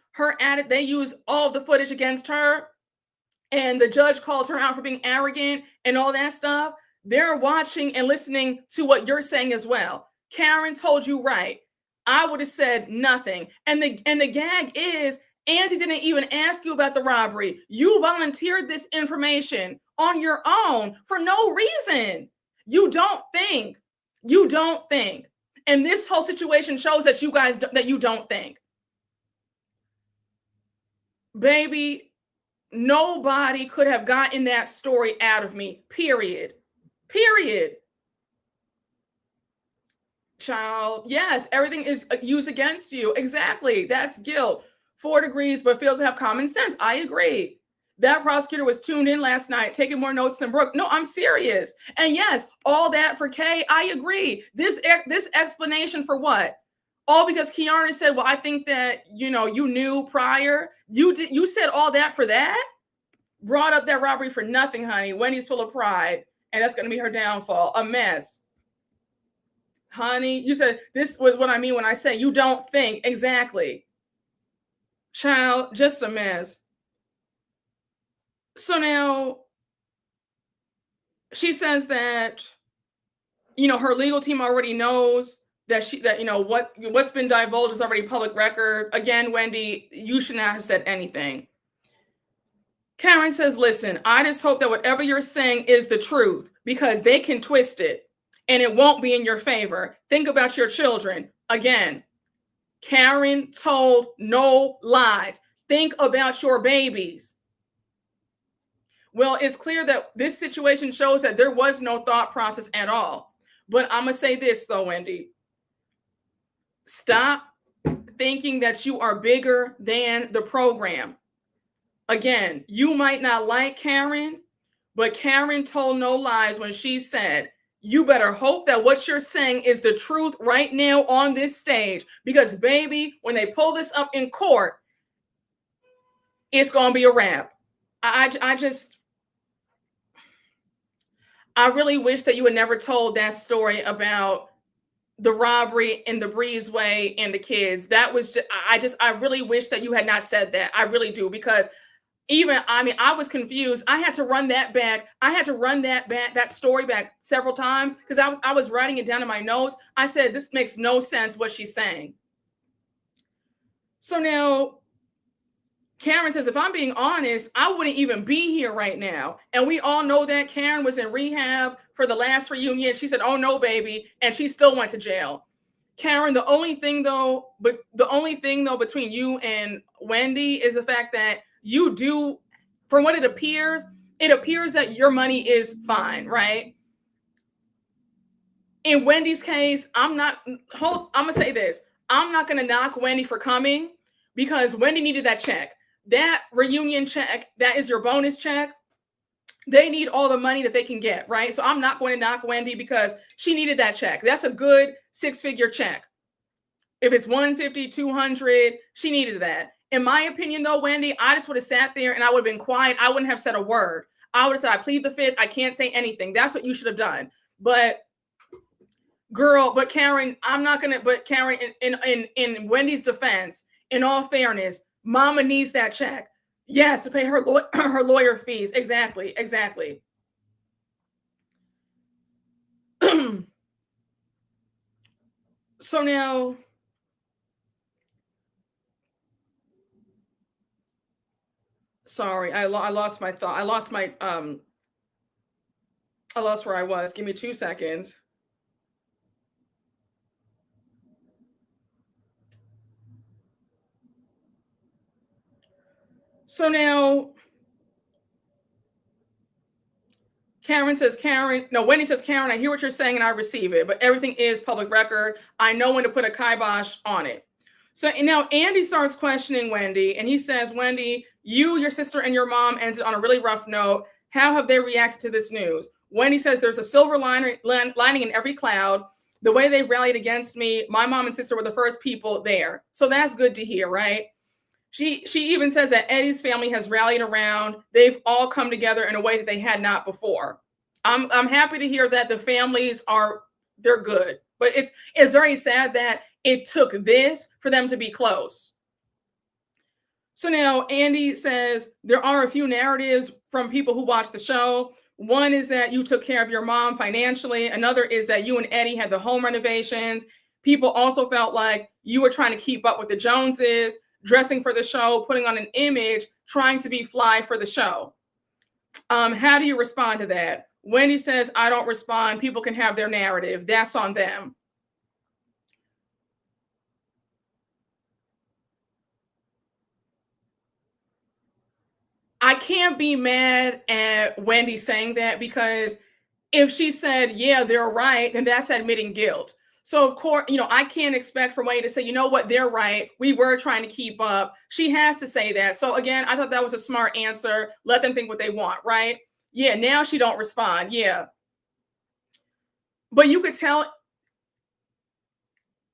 all the footage against her, and the judge calls her out for being arrogant and all that stuff. They're watching and listening to what you're saying as well. Karen told you right. I would have said nothing. And the gag is, Auntie didn't even ask you about the robbery. You volunteered this information on your own for no reason. You don't think. And this whole situation shows that you don't think. Baby, nobody could have gotten that story out of me, period. Child, yes, everything is used against you. Exactly. That's guilt. 4 degrees, but fails to have common sense. I agree. That prosecutor was tuned in last night, taking more notes than Brooke. No, I'm serious. And yes, all that for Kay, I agree. This explanation for what? All because Kiana said, well, I think that, you knew prior. You said all that for that? brought up that robbery for nothing, honey. Wendy's full of pride, and that's going to be her downfall. A mess. Honey, you said this was what I mean when I say you don't think. Exactly. Child, just a mess. So now she says that, her legal team already knows that what's been divulged is already public record. Again, Wendy, you should not have said anything. Karen says, listen, I just hope that whatever you're saying is the truth, because they can twist it and it won't be in your favor. Think about your children. Again, Karen told no lies. Think about your babies. Well, it's clear that this situation shows that there was no thought process at all. But I'm going to say this, though, Wendy. Stop thinking that you are bigger than the program. Again, you might not like Karen, but Karen told no lies when she said, you better hope that what you're saying is the truth right now on this stage, because, baby, when they pull this up in court, it's going to be a wrap. I really wish that you had never told that story about the robbery in the breezeway and the kids. That was just, I really wish that you had not said that. I really do, because I was confused. I had to run that back. I had to run that story back several times, because I was writing it down in my notes. I said, this makes no sense what she's saying. So now Karen says, if I'm being honest, I wouldn't even be here right now. And we all know that Karen was in rehab for the last reunion. She said, oh no, baby. And she still went to jail. Karen, the only thing though between you and Wendy is the fact that you do, from what it appears that your money is fine, right? In Wendy's case, I'm gonna say this. I'm not gonna knock Wendy for coming, because Wendy needed that check. That reunion check, that is your bonus check. They need all the money that they can get, right? So I'm not going to knock Wendy, because she needed that check. That's a good 6-figure check. If it's 150, 200, she needed that. In my opinion, though, Wendy, I just would have sat there and I would have been quiet. I wouldn't have said a word. I would have said, I plead the fifth. I can't say anything. That's what you should have done. But Karen, Karen, in Wendy's defense, in all fairness, Mama needs that check. Yes, to pay her lawyer fees. Exactly. So now, sorry, I lost my thought. I lost where I was. Give me 2 seconds. So now, Wendy says, Karen, I hear what you're saying and I receive it, but everything is public record. I know when to put a kibosh on it. So now Andy starts questioning Wendy, and he says, Wendy, you, your sister, and your mom ended on a really rough note. How have they reacted to this news? Wendy says, there's a silver lining in every cloud. The way they rallied against me, my mom and sister were the first people there. So that's good to hear, right? She even says that Eddie's family has rallied around. They've all come together in a way that they had not before. I'm happy to hear that the families they're good. But it's very sad that it took this for them to be close. So now Andy says there are a few narratives from people who watch the show. One is that you took care of your mom financially. Another is that you and Eddie had the home renovations. People also felt like you were trying to keep up with the Joneses, dressing for the show, putting on an image, trying to be fly for the show. How do you respond to that? Wendy says, I don't respond. People can have their narrative. That's on them. I can't be mad at Wendy saying that, because if she said, yeah, they're right, then that's admitting guilt. So of course, I can't expect for Wendy to say, you know what, they're right. We were trying to keep up. She has to say that. So again, I thought that was a smart answer. Let them think what they want, right? Yeah, now she don't respond. Yeah. But you could tell,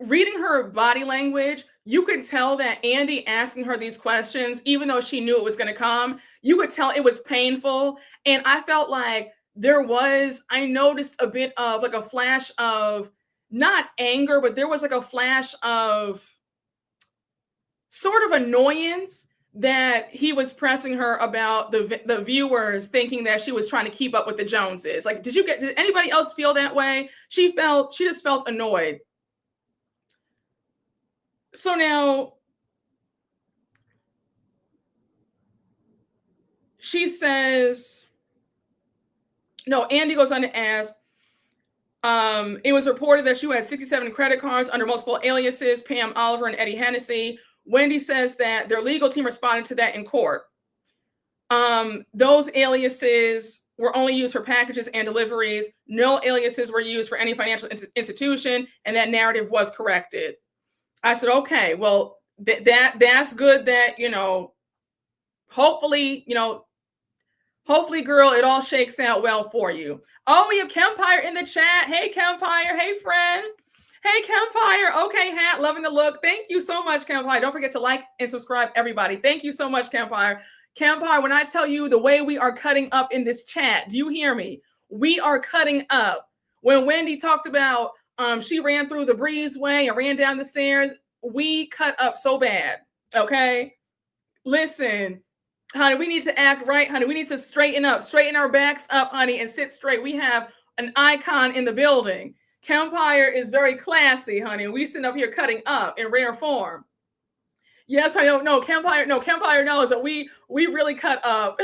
reading her body language, you could tell that Andy asking her these questions, even though she knew it was going to come, you could tell it was painful. And I felt like I noticed a bit of like a flash of not anger, but there was like a flash of sort of annoyance that he was pressing her about the viewers thinking that she was trying to keep up with the Joneses. Like, did anybody else feel that way? She just felt annoyed. So now she says, no, Andy goes on to ask, it was reported that she had 67 credit cards under multiple aliases, Pam Oliver and Eddie Hennessy. Wendy says that their legal team responded to that in court. Those aliases were only used for packages and deliveries. No aliases were used for any financial institution, and that narrative was corrected. I said, okay, well, that's good that, hopefully, girl, it all shakes out well for you. Oh, we have Kempire in the chat. Hey, Kempire. Hey, friend. Hey, Kempire. Okay, hat, loving the look. Thank you so much, Kempire. Don't forget to like and subscribe, everybody. Thank you so much, Kempire. Kempire, when I tell you the way we are cutting up in this chat, do you hear me? We are cutting up. When Wendy talked about she ran through the breezeway and ran down the stairs, we cut up so bad, okay? Listen, honey, we need to act right, honey. We need to straighten our backs up, honey, and sit straight. We have an icon in the building. Kempire is very classy, honey. We sit up here cutting up in rare form. Yes, I don't know. Kempire knows that we really cut up.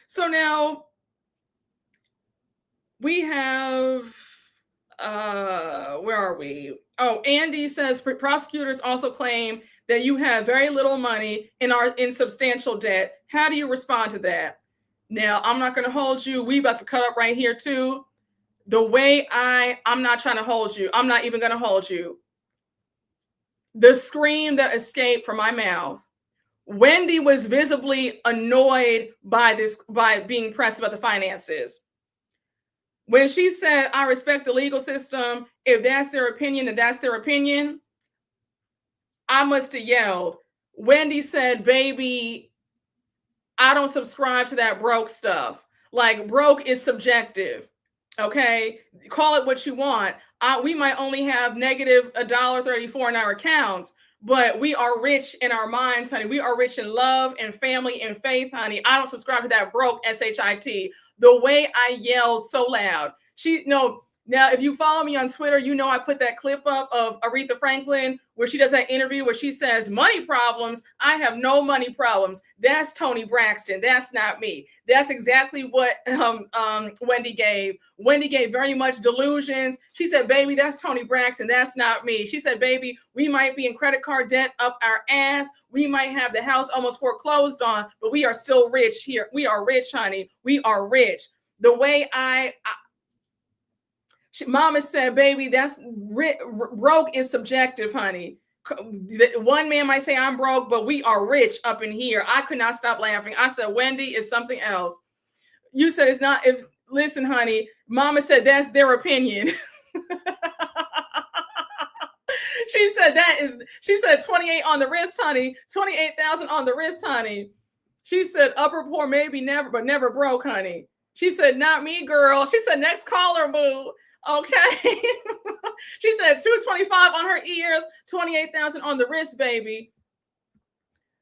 So now we have, where are we? Oh, Andy says prosecutors also claim that you have very little money and are in substantial debt. How do you respond to that? Now, I'm not going to hold you. We about to cut up right here too. The way I'm not trying to hold you. I'm not even going to hold you. The scream that escaped from my mouth. Wendy was visibly annoyed by being pressed about the finances. When she said, I respect the legal system, if that's their opinion, then that's their opinion, I must have yelled. Wendy said, baby, I don't subscribe to that broke stuff. Like, broke is subjective. Okay, call it what you want. We might only have negative $1.34 in our accounts, but we are rich in our minds, honey. We are rich in love and family and faith, honey. I don't subscribe to that broke SHIT. The way I yelled so loud. Now, if you follow me on Twitter, you know I put that clip up of Aretha Franklin where she does that interview where she says, money problems, I have no money problems. That's Toni Braxton. That's not me. That's exactly what Wendy gave. Wendy gave very much delusions. She said, baby, that's Toni Braxton. That's not me. She said, baby, we might be in credit card debt up our ass. We might have the house almost foreclosed on, but we are still rich here. We are rich, honey. We are rich. The way Mama said, baby, that's broke is subjective, honey. One man might say I'm broke, but we are rich up in here. I could not stop laughing. I said, Wendy is something else. You said it's not. Listen, honey, Mama said that's their opinion. She said 28 on the wrist, honey. 28,000 on the wrist, honey. She said upper poor, maybe never, but never broke, honey. She said, not me, girl. She said, next caller, boo. Okay. She said 225 on her ears, 28,000 on the wrist, baby.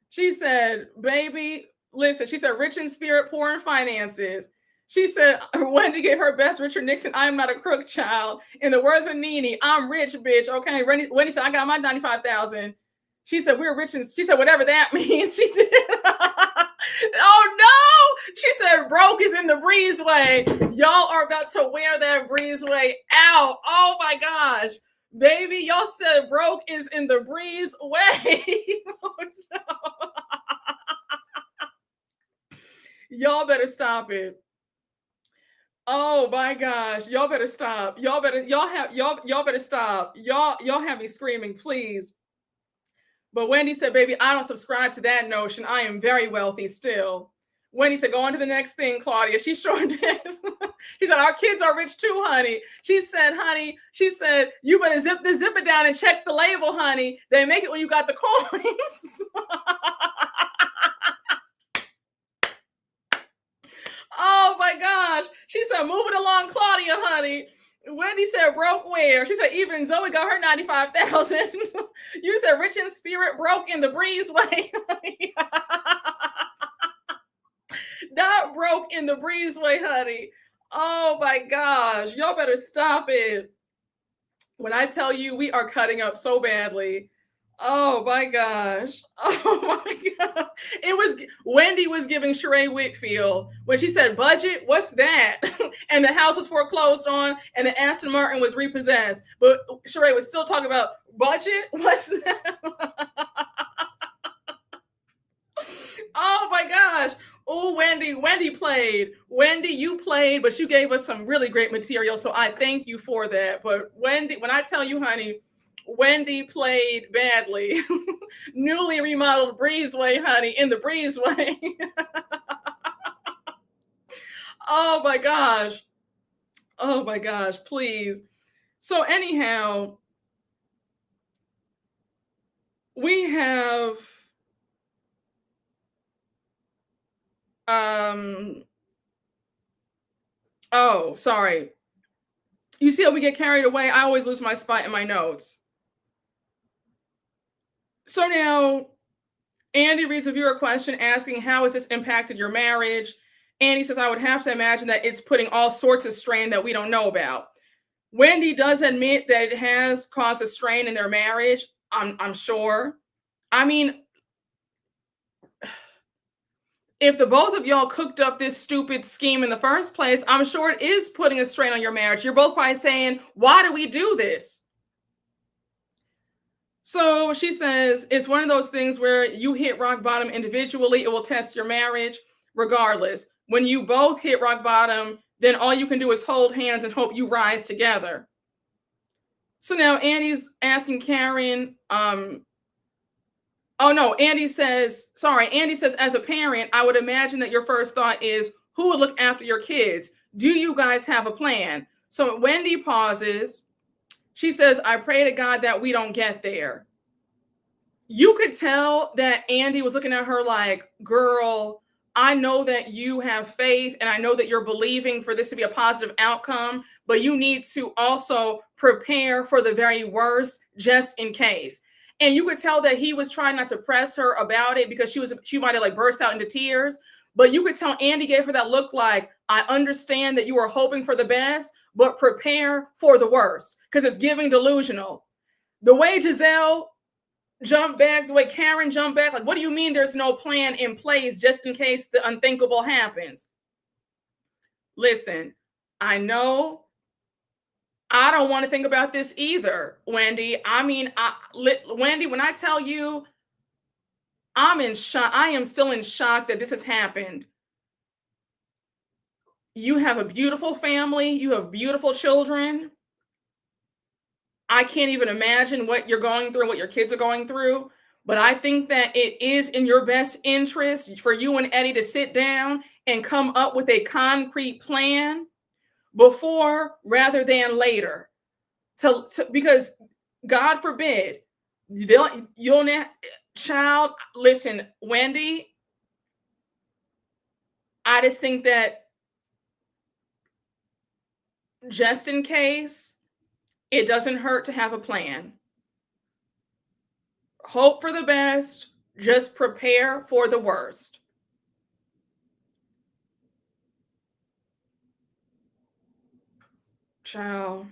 She said, baby, listen, she said, rich in spirit, poor in finances. She said, Wendy gave her best, Richard Nixon, I am not a crook, child. In the words of Nene, I'm rich, bitch. Okay. Wendy said, I got my 95,000. She said, we're rich. And she said, whatever that means. She did. Oh, no. She said, broke is in the breezeway. Y'all are about to wear that breezeway out. Oh, my gosh. Baby, y'all said broke is in the breezeway. Oh, no. Y'all better stop it. Oh, my gosh. Y'all better stop. Y'all better stop. Y'all have me screaming, please. But Wendy said, baby, I don't subscribe to that notion. I am very wealthy still. Wendy said, go on to the next thing, Claudia. She sure did. She said, our kids are rich too, honey. She said, you better zip it down and check the label, honey. They make it when you got the coins. Oh my gosh. She said, move it along, Claudia, honey. Wendy said, broke where? She said, even Zoe got her 95,000. You said, rich in spirit, broke in the breezeway. Not broke in the breezeway, honey. Oh my gosh. Y'all better stop it. When I tell you we are cutting up so badly. Oh my gosh. Oh my God. Wendy was giving Sheree Whitfield when she said, budget, what's that? And the house was foreclosed on and the Aston Martin was repossessed. But Sheree was still talking about budget, what's that? Oh my gosh. Oh, Wendy played. Wendy, you played, but you gave us some really great material. So I thank you for that. But Wendy, when I tell you, honey, Wendy played badly. Newly remodeled breezeway, honey, in the breezeway. Oh my gosh. Oh my gosh, please. So anyhow, we have oh, sorry. You see how we get carried away? I always lose my spot in my notes. So now, Andy reads a viewer question asking, how has this impacted your marriage? Andy says, I would have to imagine that it's putting all sorts of strain that we don't know about. Wendy does admit that it has caused a strain in their marriage. I'm sure. I mean, if the both of y'all cooked up this stupid scheme in the first place, I'm sure it is putting a strain on your marriage. You're both probably saying, why do we do this? So she says, it's one of those things where you hit rock bottom individually, it will test your marriage regardless. When you both hit rock bottom, then all you can do is hold hands and hope you rise together. So now Andy's asking Karen, Andy says, as a parent, I would imagine that your first thought is, who will look after your kids? Do you guys have a plan? So Wendy pauses. She says, I pray to God that we don't get there. You could tell that Andy was looking at her like, girl, I know that you have faith and I know that you're believing for this to be a positive outcome, but you need to also prepare for the very worst just in case. And you could tell that he was trying not to press her about it because she might have like burst out into tears. But you could tell Andy gave her that look like, I understand that you are hoping for the best, but prepare for the worst because it's giving delusional. The way Gizelle jumped back, the way Karen jumped back, like, what do you mean there's no plan in place just in case the unthinkable happens? Listen, I know I don't want to think about this either, Wendy. I mean, Wendy, when I tell you I'm in shock, I am still in shock that this has happened. You have a beautiful family. You have beautiful children. I can't even imagine what you're going through, what your kids are going through. But I think that it is in your best interest for you and Eddie to sit down and come up with a concrete plan before rather than later. Because God forbid, you'll not, child, listen, Wendy, I just think that just in case, it doesn't hurt to have a plan. Hope for the best, just prepare for the worst. Child.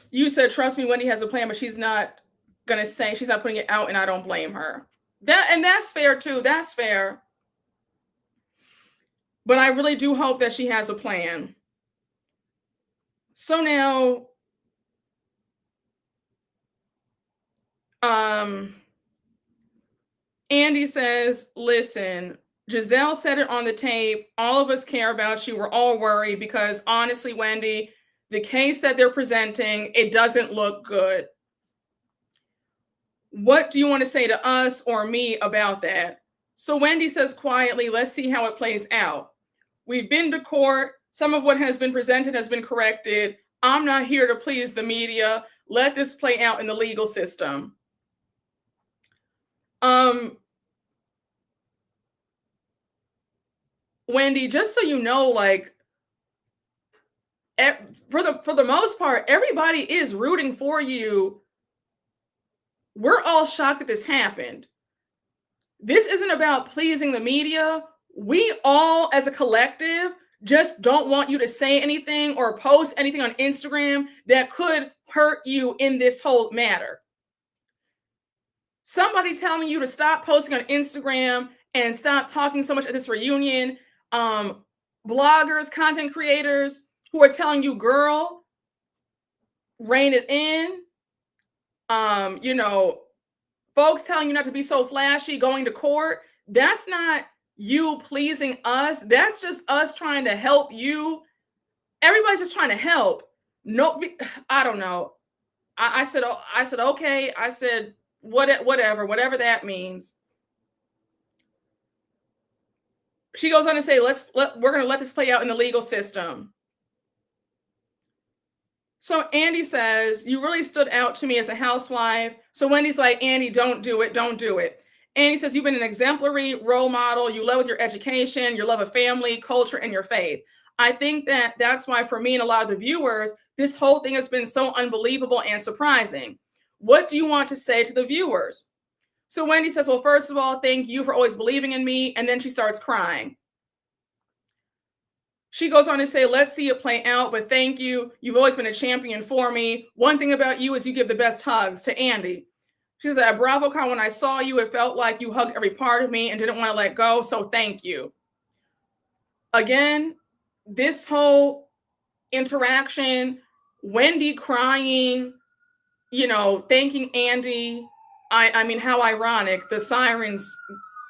You said, trust me, Wendy has a plan, but she's not going to say, she's not putting it out, and I don't blame her. That's fair too. That's fair. But I really do hope that she has a plan. So now, Andy says, listen, Gizelle said it on the tape. All of us care about you. We're all worried because honestly, Wendy, the case that they're presenting, it doesn't look good. What do you want to say to us or me about that? So Wendy says quietly, let's see how it plays out. We've been to court. Some of what has been presented has been corrected. I'm not here to please the media. Let this play out in the legal system. Wendy, just so you know, like, for the most part, everybody is rooting for you. We're all shocked that this happened. This isn't about pleasing the media. We all, as a collective, just don't want you to say anything or post anything on Instagram that could hurt you in this whole matter. Somebody telling you to stop posting on Instagram and stop talking so much at this reunion. Bloggers, content creators who are telling you, girl, rein it in. Folks telling you not to be so flashy, going to court. That's not you pleasing us. That's just us trying to help you. Everybody's just trying to help. No, I don't know. I said, okay. I said, whatever that means. She goes on to say, we're going to let this play out in the legal system. So Andy says, you really stood out to me as a housewife. So Wendy's like, Andy, don't do it. Don't do it. Andy says, you've been an exemplary role model. You led with your education, your love of family, culture, and your faith. I think that's why for me and a lot of the viewers, this whole thing has been so unbelievable and surprising. What do you want to say to the viewers? So Wendy says, well, first of all, thank you for always believing in me. And then she starts crying. She goes on to say, let's see it play out, but thank you. You've always been a champion for me. One thing about you is you give the best hugs to Andy. She said, at BravoCon, when I saw you, it felt like you hugged every part of me and didn't want to let go. So thank you. Again, this whole interaction, Wendy crying, thanking Andy. I mean, how ironic. The sirens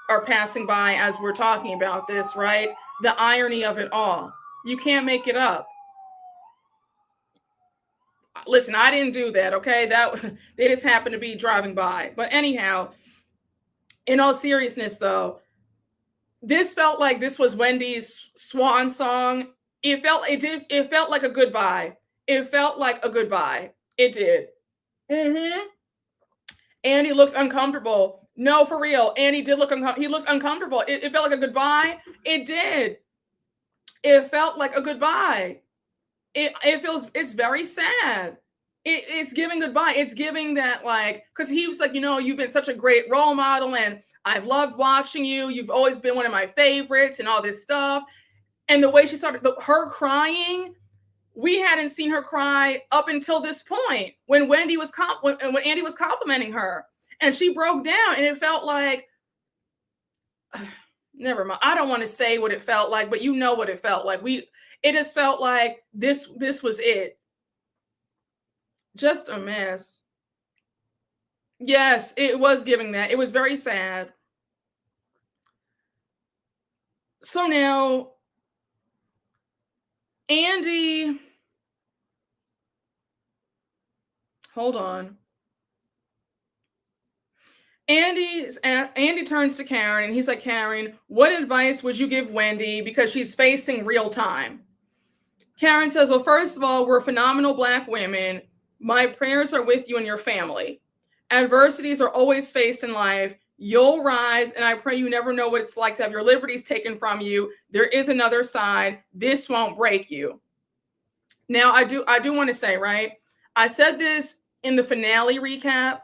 are passing by as we're talking about this, right? The irony of it all. You can't make it up. Listen, I didn't do that, okay? They just happened to be driving by. But anyhow, in all seriousness, though, this felt like this was Wendy's swan song. It felt like a goodbye. It felt like a goodbye. It did. Andy looked uncomfortable. No, for real. Andy did look uncomfortable. He looked uncomfortable. It felt like a goodbye. It did. It felt like a goodbye. It's very sad. It's giving goodbye. It's giving that, like, because he was like, you've been such a great role model and I've loved watching you. You've always been one of my favorites and all this stuff. And the way she started, her crying, we hadn't seen her cry up until this point when when Andy was complimenting her and she broke down, and it felt like, never mind. I don't want to say what it felt like, but you know what it felt like. It just felt like this was it. Just a mess. Yes, it was giving that. It was very sad. So now, Andy, hold on. Andy turns to Karen and he's like, Karen, what advice would you give Wendy because she's facing real time? Karen says, well, first of all, we're phenomenal Black women. My prayers are with you and your family. Adversities are always faced in life. You'll rise, and I pray you never know what it's like to have your liberties taken from you. There is another side. This won't break you. Now, I do want to say, right? I said this in the finale recap.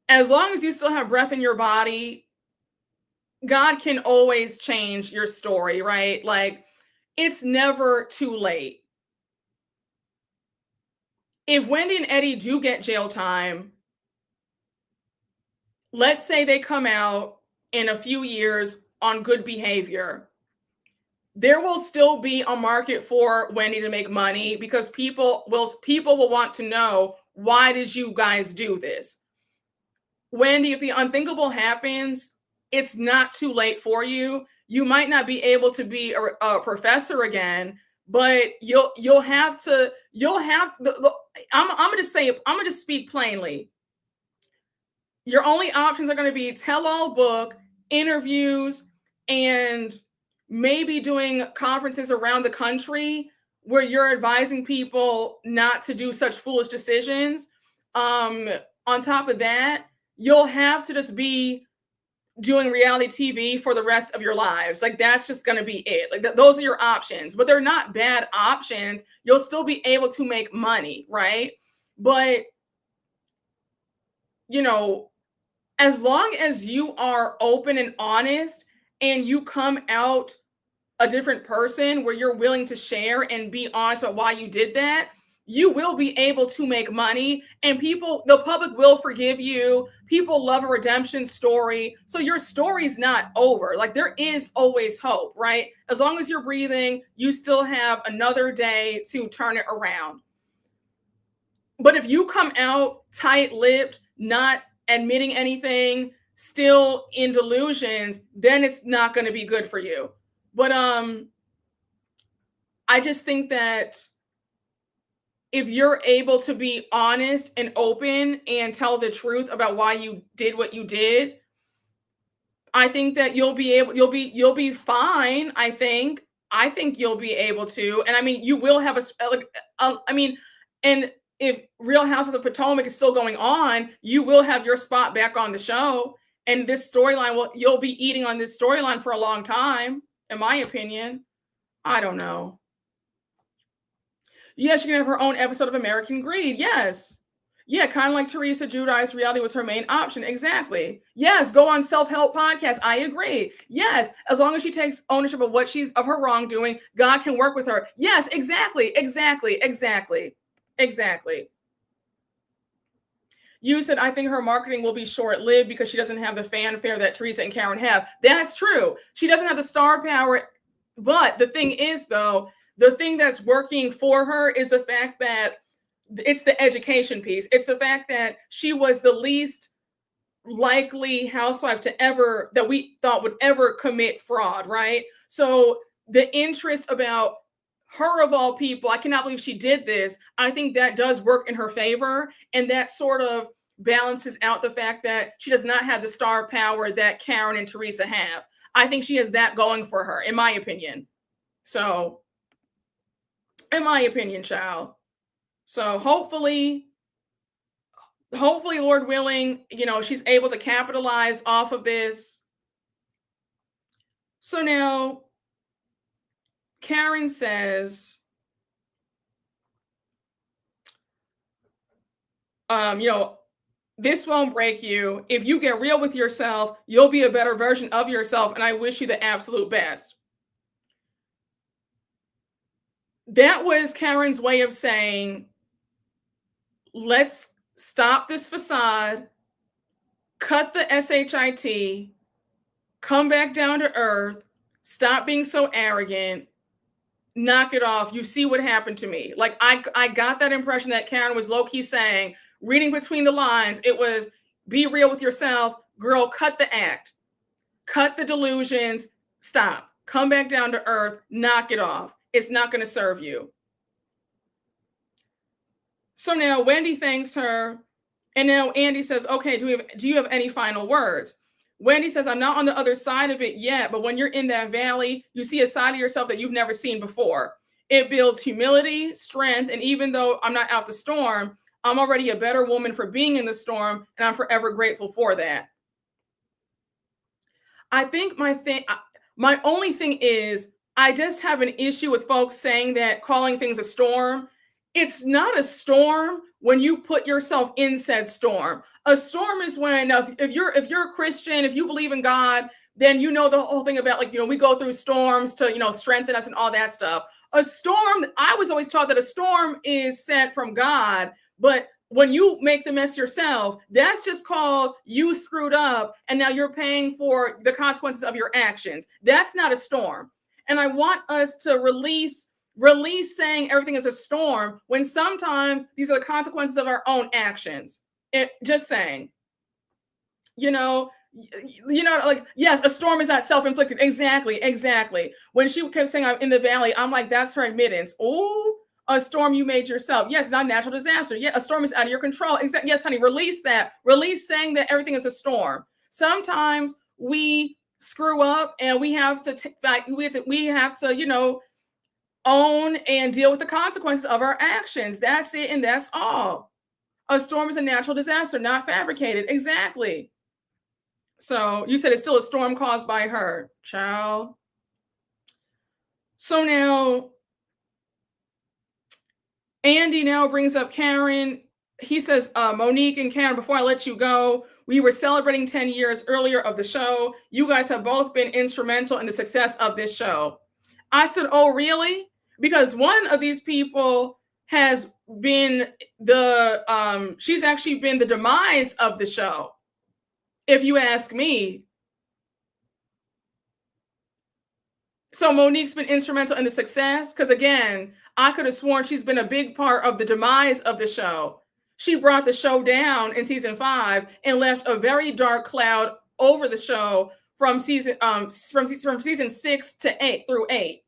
As long as you still have breath in your body, God can always change your story, right? Like, it's never too late. If Wendy and Eddie do get jail time, let's say they come out in a few years on good behavior, there will still be a market for Wendy to make money because people will want to know, why did you guys do this? Wendy, if the unthinkable happens, it's not too late for you. You might not be able to be a professor again, but you'll have to. I'm going to speak plainly. Your only options are going to be tell-all book, interviews, and maybe doing conferences around the country where you're advising people not to do such foolish decisions. On top of that, you'll have to just be doing reality TV for the rest of your lives. Like, that's just going to be it. Like, those are your options, but they're not bad options. You'll still be able to make money, right? But, you know, as long as you are open and honest and you come out a different person where you're willing to share and be honest about why you did that, you will be able to make money, and the public will forgive you. People love a redemption story. So your story's not over. Like, there is always hope, right? As long as you're breathing, you still have another day to turn it around. But if you come out tight-lipped, not admitting anything, still in delusions, then it's not going to be good for you. But I just think that if you're able to be honest and open and tell the truth about why you did what you did, I think that you'll be fine. I think you'll be able to. And I mean, you will have and if Real Houses of Potomac is still going on, you will have your spot back on the show. And this storyline, you'll be eating on this storyline for a long time, in my opinion. I don't know. Yeah, she can have her own episode of American Greed. Yes. Yeah, kind of like Teresa Giudice, reality was her main option. Exactly. Yes, go on self-help podcast. I agree. Yes, as long as she takes ownership of her wrongdoing, God can work with her. Yes, exactly. You said, I think her marketing will be short-lived because she doesn't have the fanfare that Teresa and Karen have. That's true. She doesn't have the star power. But the thing is, though, the thing that's working for her is the fact that it's the education piece. It's the fact that she was the least likely housewife that we thought would ever commit fraud, right? So the interest about her, of all people, I cannot believe she did this. I think that does work in her favor. And that sort of balances out the fact that she does not have the star power that Karen and Teresa have. I think she has that going for her, in my opinion. So, in my opinion, child. So hopefully, Lord willing, she's able to capitalize off of this. So now, Karen says, this won't break you. If you get real with yourself, you'll be a better version of yourself, and I wish you the absolute best. That was Karen's way of saying, let's stop this facade, cut the SHIT, come back down to earth, stop being so arrogant, knock it off. You see what happened to me. Like, I got that impression that Karen was low-key saying, reading between the lines, it was, be real with yourself, girl, cut the act, cut the delusions, stop, come back down to earth, knock it off. It's not going to serve you. So now Wendy thanks her. And now Andy says, okay, do you have any final words? Wendy says, I'm not on the other side of it yet, but when you're in that valley, you see a side of yourself that you've never seen before. It builds humility, strength, and even though I'm not out the storm, I'm already a better woman for being in the storm, and I'm forever grateful for that. I think my only thing is, I just have an issue with folks saying that calling things a storm. It's not a storm when you put yourself in said storm. A storm is when, if you're a Christian, if you believe in God, then you know the whole thing about, like, we go through storms to, strengthen us and all that stuff. A storm, I was always taught that a storm is sent from God, but when you make the mess yourself, that's just called you screwed up, and now you're paying for the consequences of your actions. That's not a storm. And I want us to release saying everything is a storm when sometimes these are the consequences of our own actions. Just saying, like, yes, a storm is not self-inflicted. Exactly. When she kept saying I'm in the valley, I'm like, that's her admittance. Oh, A storm you made yourself. Yes, it's not a natural disaster. Yeah, a storm is out of your control. Yes, honey, release that. Release saying that everything is a storm. Sometimes we screw up and we have to, own and deal with the consequences of our actions. That's it, and that's all. A storm is a natural disaster, not fabricated. Exactly. So you said it's still a storm caused by her, child. So now Andy now brings up Karen. He says, Monique and Karen, before I let you go, we were celebrating 10 years earlier of the show. You guys have both been instrumental in the success of this show. I said, oh, really? Because one of these people has been she's actually been the demise of the show, if you ask me. So Monique's been instrumental in the success, because again, I could have sworn she's been a big part of the demise of the show. She brought the show down in season 5 and left a very dark cloud over the show from season 6 to 8 through 8.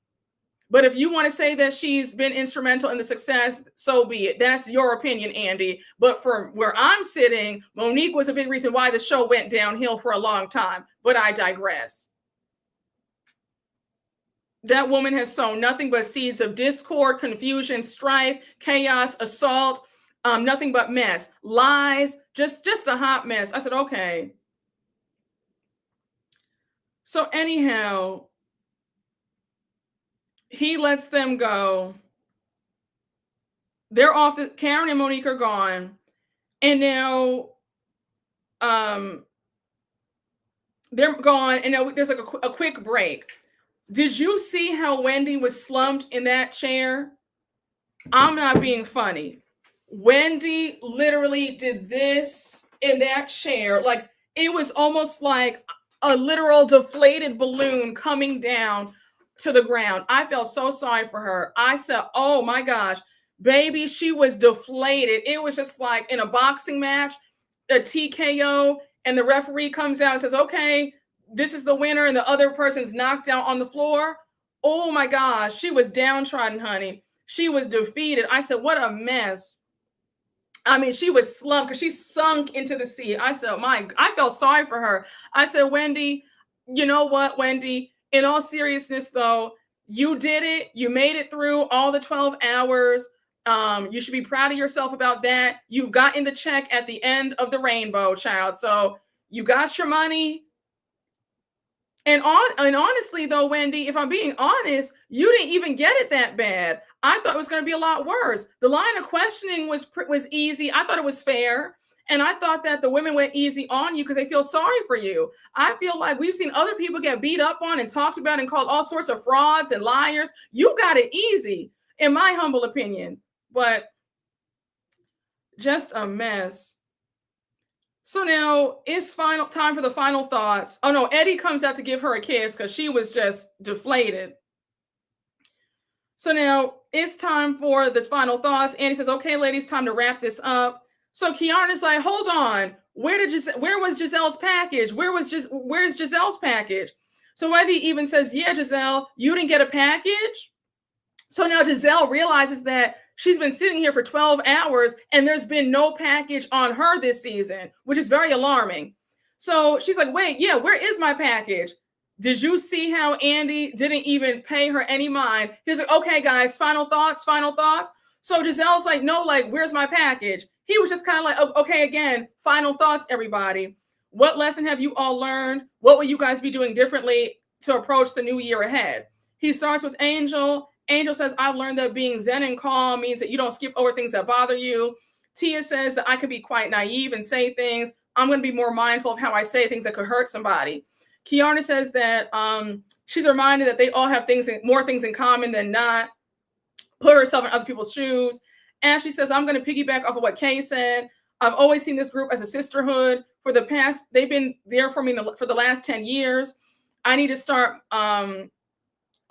But if you want to say that she's been instrumental in the success, so be it. That's your opinion, Andy. But from where I'm sitting, Monique was a big reason why the show went downhill for a long time. But I digress. That woman has sown nothing but seeds of discord, confusion, strife, chaos, assault, nothing but mess, lies, just a hot mess. I said, okay. So anyhow, he lets them go. They're off. Karen and Monique are gone. And now they're gone. And now there's like a quick break. Did you see how Wendy was slumped in that chair? I'm not being funny. Wendy literally did this in that chair. Like, it was almost like a literal deflated balloon coming down to the ground. I felt so sorry for her. I said, oh my gosh, baby, she was deflated. It was just like in a boxing match, a TKO, and the referee comes out and says, okay, this is the winner, and the other person's knocked out on the floor. Oh my gosh, she was downtrodden, honey. She was defeated. I said, what a mess. I mean, she was slumped because she sunk into the sea. I said, I felt sorry for her. I said, Wendy, you know what, Wendy? In all seriousness, though, you did it. You made it through all the 12 hours. You should be proud of yourself about that. You got in the check at the end of the rainbow, child. So you got your money. And honestly, though, Wendy, if I'm being honest, you didn't even get it that bad. I thought it was going to be a lot worse. The line of questioning was easy. I thought it was fair. And I thought that the women went easy on you because they feel sorry for you. I feel like we've seen other people get beat up on and talked about and called all sorts of frauds and liars. You got it easy, in my humble opinion. But just a mess. So now it's time for the final thoughts. Oh no, Eddie comes out to give her a kiss because she was just deflated. So now it's time for the final thoughts. Andy says, okay, ladies, time to wrap this up. So Kiana's like, hold on. Where was Gizelle's package? Where's Gizelle's package? So Wendy even says, yeah, Gizelle, you didn't get a package? So now Gizelle realizes that she's been sitting here for 12 hours and there's been no package on her this season, which is very alarming. So she's like, wait, yeah, where is my package? Did you see how Andy didn't even pay her any mind? He's like, okay, guys, final thoughts. So Gizelle's like, no, like, where's my package? He was just kind of like, oh, okay, again, final thoughts, everybody. What lesson have you all learned? What will you guys be doing differently to approach the new year ahead? He starts with Angel. Angel says, I've learned that being zen and calm means that you don't skip over things that bother you. Tia says that I can be quite naive and say things. I'm going to be more mindful of how I say things that could hurt somebody. Kiana says that she's reminded that they all have more things in common than not. Put herself in other people's shoes. Ashley says, I'm going to piggyback off of what Kay said. I've always seen this group as a sisterhood. They've been there for me for the last 10 years. I need to start, I'm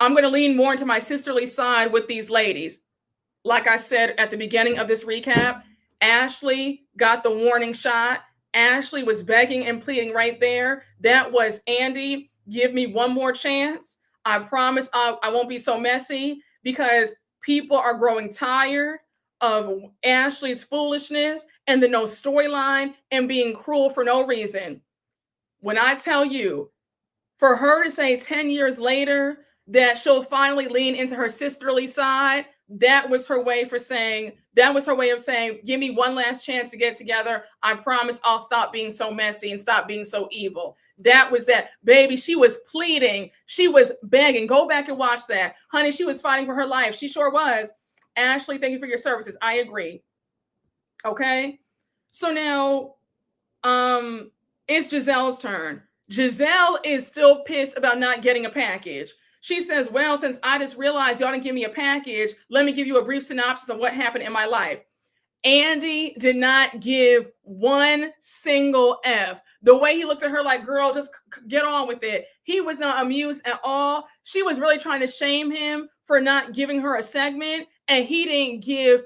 going to lean more into my sisterly side with these ladies. Like I said at the beginning of this recap, Ashley got the warning shot. Ashley was begging and pleading right there. That was, Andy, give me one more chance. I promise I won't be so messy, because People are growing tired of Ashley's foolishness and the no storyline and being cruel for no reason. When I tell you, for her to say 10 years later that she'll finally lean into her sisterly side, that was her way of saying, give me one last chance to get together. I promise I'll stop being so messy and stop being so evil. That was that. Baby, she was pleading. She was begging. Go back and watch that. Honey, she was fighting for her life. She sure was. Ashley, thank you for your services. I agree. Okay. So now it's Gizelle's turn. Gizelle is still pissed about not getting a package. She says, well, since I just realized y'all didn't give me a package, let me give you a brief synopsis of what happened in my life. Andy did not give one single F. The way he looked at her like, girl, just get on with it. He was not amused at all. She was really trying to shame him for not giving her a segment, and he didn't give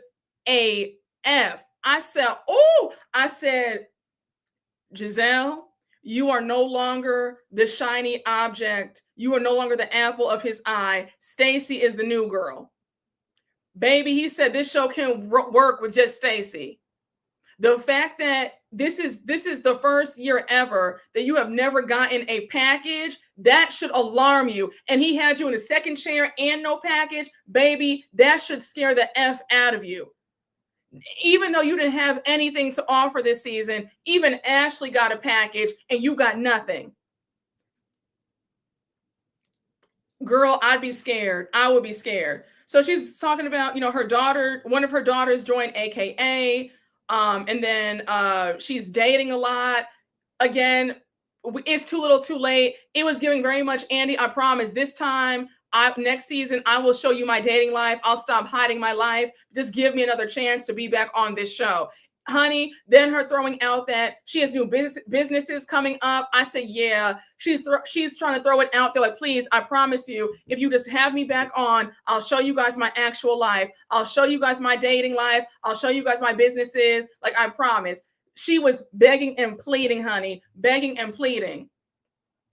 a F. I said, Gizelle, you are no longer the shiny object. You are no longer the apple of his eye. Stacey is the new girl. Baby, he said this show can work with just Stacey. The fact that this is the first year ever that you have never gotten a package, that should alarm you. And he had you in a second chair and no package. Baby, that should scare the F out of you. Even though you didn't have anything to offer this season, even Ashley got a package and you got nothing. Girl, I'd be scared. I would be scared. So she's talking about, her daughter, one of her daughters joined AKA, and then she's dating a lot. Again, it's too little too late. It was giving very much, Andy, I promise this time, next season, I will show you my dating life. I'll stop hiding my life. Just give me another chance to be back on this show. Honey, then her throwing out that she has new businesses coming up. I say, yeah, she's trying to throw it out there like, please, I promise you, if you just have me back on, I'll show you guys my actual life. I'll show you guys my dating life. I'll show you guys my businesses. Like, I promise. She was begging and pleading, honey, begging and pleading.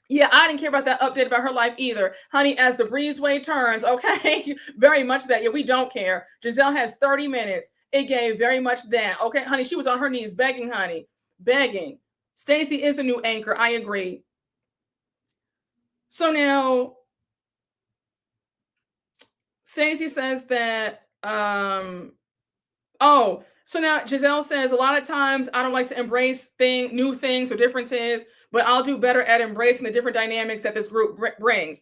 Yeah, I didn't care about that update about her life either. Honey, as the breezeway turns, okay, very much that. Yeah, we don't care. Gizelle has 30 minutes. It gave very much that. Okay, honey, she was on her knees begging, honey, begging. Stacey is the new anchor. I agree. So now, Stacey says that, so now Gizelle says, a lot of times I don't like to embrace new things or differences, but I'll do better at embracing the different dynamics that this group brings.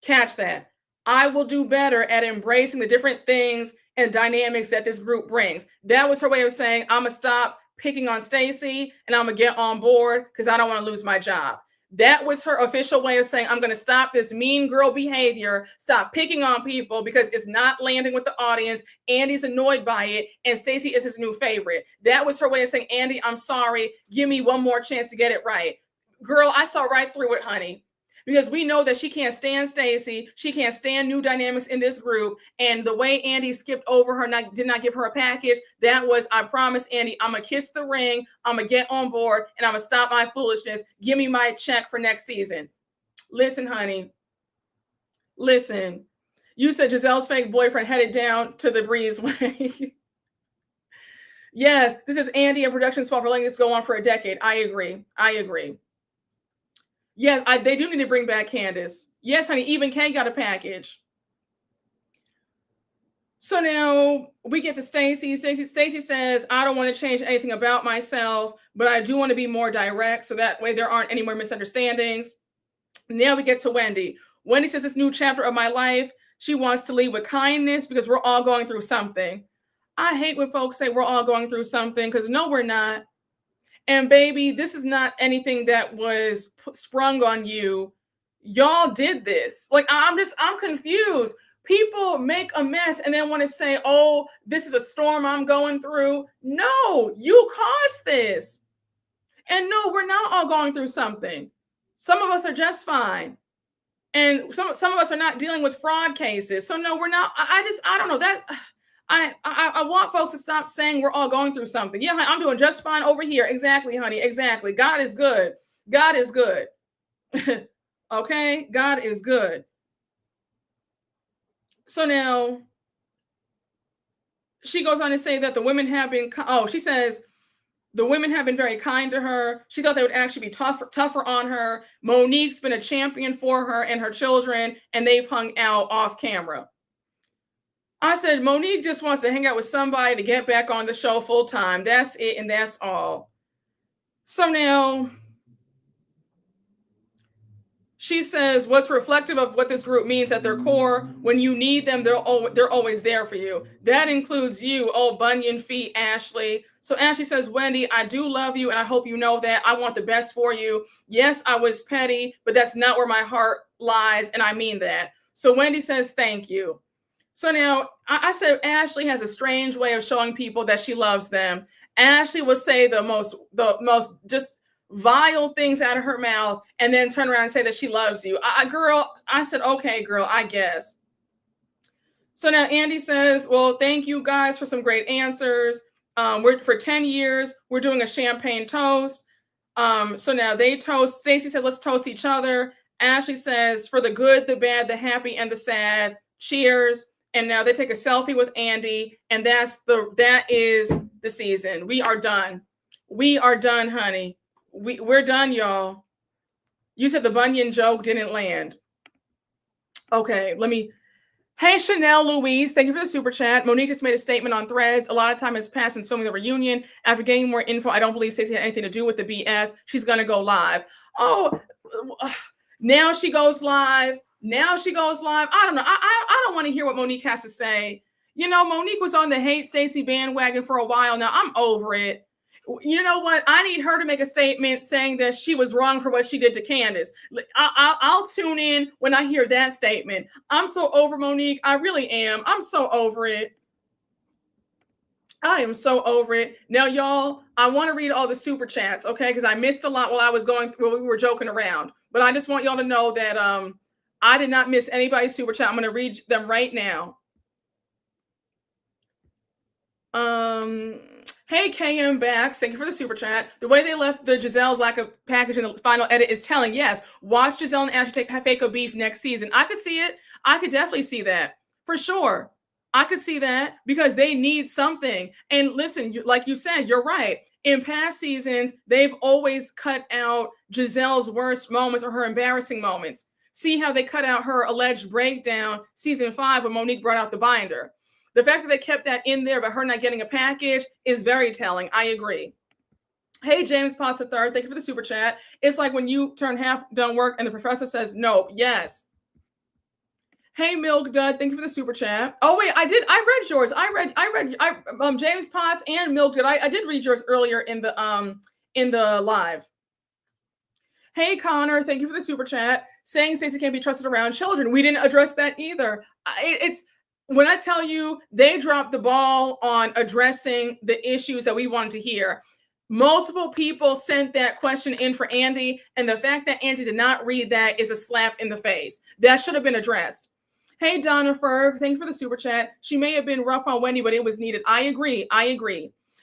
Catch that. I will do better at embracing the different things and dynamics that this group brings. That was her way of saying, I'm going to stop picking on Stacey and I'm going to get on board because I don't want to lose my job. That was her official way of saying, I'm going to stop this mean girl behavior, stop picking on people because it's not landing with the audience. Andy's annoyed by it, and Stacey is his new favorite. That was her way of saying, Andy, I'm sorry. Give me one more chance to get it right. Girl, I saw right through it, honey. Because we know that she can't stand Stacey. She can't stand new dynamics in this group. And the way Andy skipped over her, did not give her a package, that was, I promise, Andy, I'm going to kiss the ring. I'm going to get on board and I'm going to stop my foolishness. Give me my check for next season. Listen, honey. Listen. You said Gizelle's fake boyfriend headed down to the breezeway. Yes, this is Andy and production's fault for letting this go on for a decade. I agree. Yes, they do need to bring back Candace. Yes, honey, even Kay got a package. So now we get to Stacey. Stacey says, I don't want to change anything about myself, but I do want to be more direct so that way there aren't any more misunderstandings. Now we get to Wendy. Wendy says, this new chapter of my life, she wants to lead with kindness because we're all going through something. I hate when folks say we're all going through something because no, we're not. And baby, this is not anything that was sprung on you. Y'all did this. Like, I'm confused. People make a mess and then want to say, oh, this is a storm I'm going through. No, you caused this. And no, we're not all going through something. Some of us are just fine. And some of us are not dealing with fraud cases. So no, we're not. I don't know that. I want folks to stop saying we're all going through something. Yeah, I'm doing just fine over here. Exactly, honey. Exactly. God is good. God is good. Okay? God is good. So now she goes on to say that the women have been, she says, the women have been very kind to her. She thought they would actually be tougher on her. Monique's been a champion for her and her children, and they've hung out off camera. I said, Monique just wants to hang out with somebody to get back on the show full time. That's it, and that's all. So now she says, what's reflective of what this group means at their core, when you need them, they're always there for you. That includes you, oh, bunion feet, Ashley. So Ashley says, Wendy, I do love you, and I hope you know that. I want the best for you. Yes, I was petty, but that's not where my heart lies, and I mean that. So Wendy says, thank you. So now I said, Ashley has a strange way of showing people that she loves them. Ashley will say the most just vile things out of her mouth and then turn around and say that she loves you. I said, okay, girl, I guess. So now Andy says, well, thank you guys for some great answers. We're for 10 years, we're doing a champagne toast. So now they toast. Stacey said, let's toast each other. Ashley says, for the good, the bad, the happy, and the sad, cheers. And now they take a selfie with Andy, and that is the season. We are done. We are done, honey. We're done, y'all. You said the bunion joke didn't land. Okay, Hey, Chanel Louise, thank you for the super chat. Monique just made a statement on Threads. A lot of time has passed since filming the reunion. After getting more info, I don't believe Stacey had anything to do with the BS. She's going to go live. Oh, now she goes live. I don't know. I don't want to hear what Monique has to say. You know, Monique was on the hate Stacey bandwagon for a while now. I'm over it. You know what? I need her to make a statement saying that she was wrong for what she did to Candace. I'll tune in when I hear that statement. I'm so over Monique. I really am. I'm so over it. I am so over it. Now, y'all, I want to read all the super chats, okay? Because I missed a lot while we were joking around. But I just want y'all to know that I did not miss anybody's super chat. I'm going to read them right now. Hey, KM Bax, thank you for the super chat. The way they left the Gizelle's lack of package in the final edit is telling. Yes, watch Gizelle and Ashley take fake a beef next season. I could see it. I could definitely see that for sure. I could see that because they need something. And listen, like you said, you're right. In past seasons, they've always cut out Gizelle's worst moments or her embarrassing moments. See how they cut out her alleged breakdown season 5 when Monique brought out the binder. The fact that they kept that in there, but her not getting a package is very telling. I agree. Hey, James Potts III, thank you for the super chat. It's like when you turn half done work and the professor says no. Yes. Hey, Milk Dud, thank you for the super chat. Oh wait, I read yours. I read James Potts and Milk Dud. I did read yours earlier in the live. Hey, Connor, thank you for the super chat. Saying Stacey can't be trusted around children. We didn't address that either. It's when I tell you they dropped the ball on addressing the issues that we wanted to hear. Multiple people sent that question in for Andy, and the fact that Andy did not read that is a slap in the face. That should have been addressed. Hey, Donna Ferg, thank you for the super chat. She may have been rough on Wendy, but it was needed. I agree.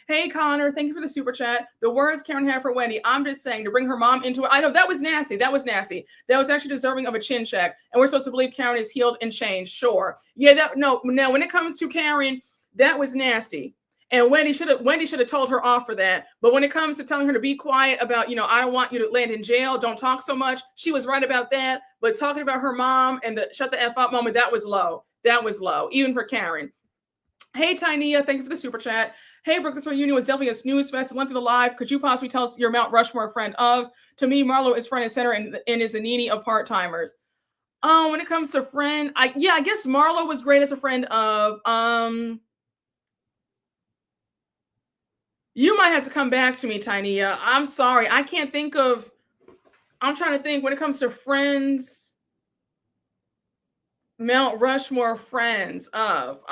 Hey, Connor, thank you for the super chat. The words Karen had for Wendy, I'm just saying, to bring her mom into it. I know that was nasty. That was actually deserving of a chin check. And we're supposed to believe Karen is healed and changed. Sure. Yeah, no, when it comes to Karen, that was nasty. And Wendy should have told her off for that. But when it comes to telling her to be quiet about, I don't want you to land in jail, don't talk so much, she was right about that. But talking about her mom and the shut the F up moment, that was low. Even for Karen. Hey, Tynia, thank you for the super chat. Hey, Brooke, this reunion was definitely a snooze fest. It went through the live. Could you possibly tell us your Mount Rushmore friend of? To me, Marlo is front and center and is the Nene of part-timers. When it comes to friend, I guess Marlo was great as a friend of. You might have to come back to me, Tynia. I'm sorry. I can't think of. I'm trying to think when it comes to friends. Mount Rushmore friends of.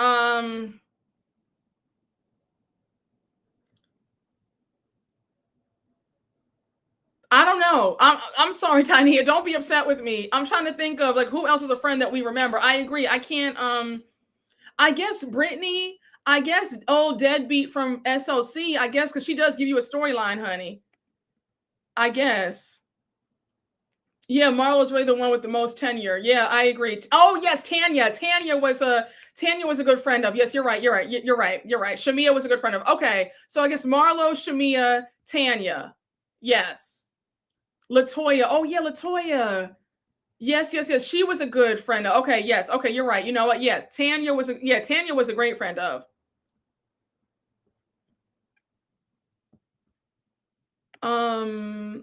I don't know. I'm sorry, Tiny. Don't be upset with me. I'm trying to think of who else was a friend that we remember. I agree. I can't. I guess Brittany. I guess old deadbeat from SOC. I guess because she does give you a storyline, honey. I guess. Yeah, Marlo's really the one with the most tenure. Yeah, I agree. Oh yes, Tanya. Tanya was Tanya was a good friend of. Yes, you're right. You're right. You're right. You're right. Shamia was a good friend of. Okay. So I guess Marlo, Shamia, Tanya. Yes. Latoya. Oh yeah, Latoya. Yes, yes, yes. She was a good friend of. Okay, yes. Okay, you're right. You know what? Yeah, Tanya was a great friend of.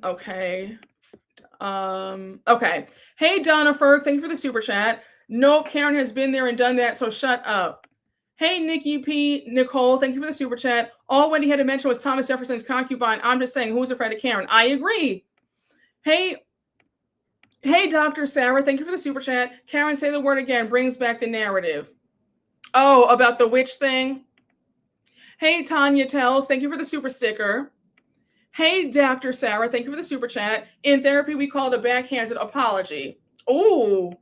Okay. Okay. Hey, Donna Ferg, thank you for the super chat. No, Karen has been there and done that, so shut up. Hey, Nikki P. Nicole, thank you for the super chat. All Wendy had to mention was Thomas Jefferson's concubine. I'm just saying, who's afraid of Karen? I agree. Hey, Dr. Sarah, thank you for the super chat. Karen, say the word again, brings back the narrative. Oh, about the witch thing? Hey, Tanya Tells, thank you for the super sticker. Hey, Dr. Sarah, thank you for the super chat. In therapy, we call it a backhanded apology. Oh.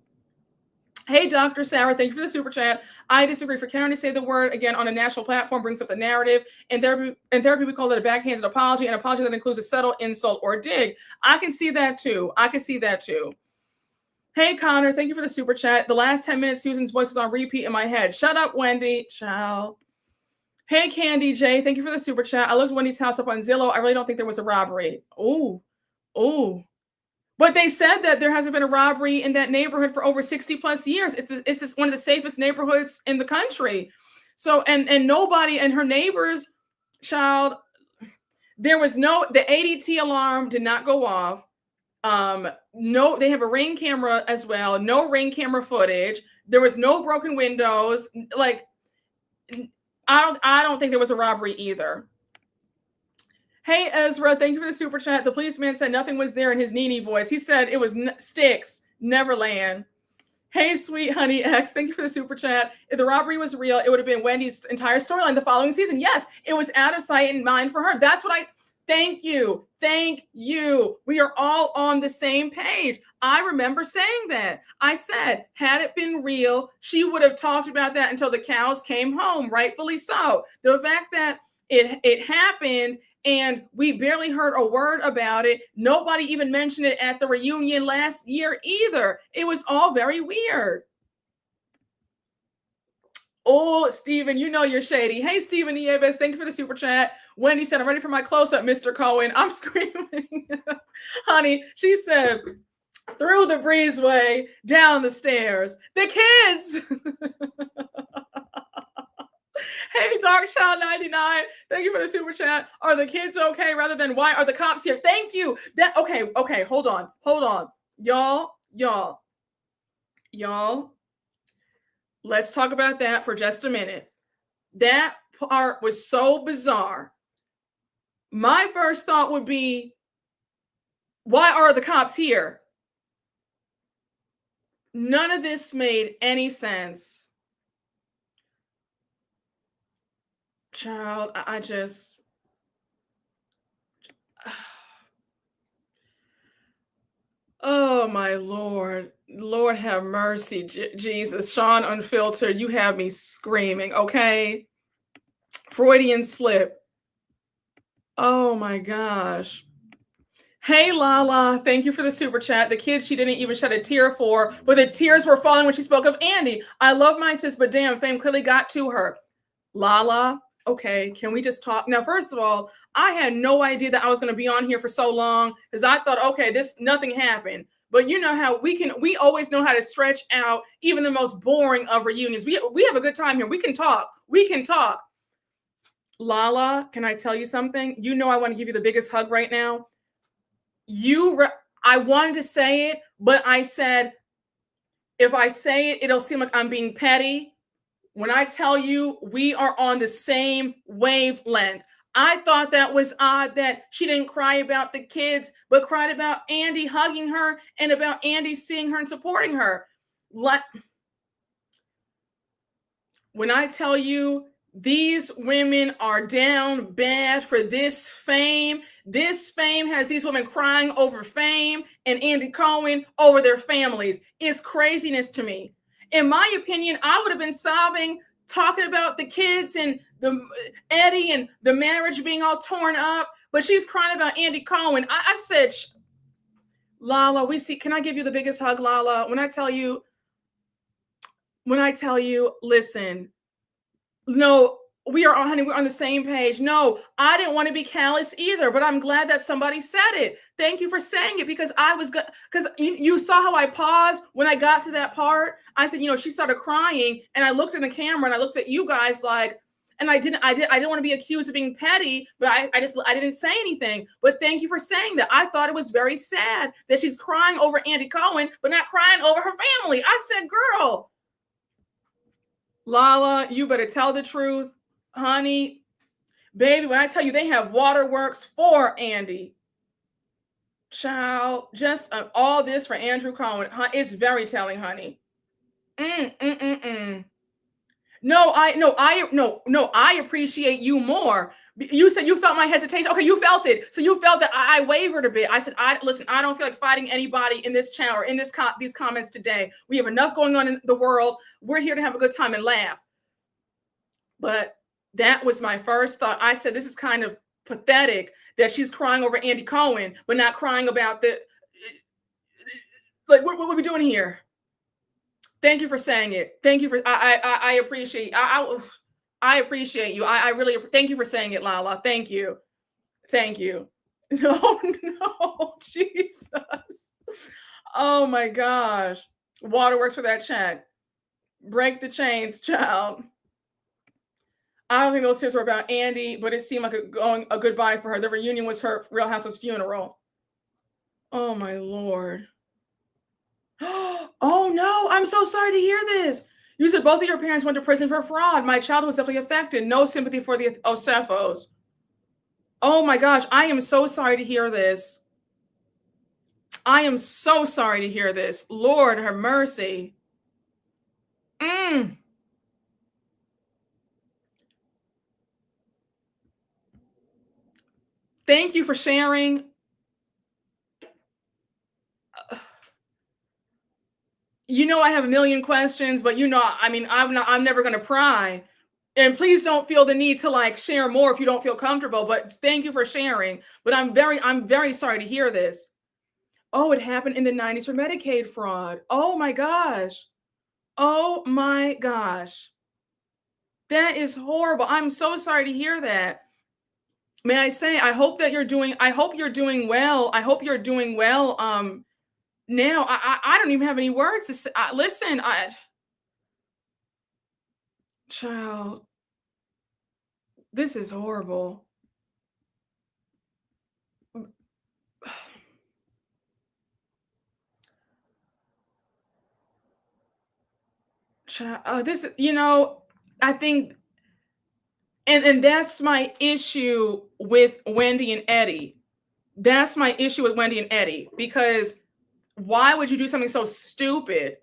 Hey, Dr. Sarah, thank you for the super chat. I disagree. For Karen to say the word again on a national platform brings up the narrative. In therapy, we call it a backhanded apology, an apology that includes a subtle insult or dig. I can see that too. Hey, Connor, thank you for the super chat. The last 10 minutes, Susan's voice is on repeat in my head. Shut up, Wendy. Ciao. Hey, Candy J, thank you for the super chat. I looked Wendy's house up on Zillow. I really don't think there was a robbery. Oh. But they said that there hasn't been a robbery in that neighborhood for over 60 plus years. It's this one of the safest neighborhoods in the country. So, and nobody and her neighbors, child, there was the ADT alarm did not go off. No, they have a Ring camera as well. No Ring camera footage. There was no broken windows. Like, I don't think there was a robbery either. Hey, Ezra, thank you for the super chat. The policeman said nothing was there in his Nene voice. He said it was sticks, Neverland. Hey, sweet honey X, thank you for the super chat. If the robbery was real, it would have been Wendy's entire storyline the following season. Yes, it was out of sight and mind for her. That's what thank you. We are all on the same page. I remember saying that. I said, had it been real, she would have talked about that until the cows came home, rightfully so. The fact that it happened and we barely heard a word about it. Nobody even mentioned it at the reunion last year either. It was all very weird. Oh, Steven, you know you're shady. Hey, Steven Nieves, thank you for the super chat. Wendy said, I'm ready for my close-up, Mr. Cohen. I'm screaming. Honey, she said, through the breezeway, down the stairs. The kids! Hey, Dark Child 99, thank you for the super chat. Are the kids okay? Rather than why are the cops here? Thank you. Okay, hold on. Y'all. Let's talk about that for just a minute. That part was so bizarre. My first thought would be, why are the cops here? None of this made any sense. Child, I just... Oh, my Lord. Lord have mercy, Jesus. Sean Unfiltered, you have me screaming, okay? Freudian slip. Oh, my gosh. Hey, Lala, thank you for the super chat. The kid she didn't even shed a tear for, but the tears were falling when she spoke of Andy. I love my sis, but damn, fame clearly got to her. Lala, okay, can we just talk? Now, first of all, I had no idea that I was going to be on here for so long because I thought, okay, nothing happened. But you know how we always know how to stretch out even the most boring of reunions. We have a good time here. We can talk. Lala, can I tell you something? You know I want to give you the biggest hug right now. I wanted to say it, but I said, if I say it, it'll seem like I'm being petty. When I tell you we are on the same wavelength, I thought that was odd that she didn't cry about the kids, but cried about Andy hugging her and about Andy seeing her and supporting her. When I tell you these women are down bad for this fame has these women crying over fame and Andy Cohen over their families. It's craziness to me. In my opinion, I would have been sobbing, talking about the kids and the Eddie and the marriage being all torn up, but she's crying about Andy Cohen. I said, Lala, can I give you the biggest hug, Lala? When I tell you, When I tell you, listen, no, we are on, honey, we're on the same page. No, I didn't want to be callous either, but I'm glad that somebody said it. Thank you for saying it, because I was good. Because you saw how I paused when I got to that part. I said, she started crying, and I looked in the camera and I looked at you guys like, and I didn't want to be accused of being petty, but I didn't say anything. But thank you for saying that. I thought it was very sad that she's crying over Andy Cohen, but not crying over her family. I said, girl, Lala, you better tell the truth. Honey, baby, when I tell you they have waterworks for Andy, child, just all this for Andrew Cohen, it's very telling, honey. No, I appreciate you more. You said you felt my hesitation. Okay, you felt it. So you felt that I wavered a bit. I said, listen, I don't feel like fighting anybody in this channel or in these comments today. We have enough going on in the world. We're here to have a good time and laugh. But that was my first thought. I said, this is kind of pathetic that she's crying over Andy Cohen, but not crying about like, what are we doing here? Thank you for saying it. Thank you for, I appreciate, I appreciate you. I really, thank you for saying it, Lala. Thank you. Thank you. No, Jesus. Oh my gosh. Waterworks for that check. Break the chains, child. I don't think those tears were about Andy, but it seemed like a goodbye for her. The reunion was her Real House's funeral. Oh my Lord. Oh no, I'm so sorry to hear this. You said both of your parents went to prison for fraud. My child was definitely affected. No sympathy for the Osefos. Oh my gosh, I am so sorry to hear this. I am so sorry to hear this. Lord, have mercy. Thank you for sharing. I have a million questions, but I'm never going to pry. And please don't feel the need to share more if you don't feel comfortable, but thank you for sharing. But I'm very sorry to hear this. Oh, it happened in the 90s for Medicaid fraud. Oh my gosh. Oh my gosh. That is horrible. I'm so sorry to hear that. May I say, I hope you're doing well. I hope you're doing well. Now I don't even have any words to say. Listen, child, this is horrible. Child, I think, and that's my issue with Wendy and Eddie. That's my issue with Wendy and Eddie, because why would you do something so stupid?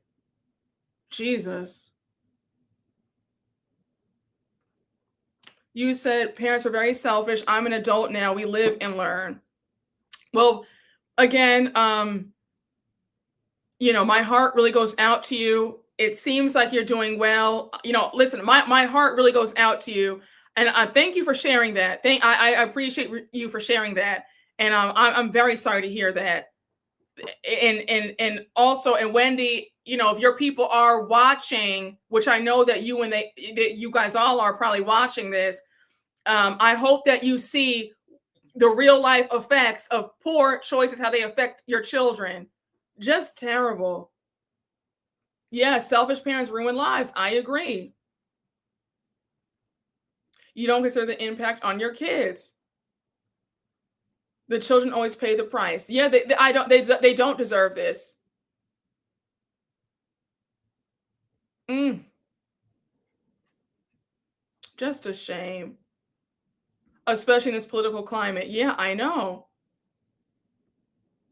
Jesus. You said parents are very selfish. I'm an adult now. We live and learn. Well, again, my heart really goes out to you. It seems like you're doing well. Listen, my heart really goes out to you. And thank you for sharing that. I appreciate you for sharing that. And I'm very sorry to hear that. And also, and Wendy, if your people are watching, which I know that you guys all are probably watching this, I hope that you see the real life effects of poor choices, how they affect your children. Just terrible. Yeah, selfish parents ruin lives. I agree. You don't consider the impact on your kids. The children always pay the price. Yeah, they don't deserve this. Just a shame. Especially in this political climate. Yeah, I know.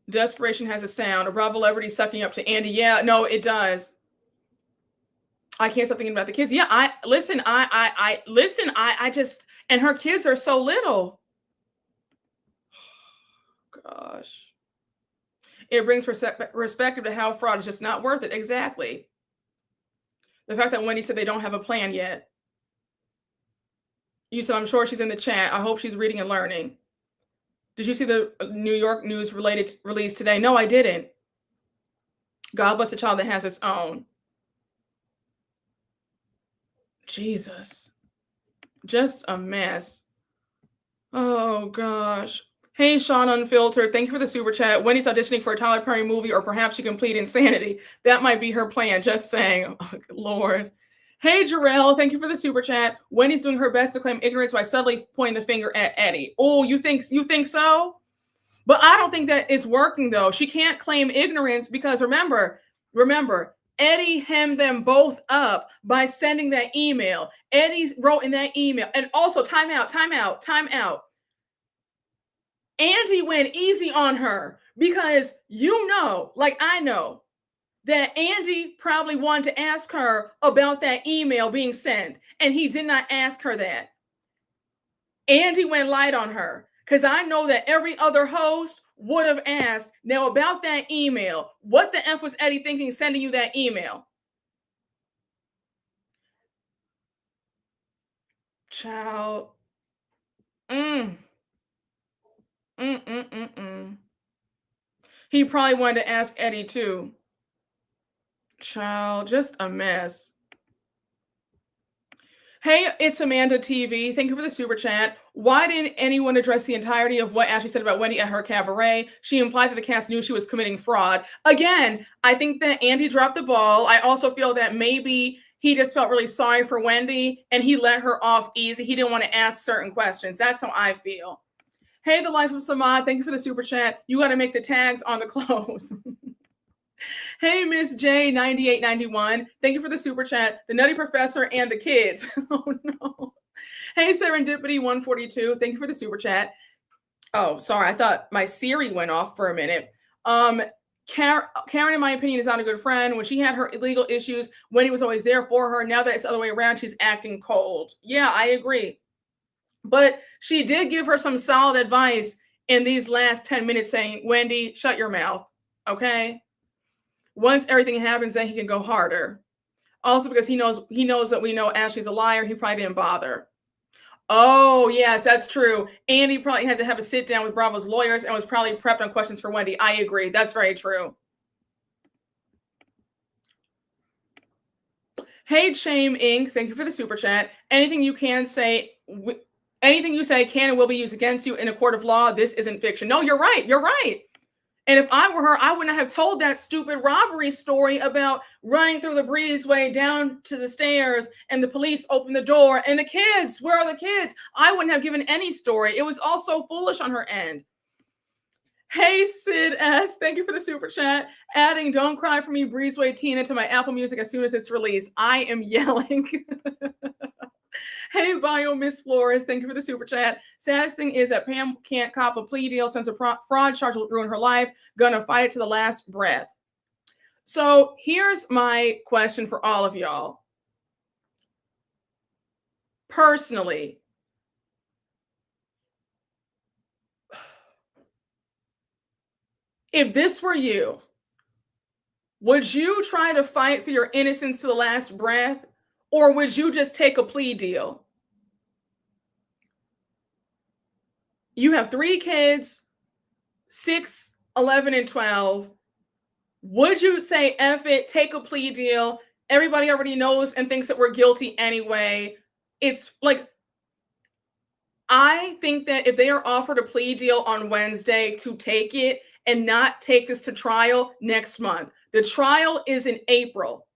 Desperation has a sound. A Bravo celebrity sucking up to Andy. Yeah, no, it does. I can't stop thinking about the kids. Yeah, I just, and her kids are so little. Gosh. It brings perspective to how fraud is just not worth it. Exactly. The fact that Wendy said they don't have a plan yet. You said, I'm sure she's in the chat. I hope she's reading and learning. Did you see the New York News release today? No, I didn't. God bless the child that has its own. Jesus. Just a mess. Oh gosh. Hey, Sean Unfiltered. Thank you for the super chat. Wendy's auditioning for a Tyler Perry movie, or perhaps she complete Insanity. That might be her plan. Just saying. Oh, Lord. Hey, Jarrell. Thank you for the super chat. Wendy's doing her best to claim ignorance by subtly pointing the finger at Eddie. Oh, you think so? But I don't think that it's working though. She can't claim ignorance because remember, Eddie hemmed them both up by sending that email. Eddie wrote in that email, and also time out. Andy went easy on her because like I know, that Andy probably wanted to ask her about that email being sent, and he did not ask her that. Andy went light on her because I know that every other host would have asked, now about that email, what the F was Eddie thinking sending you that email? Child. He probably wanted to ask Eddie too. Child, just a mess. Hey, it's Amanda TV. Thank you for the super chat. Why didn't anyone address the entirety of what Ashley said about Wendy at her cabaret? She implied that the cast knew she was committing fraud. Again, I think that Andy dropped the ball. I also feel that maybe he just felt really sorry for Wendy and he let her off easy. He didn't want to ask certain questions. That's how I feel. Hey, the life of Samad. Thank you for the super chat. You got to make the tags on the clothes. Hey, Miss J9891. Thank you for the super chat. The Nutty Professor and the kids. Oh, no. Hey, Serendipity142. Thank you for the super chat. Oh, sorry. I thought my Siri went off for a minute. Karen, in my opinion, is not a good friend. When she had her illegal issues, Wendy was always there for her. Now that it's the other way around, she's acting cold. Yeah, I agree. But she did give her some solid advice in these last 10 minutes saying, Wendy, shut your mouth. Okay? Once everything happens, then he can go harder. Also, because he knows that we know Ashley's a liar, he probably didn't bother. Oh, yes, that's true. And he probably had to have a sit down with Bravo's lawyers and was probably prepped on questions for Wendy. I agree. That's very true. Hey, Shame Inc. Thank you for the super chat. Anything you say can and will be used against you in a court of law. This isn't fiction. No, you're right. You're right. And if I were her, I wouldn't have told that stupid robbery story about running through the breezeway down to the stairs and the police opened the door and the kids, where are the kids? I wouldn't have given any story. It was all so foolish on her end. Hey, Sid S. Thank you for the super chat. Adding Don't Cry For Me Breezeway Tina to my Apple Music as soon as it's released. I am yelling. Hey, Bio Miss Flores, thank you for the super chat. Saddest thing is that Pam can't cop a plea deal since a fraud charge will ruin her life. Gonna fight it to the last breath. So here's my question for all of y'all. Personally, if this were you, would you try to fight for your innocence to the last breath? Or would you just take a plea deal? You have 3 kids, 6, 11, and 12. Would you say, F it, take a plea deal? Everybody already knows and thinks that we're guilty anyway. It's like, I think that if they are offered a plea deal on Wednesday, to take it and not take this to trial next month. The trial is in April.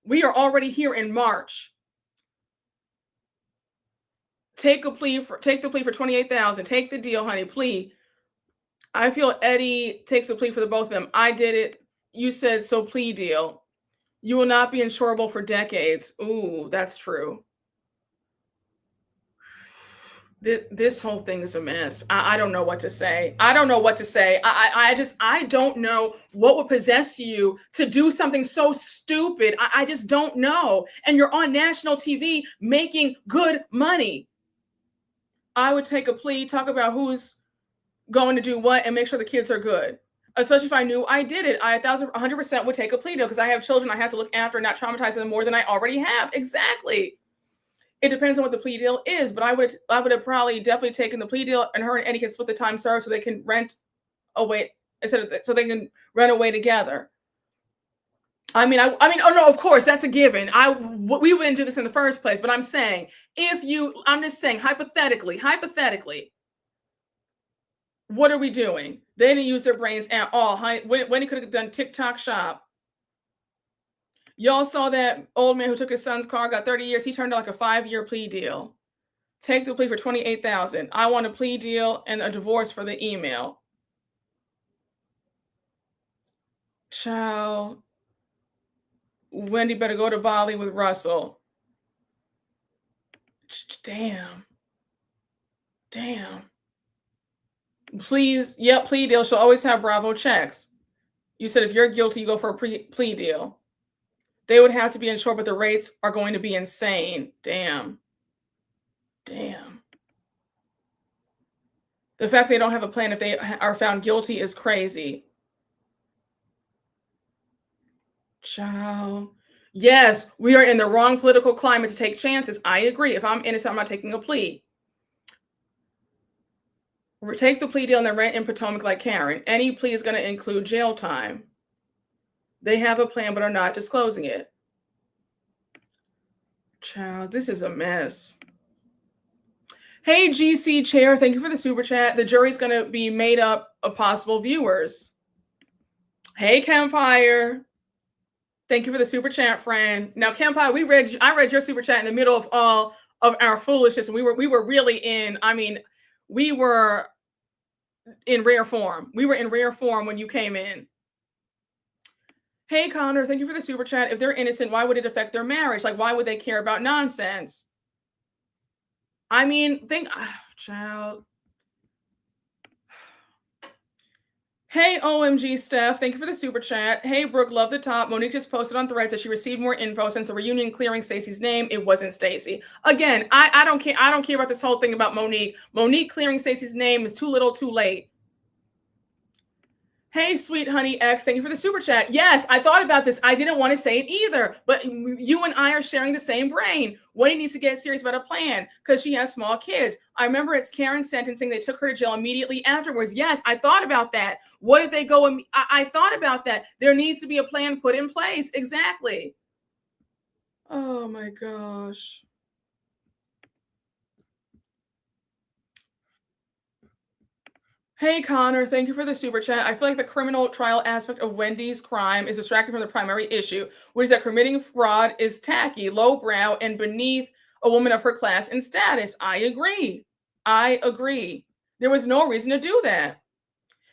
We are already here in March. Take the plea for $28,000. Take the deal, honey, plea. I feel Eddie takes a plea for the both of them. I did it. You said so, plea deal. You will not be insurable for decades. Ooh, that's true. This whole thing is a mess. I don't know what to say. I don't know what would possess you to do something so stupid. I just don't know. And you're on national TV making good money. I would take a plea, talk about who's going to do what, and make sure the kids are good. Especially if I knew I did it. I 100% would take a plea deal because I have children I have to look after and not traumatize them more than I already have. Exactly. It depends on what the plea deal is, but I would have probably definitely taken the plea deal, and her and Eddie can split the time served so they can rent away so they can run away together. I mean, oh no, of course, that's a given. We wouldn't do this in the first place, but I'm saying, I'm just saying, hypothetically, what are we doing? They didn't use their brains at all. Wendy could have done TikTok shop. Y'all saw that old man who took his son's car, got 30 years. He turned out like a 5-year plea deal. Take the plea for $28,000. I want a plea deal and a divorce for the email. Child. Wendy better go to Bali with Russell. Damn. Please, yep, plea deal. She'll always have Bravo checks. You said if you're guilty, you go for a plea deal. They would have to be insured, but the rates are going to be insane. Damn. The fact they don't have a plan if they are found guilty is crazy. Child. Yes, we are in the wrong political climate to take chances. I agree. If I'm innocent, I'm not taking a plea. Take the plea deal and then rent in Potomac like Karen. Any plea is going to include jail time. They have a plan but are not disclosing it. Child, this is a mess. Hey, GC Chair, thank you for the super chat. The jury's going to be made up of possible viewers. Hey, Campfire. Thank you for the super chat, friend. Now, Campfire, I read your super chat in the middle of all of our foolishness. And we were really in, we were in rare form. We were in rare form when you came in. Hey, Connor, thank you for the super chat. If they're innocent, why would it affect their marriage? Like, why would they care about nonsense? Child. Hey, OMG, Steph, thank you for the super chat. Hey, Brooke, love the top. Monique just posted on Threads that she received more info since the reunion clearing Stacey's name. It wasn't Stacey. Again, I don't care. I don't care about this whole thing about Monique. Monique clearing Stacey's name is too little, too late. Hey, sweet honey X, thank you for the super chat. Yes, I thought about this. I didn't want to say it either, but you and I are sharing the same brain. Wendy needs to get serious about a plan because she has small kids. I remember it's Karen's sentencing. They took her to jail immediately afterwards. Yes, I thought about that. What if they go? I thought about that. There needs to be a plan put in place. Exactly. Oh my gosh. Hey, Connor, thank you for the super chat. I feel like the criminal trial aspect of Wendy's crime is distracting from the primary issue, which is that committing fraud is tacky, lowbrow, and beneath a woman of her class and status. I agree. There was no reason to do that.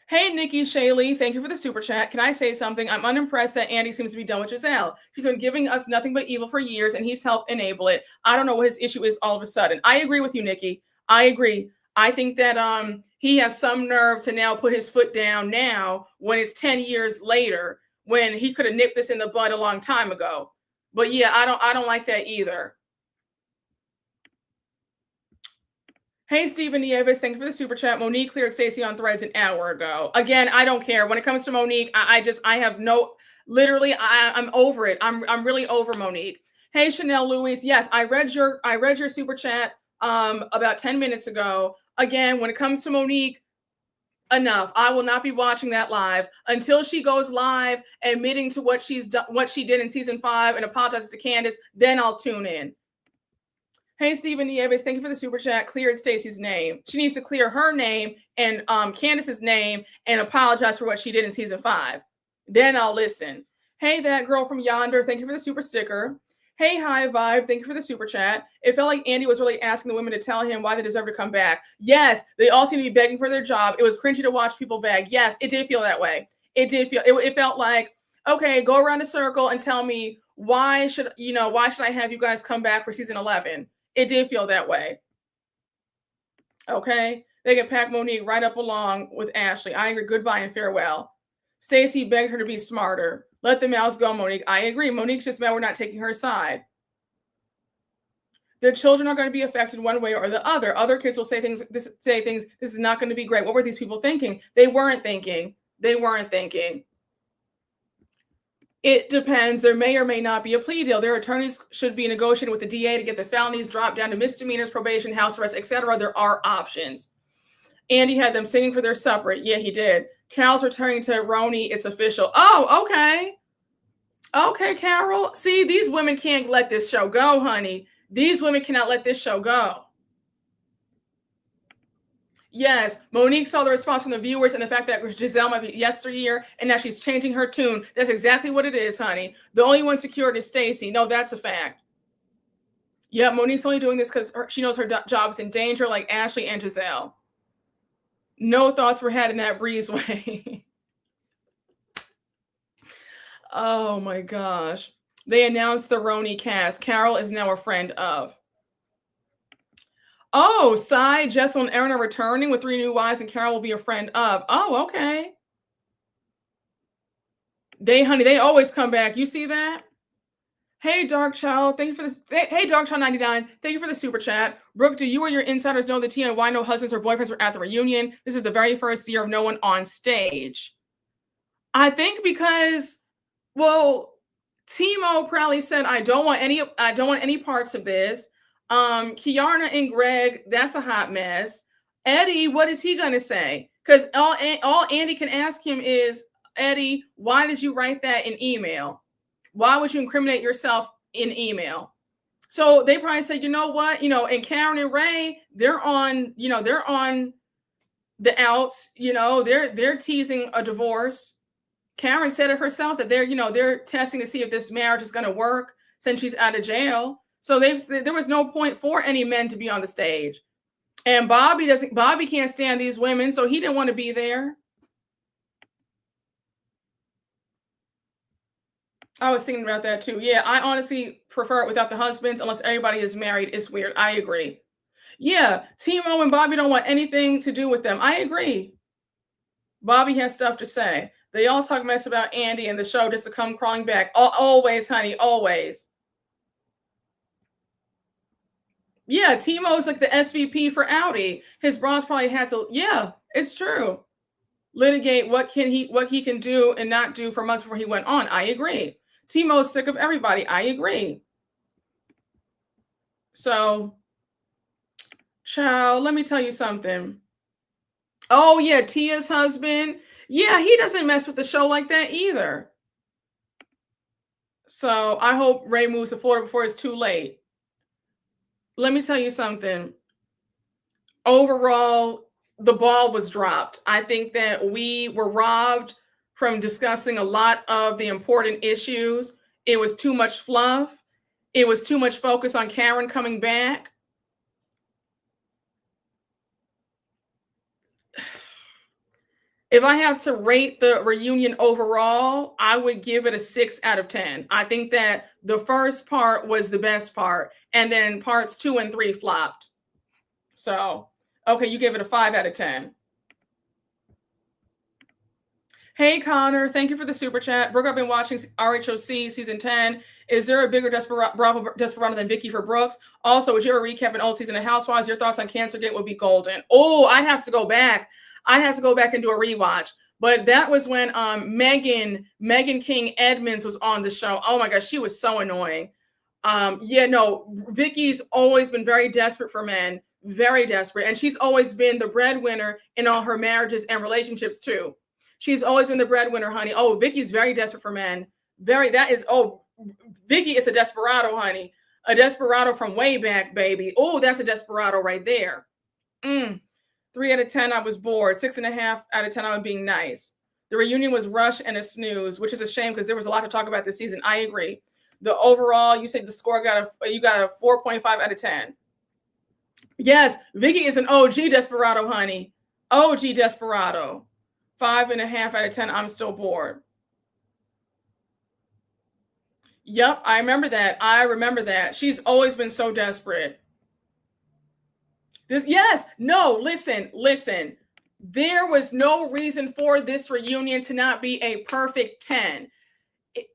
Hey, Nikki Shaley, thank you for the super chat. Can I say something? I'm unimpressed that Andy seems to be done with Gizelle. She's been giving us nothing but evil for years, and he's helped enable it. I don't know what his issue is all of a sudden. I agree with you, Nikki. I agree. I think that he has some nerve to now put his foot down now when it's 10 years later, when he could have nipped this in the bud a long time ago. But yeah, I don't like that either. Hey, Stephen Nieves, thank you for the super chat. Monique cleared Stacey on Threads an hour ago. Again, I don't care. When it comes to Monique, I'm over it. I'm really over Monique. Hey, Chanel Louise. Yes, I read your super chat about 10 minutes ago. Again, when it comes to Monique, enough. I will not be watching that live until she goes live admitting to what she did in season 5 and apologizes to Candace. Then I'll tune in. Hey, Stephen Nieves, thank you for the super chat. Cleared Stacey's name. She needs to clear her name and Candace's name and apologize for what she did in season 5. Then I'll listen. Hey, that girl from yonder, thank you for the super sticker. Hey, High Vibe, thank you for the super chat. It felt like Andy was really asking the women to tell him why they deserve to come back. Yes, they all seem to be begging for their job. It was cringy to watch people beg. Yes, it did feel that way. It felt like, okay, go around a circle and tell me why should I have you guys come back for season 11? It did feel that way. Okay, they can pack Monique right up along with Ashley. I agree. Goodbye and farewell. Stacey begged her to be smarter. Let the mouse go, Monique. I agree. Monique's just mad we're not taking her side. The children are going to be affected one way or the other. Other kids will say things. This is not going to be great. What were these people thinking? They weren't thinking. It depends. There may or may not be a plea deal. Their attorneys should be negotiating with the DA to get the felonies dropped down to misdemeanors, probation, house arrest, etc. There are options. Andy had them singing for their supper. Yeah, he did. Cal's returning to Roni. It's official. Oh, okay. Okay, Carol. See, these women can't let this show go, honey. These women cannot let this show go. Yes, Monique saw the response from the viewers and the fact that Gizelle might be yesteryear and now she's changing her tune. That's exactly what it is, honey. The only one secured is Stacy. No, that's a fact. Yeah, Monique's only doing this because she knows her job's in danger, like Ashley and Gizelle. No thoughts were had in that breezeway. Oh my gosh. They announced the Roni cast. Carol is now a friend of. Oh, Sai, Jessel, and Aaron are returning with 3 new wives, and Carol will be a friend of. Oh, okay. Honey, they always come back. You see that? Hey, Dark Child, thank you for this. Hey, Dark Child 99, thank you for the super chat. Brooke, do you or your insiders know the tea on why no husbands or boyfriends were at the reunion? This is the very first year of no one on stage. I think because, well, Timo probably said, I don't want any parts of this. Kiarna and Greg, that's a hot mess. Eddie, what is he gonna say? Because all Andy can ask him is, Eddie, why did you write that in email? Why would you incriminate yourself in email? So they probably say, you know what, and Karen and Ray, they're on the outs, they're teasing a divorce. Karen said it herself that they're testing to see if this marriage is going to work since she's out of jail. So there was no point for any men to be on the stage. And Bobby can't stand these women, so he didn't want to be there. I was thinking about that too. Yeah, I honestly prefer it without the husbands unless everybody is married. It's weird. I agree. Yeah, Timo and Bobby don't want anything to do with them. I agree. Bobby has stuff to say. They all talk mess about Andy and the show just to come crawling back. Always, honey, always. Yeah, Timo's like the SVP for Audi. His boss probably had to, yeah, it's true. Litigate what he can do and not do for months before he went on. I agree. Timo's sick of everybody. I agree. So, child, let me tell you something. Oh, yeah, Tia's husband. Yeah, he doesn't mess with the show like that either. So I hope Ray moves to Florida before it's too late. Let me tell you something. Overall, the ball was dropped. I think that we were robbed from discussing a lot of the important issues. It was too much fluff. It was too much focus on Karen coming back. If I have to rate the reunion overall, I would give it a 6 out of 10. I think that the first part was the best part, and then parts 2 and 3 flopped. So, okay, you give it a 5 out of 10. Hey, Connor, thank you for the super chat. Brooke, I've been watching RHOC season 10. Is there a bigger Bravo Desperado than Vicky for Brooks? Also, would you ever recap an old season of Housewives? Your thoughts on Cancergate would be golden. Oh, I'd have to go back. I'd have to go back and do a rewatch. But that was when Megan King Edmonds was on the show. Oh my gosh, she was so annoying. Vicky's always been very desperate for men, very desperate. And she's always been the breadwinner in all her marriages and relationships too. She's always been the breadwinner, honey. Oh, Vicky's very desperate for men. Vicky is a desperado, honey. A desperado from way back, baby. Oh, that's a desperado right there. 3 out of 10, I was bored. 6.5 out of 10, I was being nice. The reunion was rushed and a snooze, which is a shame because there was a lot to talk about this season. I agree. The overall, you said the score you got a 4.5 out of 10. Yes, Vicky is an OG desperado, honey. OG desperado. 5.5 out of 10. I'm still bored. Yep, I remember that. She's always been so desperate. Listen. There was no reason for this reunion to not be a perfect 10.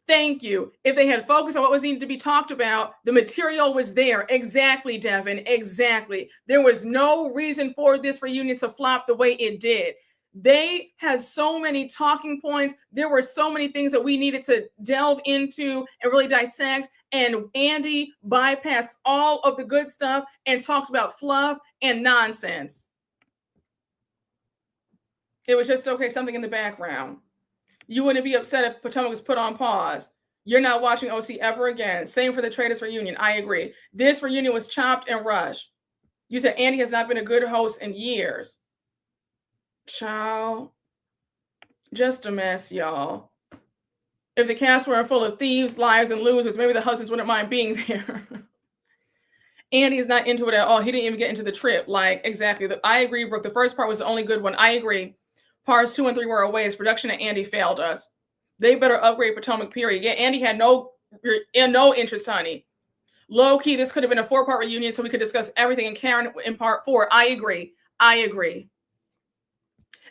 Thank you. If they had focused on what was needed to be talked about, the material was there. Exactly, Devin. Exactly. There was no reason for this reunion to flop the way it did. They had so many talking points. There were so many things that we needed to delve into and really dissect. And Andy bypassed all of the good stuff and talked about fluff and nonsense. It was just, okay, something in the background. You wouldn't be upset if Potomac was put on pause. You're not watching OC ever again. Same for the Traders reunion. I agree. This reunion was chopped and rushed. You said Andy has not been a good host in years. Child, just a mess, y'all. If the cast were full of thieves, liars, and losers, maybe the husbands wouldn't mind being there. Andy is not into it at all. He didn't even get into the trip. Like, exactly. I agree, Brooke. The first part was the only good one. I agree. Parts 2 and 3 were a waste. Production and Andy failed us. They better upgrade Potomac, period. Yeah, Andy had no interest, honey. Low key, this could have been a 4-part reunion so we could discuss everything in Karen in part 4. I agree.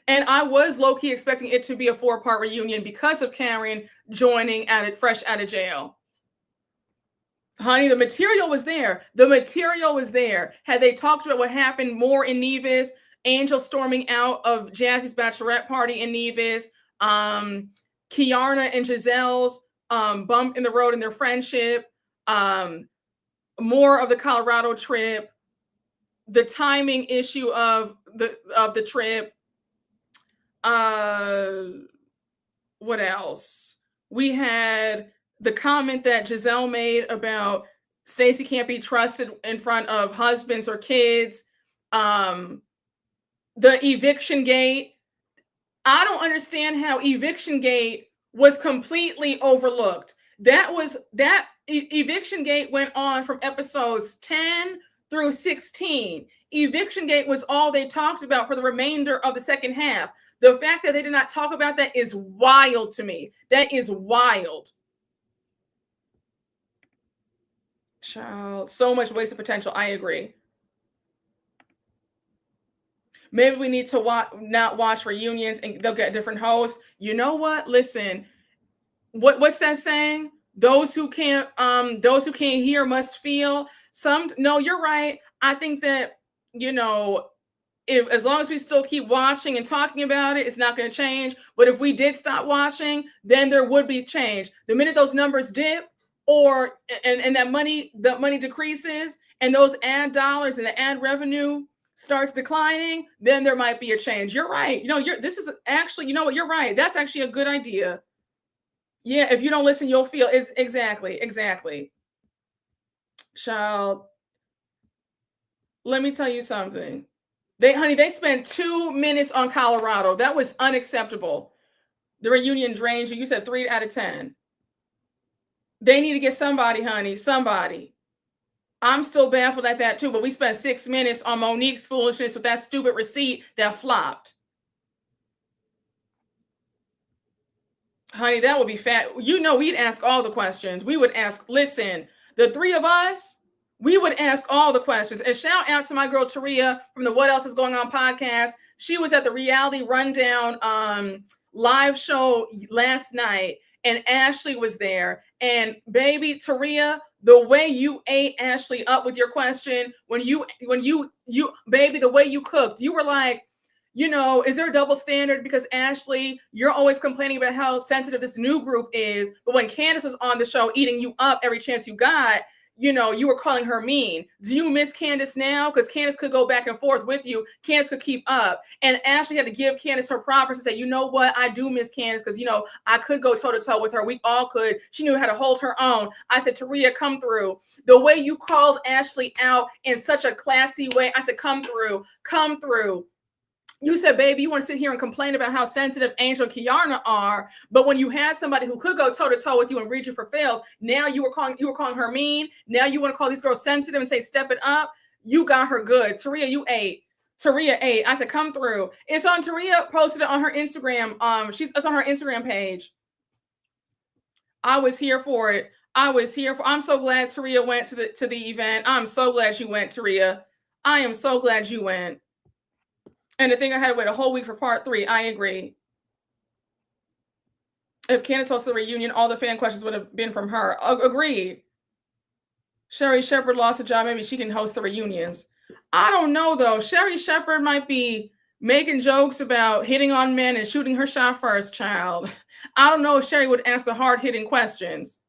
And I was low key expecting it to be a 4-part reunion because of Karen joining fresh out of jail. Honey, the material was there. Had they talked about what happened more in Nevis, Angel storming out of Jazzy's bachelorette party in Nevis, Kiarna and Gizelle's bump in the road in their friendship, more of the Colorado trip, the timing issue of the trip. What else? We had the comment that Gizelle made about Stacey can't be trusted in front of husbands or kids. The eviction gate. I don't understand how eviction gate was completely overlooked. That eviction gate went on from episodes 10 through 16. Eviction gate was all they talked about for the remainder of the second half. The fact that they did not talk about that is wild to me. That is wild. Child, so much wasted potential. I agree. Maybe we need to not watch reunions and they'll get different hosts. You know what? Listen, what's that saying? Those who can't hear must feel. No, you're right. I think that, if as long as we still keep watching and talking about it, it's not going to change. But if we did stop watching, then there would be change. The minute those numbers dip, and that money decreases, and those ad dollars and the ad revenue starts declining, then there might be a change. You're right. This is actually, you know what? You're right. That's actually a good idea. Yeah, if you don't listen, you'll feel. It's exactly. Child, let me tell you something. They spent 2 minutes on Colorado. That was unacceptable. The reunion drained you. You said 3 out of 10. They need to get somebody, honey. Somebody. I'm still baffled at that too, but we spent 6 minutes on Monique's foolishness with that stupid receipt that flopped. Honey, that would be fat. We'd ask all the questions. We would ask, listen, the 3 of us, we would ask all the questions. And shout out to my girl Taria from the What Else Is Going On podcast. She was at the Reality Rundown live show last night, and Ashley was there. And baby, Taria, the way you ate Ashley up with your question, when you baby, the way you cooked, you were like, is there a double standard? Because Ashley, you're always complaining about how sensitive this new group is. But when Candace was on the show eating you up every chance you got, you were calling her mean. Do you miss Candace now? Because Candace could go back and forth with you. Candace could keep up. And Ashley had to give Candace her props and say, you know what? I do miss Candace because, I could go toe-to-toe with her. We all could. She knew how to hold her own. I said, Taria, come through. The way you called Ashley out in such a classy way, I said, come through. Come through. You said, baby, you want to sit here and complain about how sensitive Angel and Kiarna are, but when you had somebody who could go toe-to-toe with you and read you for filth, now you were calling her mean. Now you want to call these girls sensitive and say, step it up. You got her good. Taria, you ate. Taria ate. I said, come through. It's on. Taria posted it on her Instagram. It's on her Instagram page. I was here for it. I'm so glad Taria went to the event. I'm so glad you went, Taria. I am so glad you went. And the thing I had to wait a whole week for part 3. I agree. If Candace hosted the reunion, all the fan questions would have been from her. Agreed. Sherry Shepherd lost a job. Maybe she can host the reunions. I don't know, though. Sherry Shepherd might be making jokes about hitting on men and shooting her shot first, child. I don't know if Sherry would ask the hard-hitting questions.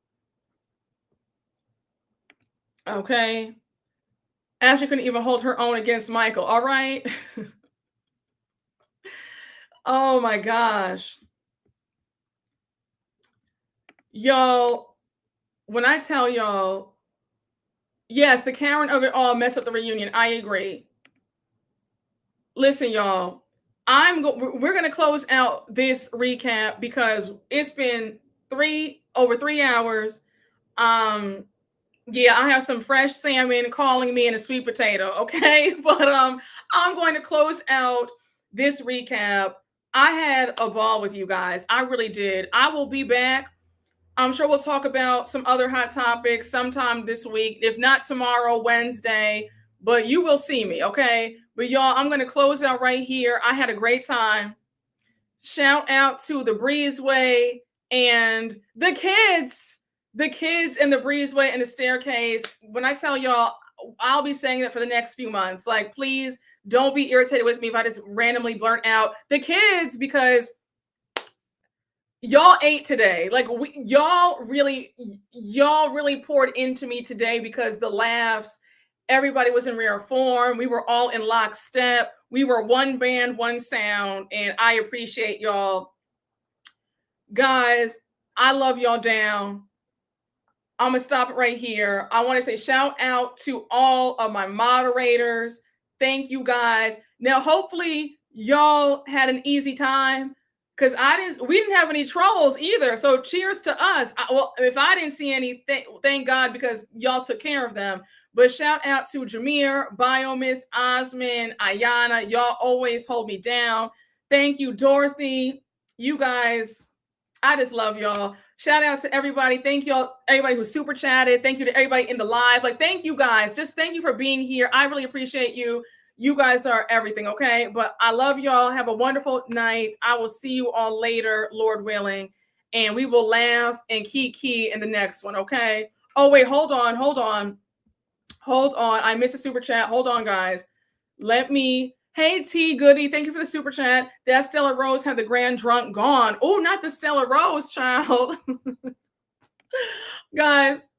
Okay. Ashley couldn't even hold her own against Michael. All right. Oh my gosh. Yo, when I tell y'all, yes, the Karen of it all messed up the reunion. I agree. Listen, y'all, we're gonna close out this recap because it's been over 3 hours. Um, yeah, I have some fresh salmon calling me and a sweet potato. Okay, but I'm going to close out this recap. I had a ball with you guys. I really did. I will be back. I'm sure we'll talk about some other hot topics sometime this week. If not tomorrow, Wednesday, but you will see me, okay? But y'all, I'm going to close out right here. I had a great time. Shout out to the breezeway and the kids. The kids and the breezeway and the staircase. When I tell y'all, I'll be saying that for the next few months. Like, please don't be irritated with me if I just randomly blurt out the kids, because y'all ate today. Like, y'all really poured into me today, because the laughs, everybody was in rare form. We were all in lockstep. We were one band, one sound, and I appreciate y'all. Guys, I love y'all down. I'm going to stop it right here. I want to say shout out to all of my moderators. Thank you, guys. Now, hopefully y'all had an easy time, because we didn't have any trolls either. So cheers to us. Well, if I didn't see any, thank God, because y'all took care of them. But shout out to Jameer, Biomiss, Osman, Ayana. Y'all always hold me down. Thank you, Dorothy. You guys, I just love y'all. Shout out to everybody. Thank y'all, everybody who super chatted. Thank you to everybody in the live. Like, thank you guys. Just thank you for being here. I really appreciate you. You guys are everything, okay? But I love y'all. Have a wonderful night. I will see you all later, Lord willing. And we will laugh and kiki in the next one, okay? Oh, wait, hold on. I missed a super chat. Hold on, guys. Hey, T Goody, thank you for the super chat. That Stella Rose had the grand drunk gone. Oh, not the Stella Rose, child. Guys,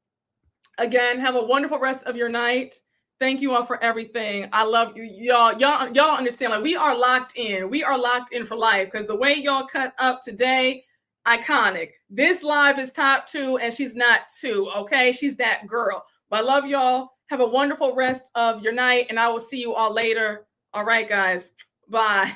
again, have a wonderful rest of your night. Thank you all for everything. I love you, y'all. Y'all don't understand. Like, we are locked in. We are locked in for life, because the way y'all cut up today, iconic. This live is top 2, and she's not 2, okay? She's that girl. But I love y'all. Have a wonderful rest of your night, and I will see you all later. All right, guys. Bye.